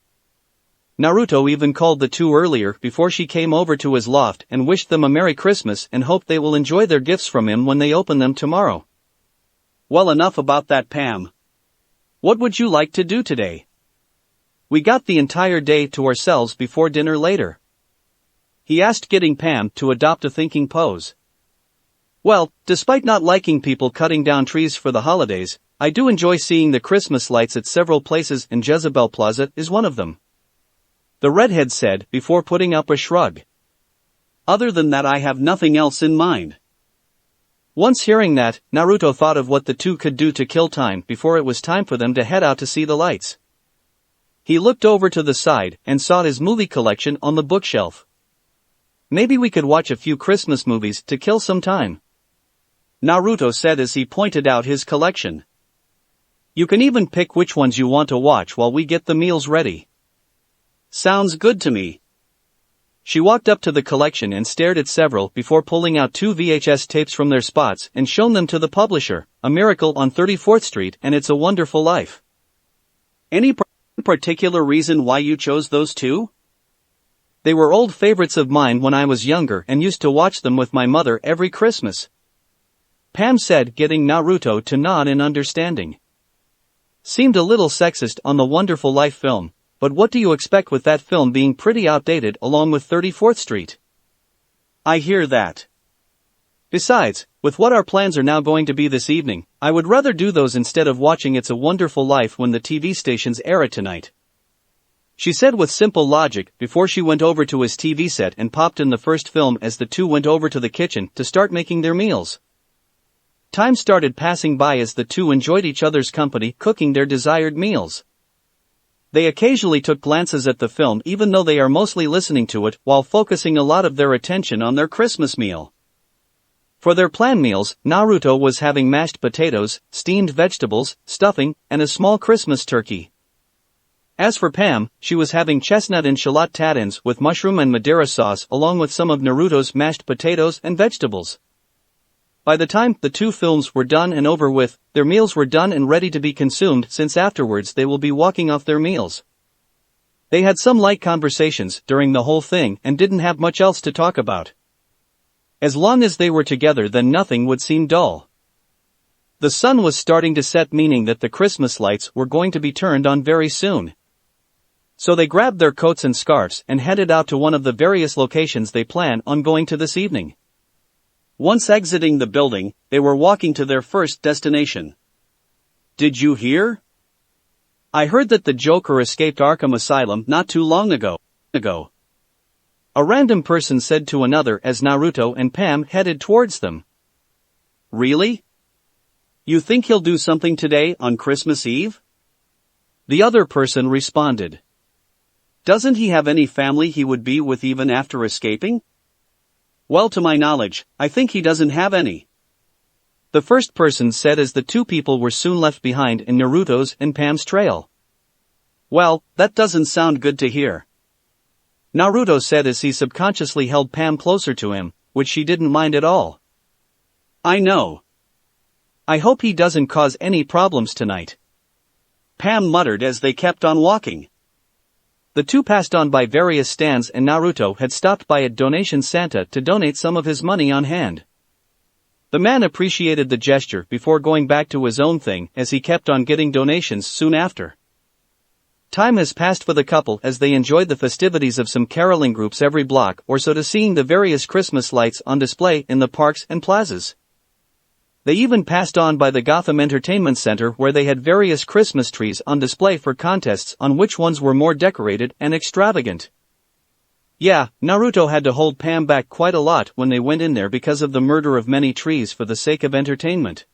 Naruto even called the two earlier before she came over to his loft and wished them a Merry Christmas and hoped they will enjoy their gifts from him when they open them tomorrow. Well, enough about that, Pam. What would you like to do today? We got the entire day to ourselves before dinner later. He asked, getting Pam to adopt a thinking pose. Well, despite not liking people cutting down trees for the holidays, I do enjoy seeing the Christmas lights at several places, and Jezebel Plaza is one of them. The redhead said before putting up a shrug. Other than that, I have nothing else in mind. Once hearing that, Naruto thought of what the two could do to kill time before it was time for them to head out to see the lights. He looked over to the side and saw his movie collection on the bookshelf. Maybe we could watch a few Christmas movies to kill some time, Naruto said as he pointed out his collection. You can even pick which ones you want to watch while we get the meals ready. Sounds good to me. She walked up to the collection and stared at several before pulling out 2 VHS tapes from their spots and shown them to the publisher, A Miracle on 34th Street and It's a Wonderful Life. Any particular reason why you chose those two? They were old favorites of mine when I was younger and used to watch them with my mother every Christmas, Pam said, getting Naruto to nod in understanding. Seemed a little sexist on the Wonderful Life film, but what do you expect with that film being pretty outdated along with 34th Street? I hear that. Besides, with what our plans are now going to be this evening, I would rather do those instead of watching It's a Wonderful Life when the TV stations air it tonight, she said with simple logic before she went over to his TV set and popped in the first film as the two went over to the kitchen to start making their meals. Time started passing by as the two enjoyed each other's company cooking their desired meals. They occasionally took glances at the film even though they are mostly listening to it while focusing a lot of their attention on their Christmas meal. For their planned meals, Naruto was having mashed potatoes, steamed vegetables, stuffing, and a small Christmas turkey. As for Pam, she was having chestnut and shallot tadins with mushroom and Madeira sauce along with some of Naruto's mashed potatoes and vegetables. By the time the two films were done and over with, their meals were done and ready to be consumed since afterwards they will be walking off their meals. They had some light conversations during the whole thing and didn't have much else to talk about. As long as they were together then nothing would seem dull. The sun was starting to set, meaning that the Christmas lights were going to be turned on very soon. So they grabbed their coats and scarves and headed out to one of the various locations they plan on going to this evening. Once exiting the building, they were walking to their first destination. Did you hear? I heard that the Joker escaped Arkham Asylum not too long ago. A random person said to another as Naruto and Pam headed towards them. Really? You think he'll do something today on Christmas Eve? The other person responded. Doesn't he have any family he would be with even after escaping? Well, to my knowledge, I think he doesn't have any. The first person said as the two people were soon left behind in Naruto's and Pam's trail. Well, that doesn't sound good to hear, Naruto said as he subconsciously held Pam closer to him, which she didn't mind at all. I know. I hope he doesn't cause any problems tonight, Pam muttered as they kept on walking. The two passed on by various stands and Naruto had stopped by at Donation Santa to donate some of his money on hand. The man appreciated the gesture before going back to his own thing as he kept on getting donations soon after. Time has passed for the couple as they enjoyed the festivities of some caroling groups every block or so to seeing the various Christmas lights on display in the parks and plazas. They even passed on by the Gotham Entertainment Center where they had various Christmas trees on display for contests on which ones were more decorated and extravagant. Yeah, Naruto had to hold Pam back quite a lot when they went in there because of the murder of many trees for the sake of entertainment.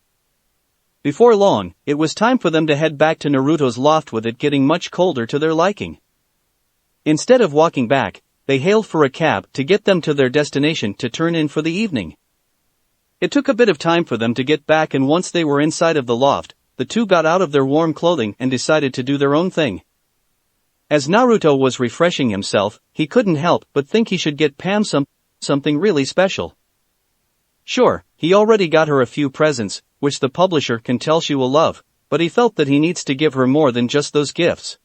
Before long, it was time for them to head back to Naruto's loft, with it getting much colder to their liking. Instead of walking back, they hailed for a cab to get them to their destination to turn in for the evening. It took a bit of time for them to get back, and once they were inside of the loft, the two got out of their warm clothing and decided to do their own thing. As Naruto was refreshing himself, he couldn't help but think he should get Pam something really special. Sure, he already got her a few presents, which the publisher can tell she will love, but he felt that he needs to give her more than just those gifts.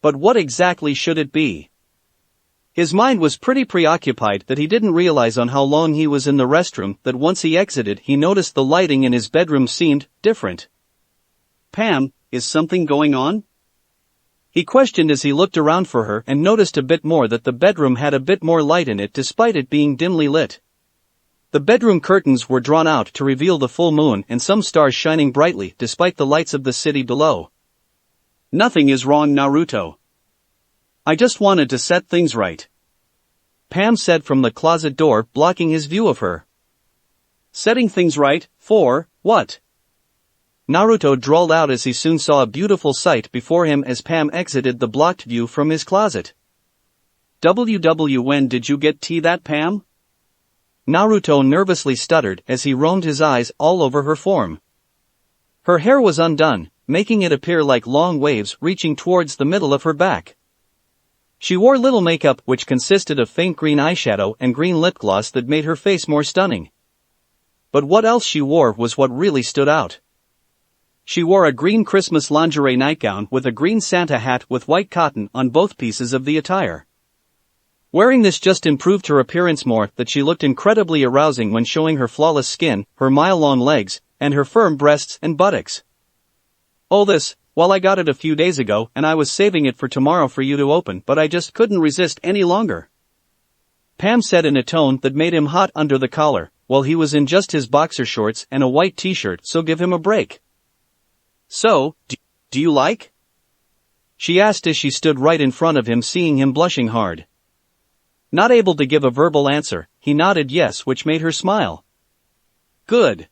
But what exactly should it be? His mind was pretty preoccupied that he didn't realize on how long he was in the restroom that once he exited he noticed the lighting in his bedroom seemed different. Pam, is something going on? He questioned as he looked around for her and noticed a bit more that the bedroom had a bit more light in it despite it being dimly lit. The bedroom curtains were drawn out to reveal the full moon and some stars shining brightly despite the lights of the city below. Nothing is wrong, Naruto. I just wanted to set things right. Pam said from the closet door, blocking his view of her. Setting things right, for what? Naruto drawled out as he soon saw a beautiful sight before him as Pam exited the blocked view from his closet. When did you get that, Pam? Naruto nervously stuttered as he roamed his eyes all over her form. Her hair was undone, making it appear like long waves reaching towards the middle of her back. She wore little makeup, which consisted of faint green eyeshadow and green lip gloss that made her face more stunning. But what else she wore was what really stood out. She wore a green Christmas lingerie nightgown with a green Santa hat with white cotton on both pieces of the attire. Wearing this just improved her appearance more, that she looked incredibly arousing when showing her flawless skin, her mile-long legs, and her firm breasts and buttocks. All this, well, I got it a few days ago and I was saving it for tomorrow for you to open, but I just couldn't resist any longer. Pam said in a tone that made him hot under the collar, while he was in just his boxer shorts and a white t-shirt, so give him a break. So, do you like? She asked as she stood right in front of him, seeing him blushing hard. Not able to give a verbal answer, he nodded yes, which made her smile. Good.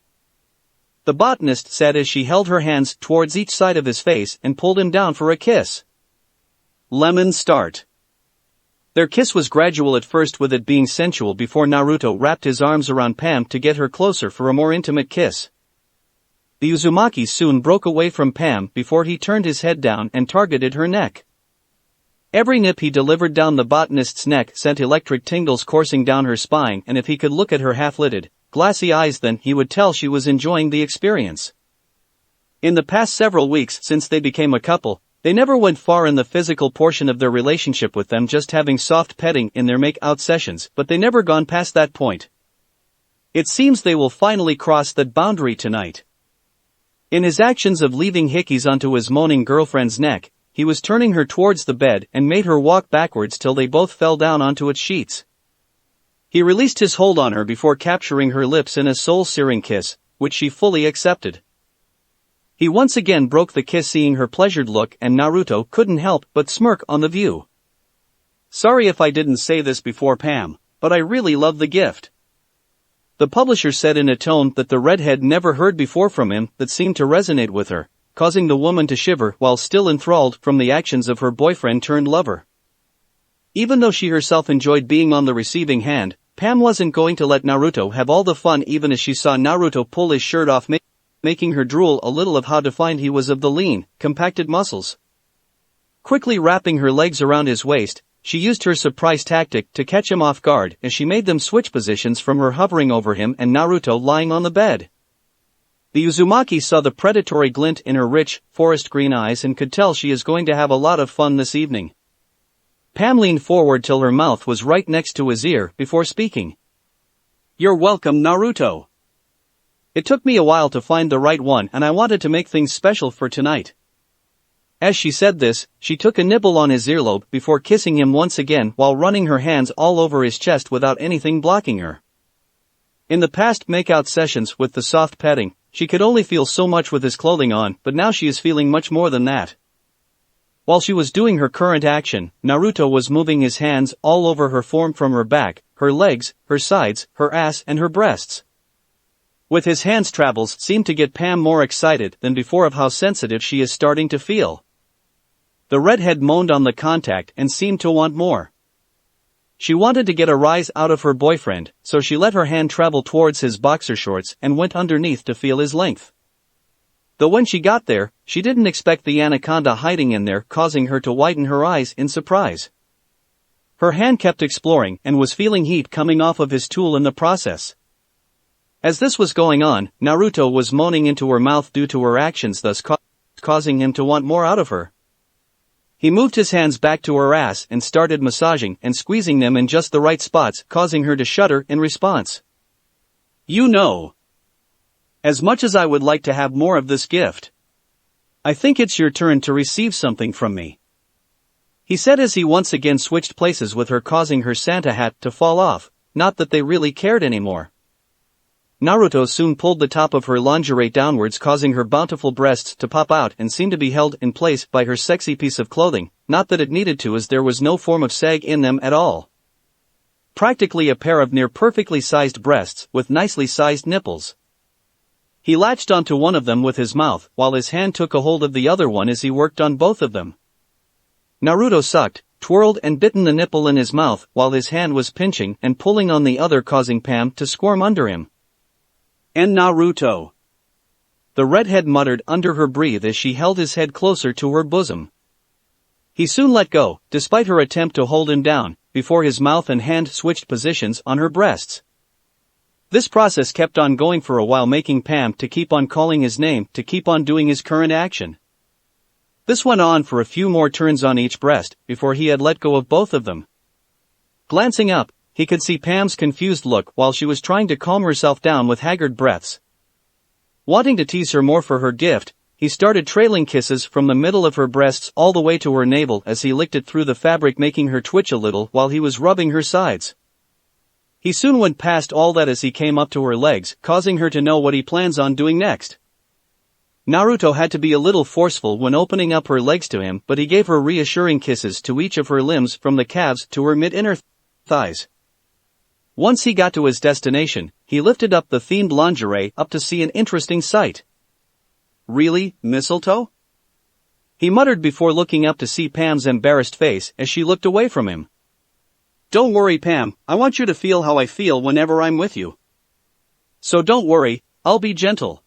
The botanist said as she held her hands towards each side of his face and pulled him down for a kiss. Lemon start. Their kiss was gradual at first, with it being sensual before Naruto wrapped his arms around Pam to get her closer for a more intimate kiss. The Uzumaki soon broke away from Pam before he turned his head down and targeted her neck. Every nip he delivered down the botanist's neck sent electric tingles coursing down her spine, and if he could look at her half-lidded, glassy eyes, then he would tell she was enjoying the experience. In the past several weeks since they became a couple, they never went far in the physical portion of their relationship, with them just having soft petting in their make-out sessions, but they never gone past that point. It seems they will finally cross that boundary tonight. In his actions of leaving hickeys onto his moaning girlfriend's neck, he was turning her towards the bed and made her walk backwards till they both fell down onto its sheets. He released his hold on her before capturing her lips in a soul-searing kiss, which she fully accepted. He once again broke the kiss, seeing her pleasured look, and Naruto couldn't help but smirk on the view. Sorry if I didn't say this before, Pam, but I really love the gift. The publisher said in a tone that the redhead never heard before from him, that seemed to resonate with her, causing the woman to shiver while still enthralled from the actions of her boyfriend-turned-lover. Even though she herself enjoyed being on the receiving hand, Pam wasn't going to let Naruto have all the fun, even as she saw Naruto pull his shirt off, making her drool a little of how defined he was of the lean, compacted muscles. Quickly wrapping her legs around his waist, she used her surprise tactic to catch him off guard as she made them switch positions, from her hovering over him and Naruto lying on the bed. The Uzumaki saw the predatory glint in her rich, forest green eyes and could tell she is going to have a lot of fun this evening. Pam leaned forward till her mouth was right next to his ear before speaking. You're welcome, Naruto. It took me a while to find the right one, and I wanted to make things special for tonight. As she said this, she took a nibble on his earlobe before kissing him once again while running her hands all over his chest without anything blocking her. In the past make-out sessions with the soft petting, she could only feel so much with his clothing on, but now she is feeling much more than that. While she was doing her current action, Naruto was moving his hands all over her form, from her back, her legs, her sides, her ass and her breasts. With his hands, travels seemed to get Pam more excited than before of how sensitive she is starting to feel. The redhead moaned on the contact and seemed to want more. She wanted to get a rise out of her boyfriend, so she let her hand travel towards his boxer shorts and went underneath to feel his length. Though when she got there, she didn't expect the anaconda hiding in there, causing her to widen her eyes in surprise. Her hand kept exploring and was feeling heat coming off of his tool in the process. As this was going on, Naruto was moaning into her mouth due to her actions, thus causing him to want more out of her. He moved his hands back to her ass and started massaging and squeezing them in just the right spots, causing her to shudder in response. You know, as much as I would like to have more of this gift, I think it's your turn to receive something from me, he said as he once again switched places with her, causing her Santa hat to fall off, not that they really cared anymore. Naruto soon pulled the top of her lingerie downwards, causing her bountiful breasts to pop out and seemed to be held in place by her sexy piece of clothing, not that it needed to, as there was no form of sag in them at all. Practically a pair of near perfectly sized breasts with nicely sized nipples. He latched onto one of them with his mouth, while his hand took a hold of the other one as he worked on both of them. Naruto sucked, twirled and bitten the nipple in his mouth while his hand was pinching and pulling on the other, causing Pam to squirm under him. And Naruto, the redhead muttered under her breath as she held his head closer to her bosom. He soon let go, despite her attempt to hold him down, before his mouth and hand switched positions on her breasts. This process kept on going for a while, making Pam to keep on calling his name, to keep on doing his current action. This went on for a few more turns on each breast, before he had let go of both of them. Glancing up, he could see Pam's confused look while she was trying to calm herself down with haggard breaths. Wanting to tease her more for her gift, he started trailing kisses from the middle of her breasts all the way to her navel as he licked it through the fabric, making her twitch a little while he was rubbing her sides. He soon went past all that as he came up to her legs, causing her to know what he plans on doing next. Naruto had to be a little forceful when opening up her legs to him, but he gave her reassuring kisses to each of her limbs from the calves to her mid-inner thighs. Once he got to his destination, he lifted up the themed lingerie up to see an interesting sight. Really, mistletoe? He muttered before looking up to see Pam's embarrassed face as she looked away from him. Don't worry, Pam, I want you to feel how I feel whenever I'm with you. So don't worry, I'll be gentle.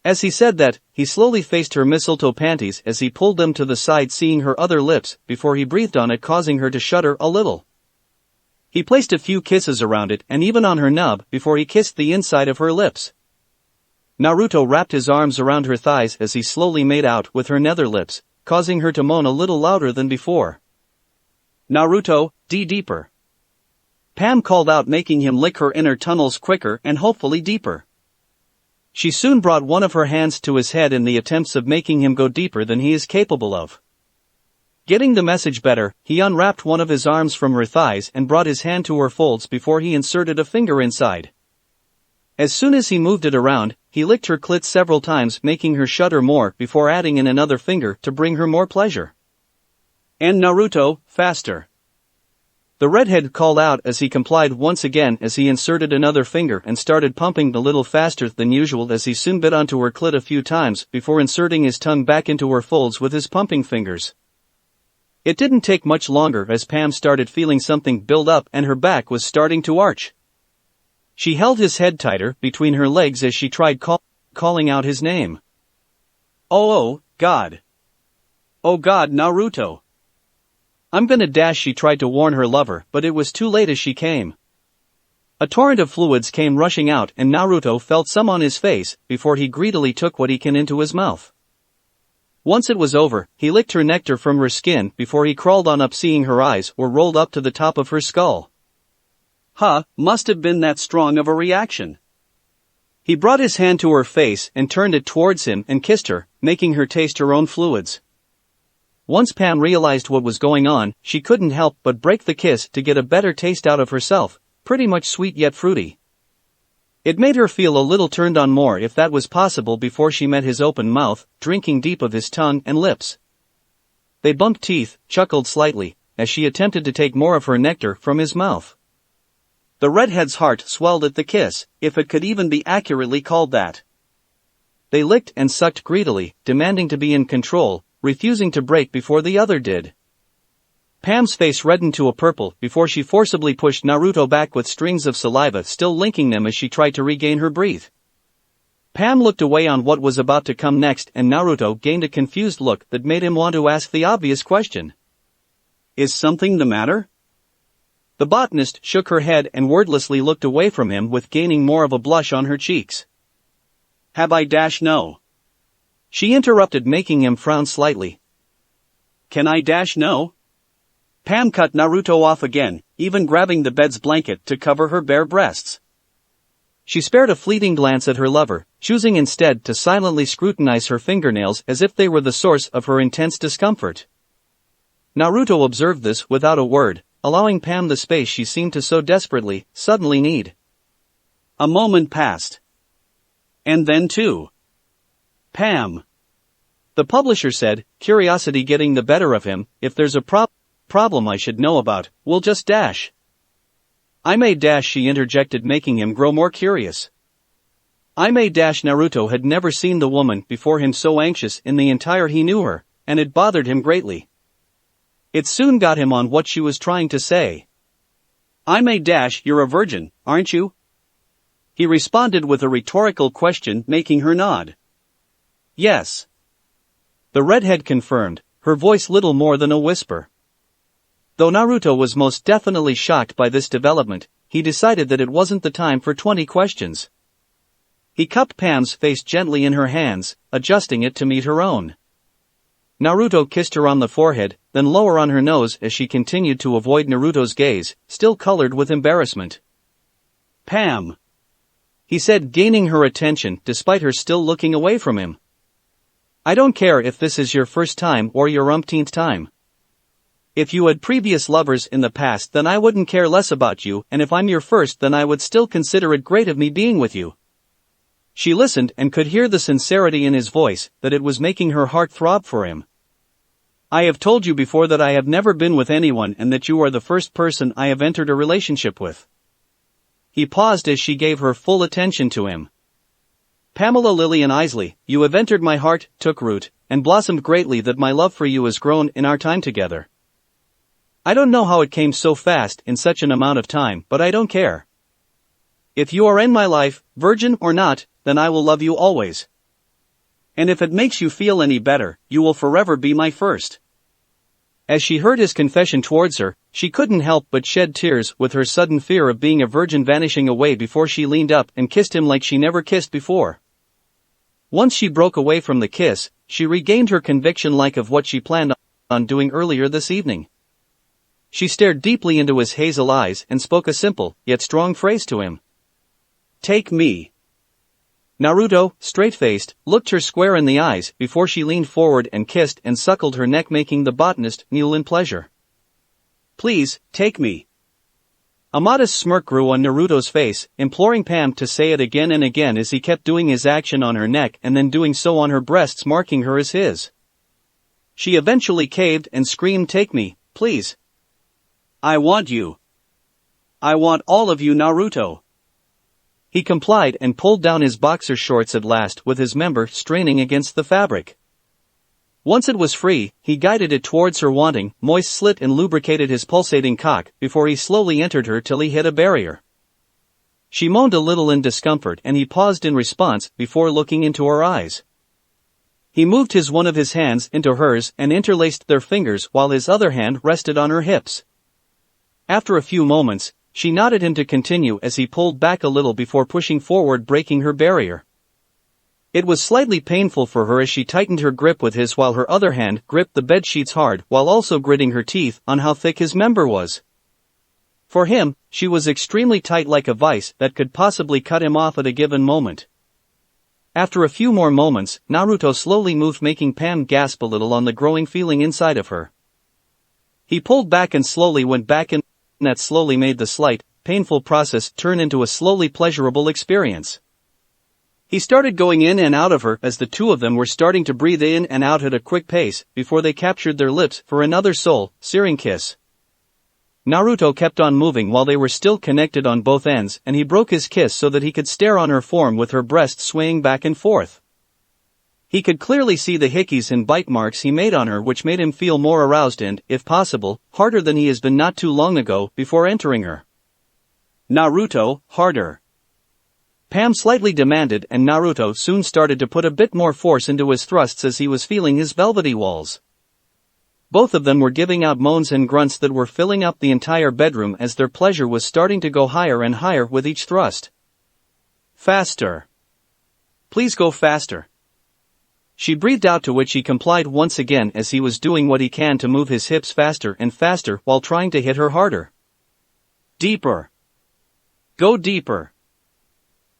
As he said that, he slowly faced her mistletoe panties as he pulled them to the side, seeing her other lips before he breathed on it, causing her to shudder a little. He placed a few kisses around it and even on her nub before he kissed the inside of her lips. Naruto wrapped his arms around her thighs as he slowly made out with her nether lips, causing her to moan a little louder than before. Naruto, deeper. Pam called out, making him lick her inner tunnels quicker and hopefully deeper. She soon brought one of her hands to his head in the attempts of making him go deeper than he is capable of. Getting the message better, he unwrapped one of his arms from her thighs and brought his hand to her folds before he inserted a finger inside. As soon as he moved it around, he licked her clit several times, making her shudder more before adding in another finger to bring her more pleasure. And Naruto, faster. The redhead called out as he complied once again as he inserted another finger and started pumping a little faster than usual as he soon bit onto her clit a few times before inserting his tongue back into her folds with his pumping fingers. It didn't take much longer as Pam started feeling something build up and her back was starting to arch. She held his head tighter between her legs as she tried calling out his name. Oh God. Oh God, Naruto. I'm gonna dash, she tried to warn her lover, but it was too late as she came. A torrent of fluids came rushing out and Naruto felt some on his face before he greedily took what he can into his mouth. Once it was over, he licked her nectar from her skin before he crawled on up, seeing her eyes were rolled up to the top of her skull. Must have been that strong of a reaction. He brought his hand to her face and turned it towards him and kissed her, making her taste her own fluids. Once Pam realized what was going on, she couldn't help but break the kiss to get a better taste out of herself, pretty much sweet yet fruity. It made her feel a little turned on more if that was possible before she met his open mouth, drinking deep of his tongue and lips. They bumped teeth, chuckled slightly, as she attempted to take more of her nectar from his mouth. The redhead's heart swelled at the kiss, if it could even be accurately called that. They licked and sucked greedily, demanding to be in control, refusing to break before the other did. Pam's face reddened to a purple before she forcibly pushed Naruto back with strings of saliva still linking them as she tried to regain her breath. Pam looked away on what was about to come next and Naruto gained a confused look that made him want to ask the obvious question. Is something the matter? The botanist shook her head and wordlessly looked away from him with gaining more of a blush on her cheeks. Have I dash no? She interrupted making him frown slightly. Can I dash no? Pam cut Naruto off again, even grabbing the bed's blanket to cover her bare breasts. She spared a fleeting glance at her lover, choosing instead to silently scrutinize her fingernails as if they were the source of her intense discomfort. Naruto observed this without a word, allowing Pam the space she seemed to so desperately, suddenly need. A moment passed. And then two. Pam. The publisher said, curiosity getting the better of him, if there's a problem I should know about, we'll just dash. I may dash, she interjected, making him grow more curious. I may dash. Naruto had never seen the woman before him so anxious in the entire he knew her, and it bothered him greatly. It soon got him on what she was trying to say. I may dash, you're a virgin, aren't you? He responded with a rhetorical question, making her nod. Yes. The redhead confirmed, her voice little more than a whisper. Though Naruto was most definitely shocked by this development, he decided that it wasn't the time for 20 questions. He cupped Pam's face gently in her hands, adjusting it to meet her own. Naruto kissed her on the forehead, then lower on her nose as she continued to avoid Naruto's gaze, still colored with embarrassment. Pam. He said, gaining her attention despite her still looking away from him. I don't care if this is your first time or your umpteenth time. If you had previous lovers in the past, then I wouldn't care less about you, and if I'm your first, then I would still consider it great of me being with you. She listened and could hear the sincerity in his voice, that it was making her heart throb for him. I have told you before that I have never been with anyone and that you are the first person I have entered a relationship with. He paused as she gave her full attention to him. Pamela Lillian Isley, you have entered my heart, took root, and blossomed greatly. That my love for you has grown in our time together. I don't know how it came so fast in such an amount of time, but I don't care. If you are in my life, virgin or not, then I will love you always. And if it makes you feel any better, you will forever be my first. As she heard his confession towards her, she couldn't help but shed tears with her sudden fear of being a virgin vanishing away before she leaned up and kissed him like she never kissed before. Once she broke away from the kiss, she regained her conviction like of what she planned on doing earlier this evening. She stared deeply into his hazel eyes and spoke a simple, yet strong phrase to him. Take me. Naruto, straight-faced, looked her square in the eyes before she leaned forward and kissed and suckled her neck, making the botanist kneel in pleasure. Please, take me. A modest smirk grew on Naruto's face, imploring Pam to say it again and again as he kept doing his action on her neck and then doing so on her breasts, marking her as his. She eventually caved and screamed, take me, please. I want you. I want all of you, Naruto. He complied and pulled down his boxer shorts at last, with his member straining against the fabric. Once it was free, he guided it towards her wanting, moist slit and lubricated his pulsating cock before he slowly entered her till he hit a barrier. She moaned a little in discomfort and he paused in response before looking into her eyes. He moved one of his hands into hers and interlaced their fingers while his other hand rested on her hips. After a few moments, she nodded him to continue as he pulled back a little before pushing forward, breaking her barrier. It was slightly painful for her as she tightened her grip with his while her other hand gripped the bedsheets hard while also gritting her teeth on how thick his member was. For him, she was extremely tight, like a vice that could possibly cut him off at a given moment. After a few more moments, Naruto slowly moved, making Pam gasp a little on the growing feeling inside of her. He pulled back and slowly went back in. That slowly made the slight, painful process turn into a slowly pleasurable experience. He started going in and out of her as the two of them were starting to breathe in and out at a quick pace before they captured their lips for another soul-searing kiss. Naruto kept on moving while they were still connected on both ends, and he broke his kiss so that he could stare on her form with her breasts swaying back and forth. He could clearly see the hickeys and bite marks he made on her, which made him feel more aroused and, if possible, harder than he has been not too long ago before entering her. Naruto, harder. Pam slightly demanded, and Naruto soon started to put a bit more force into his thrusts as he was feeling his velvety walls. Both of them were giving out moans and grunts that were filling up the entire bedroom as their pleasure was starting to go higher and higher with each thrust. Faster. Please go faster. She breathed out, to which he complied once again as he was doing what he can to move his hips faster and faster while trying to hit her harder. Deeper. Go deeper.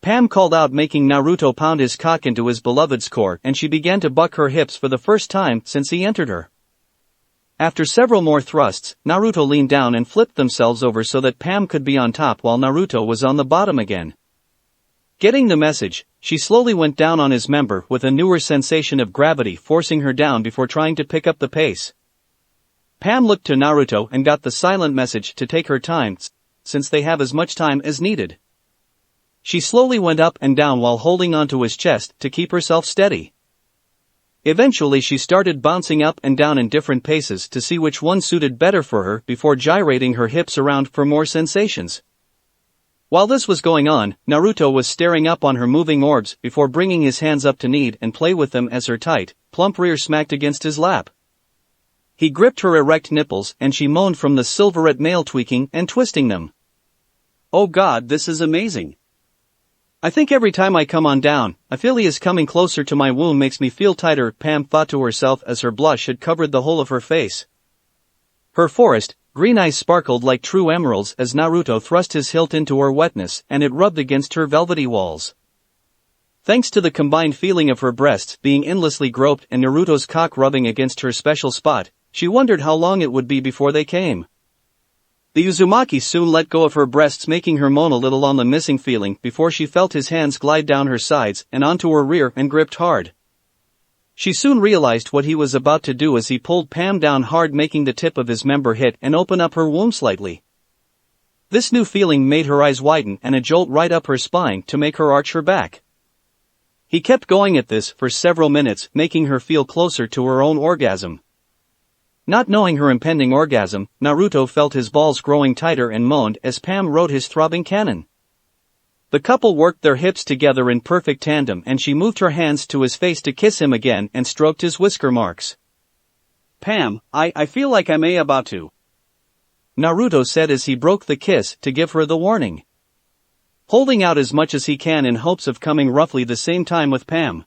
Pam called out, making Naruto pound his cock into his beloved's core, and she began to buck her hips for the first time since he entered her. After several more thrusts, Naruto leaned down and flipped themselves over so that Pam could be on top while Naruto was on the bottom again. Getting the message, she slowly went down on his member with a newer sensation of gravity forcing her down before trying to pick up the pace. Pam looked to Naruto and got the silent message to take her time, since they have as much time as needed. She slowly went up and down while holding onto his chest to keep herself steady. Eventually she started bouncing up and down in different paces to see which one suited better for her before gyrating her hips around for more sensations. While this was going on, Naruto was staring up on her moving orbs before bringing his hands up to knead and play with them as her tight, plump rear smacked against his lap. He gripped her erect nipples and she moaned from the silverette nail, tweaking and twisting them. Oh God, this is amazing. I think every time I come on down, I feel he is coming closer to my womb, makes me feel tighter, Pam thought to herself as her blush had covered the whole of her face. Her forest green eyes sparkled like true emeralds as Naruto thrust his hilt into her wetness and it rubbed against her velvety walls. Thanks to the combined feeling of her breasts being endlessly groped and Naruto's cock rubbing against her special spot, she wondered how long it would be before they came. The Uzumaki soon let go of her breasts, making her moan a little on the missing feeling before she felt his hands glide down her sides and onto her rear and gripped hard. She soon realized what he was about to do as he pulled Pam down hard, making the tip of his member hit and open up her womb slightly. This new feeling made her eyes widen and a jolt right up her spine to make her arch her back. He kept going at this for several minutes, making her feel closer to her own orgasm. Not knowing her impending orgasm, Naruto felt his balls growing tighter and moaned as Pam rode his throbbing cannon. The couple worked their hips together in perfect tandem and she moved her hands to his face to kiss him again and stroked his whisker marks. Pam, I feel like I may about to. Naruto said as he broke the kiss to give her the warning. Holding out as much as he can in hopes of coming roughly the same time with Pam.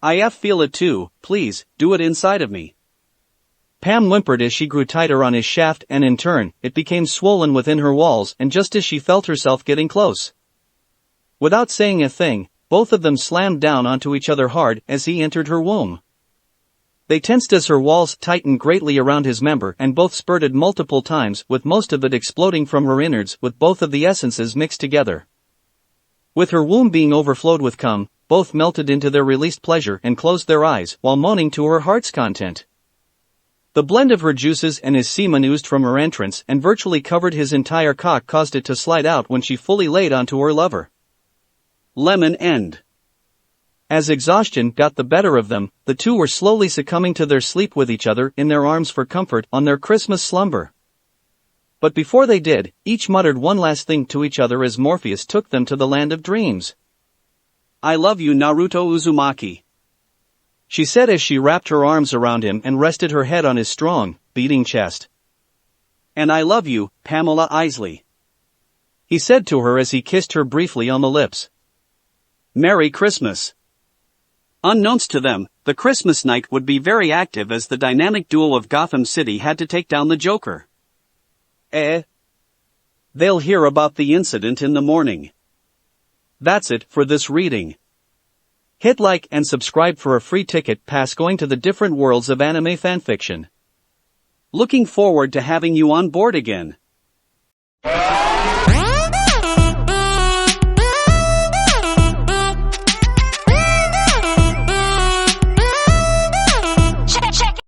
I feel it too, please, do it inside of me. Pam whimpered as she grew tighter on his shaft and in turn, it became swollen within her walls, and just as she felt herself getting close. Without saying a thing, both of them slammed down onto each other hard as he entered her womb. They tensed as her walls tightened greatly around his member and both spurted multiple times, with most of it exploding from her innards with both of the essences mixed together. With her womb being overflowed with cum, both melted into their released pleasure and closed their eyes while moaning to her heart's content. The blend of her juices and his semen oozed from her entrance and virtually covered his entire cock, caused it to slide out when she fully laid onto her lover. Lemon end. As exhaustion got the better of them, the two were slowly succumbing to their sleep with each other in their arms for comfort on their Christmas slumber. But before they did, each muttered one last thing to each other as Morpheus took them to the land of dreams. I love you, Naruto Uzumaki. She said as she wrapped her arms around him and rested her head on his strong, beating chest. And I love you, Pamela Isley. He said to her as he kissed her briefly on the lips. Merry Christmas. Unknowns to them, the Christmas night would be very active as the dynamic duo of Gotham City had to take down the Joker. They'll hear about the incident in the morning. That's it for this reading. Hit like and subscribe for a free ticket pass going to the different worlds of anime fanfiction. Looking forward to having you on board again.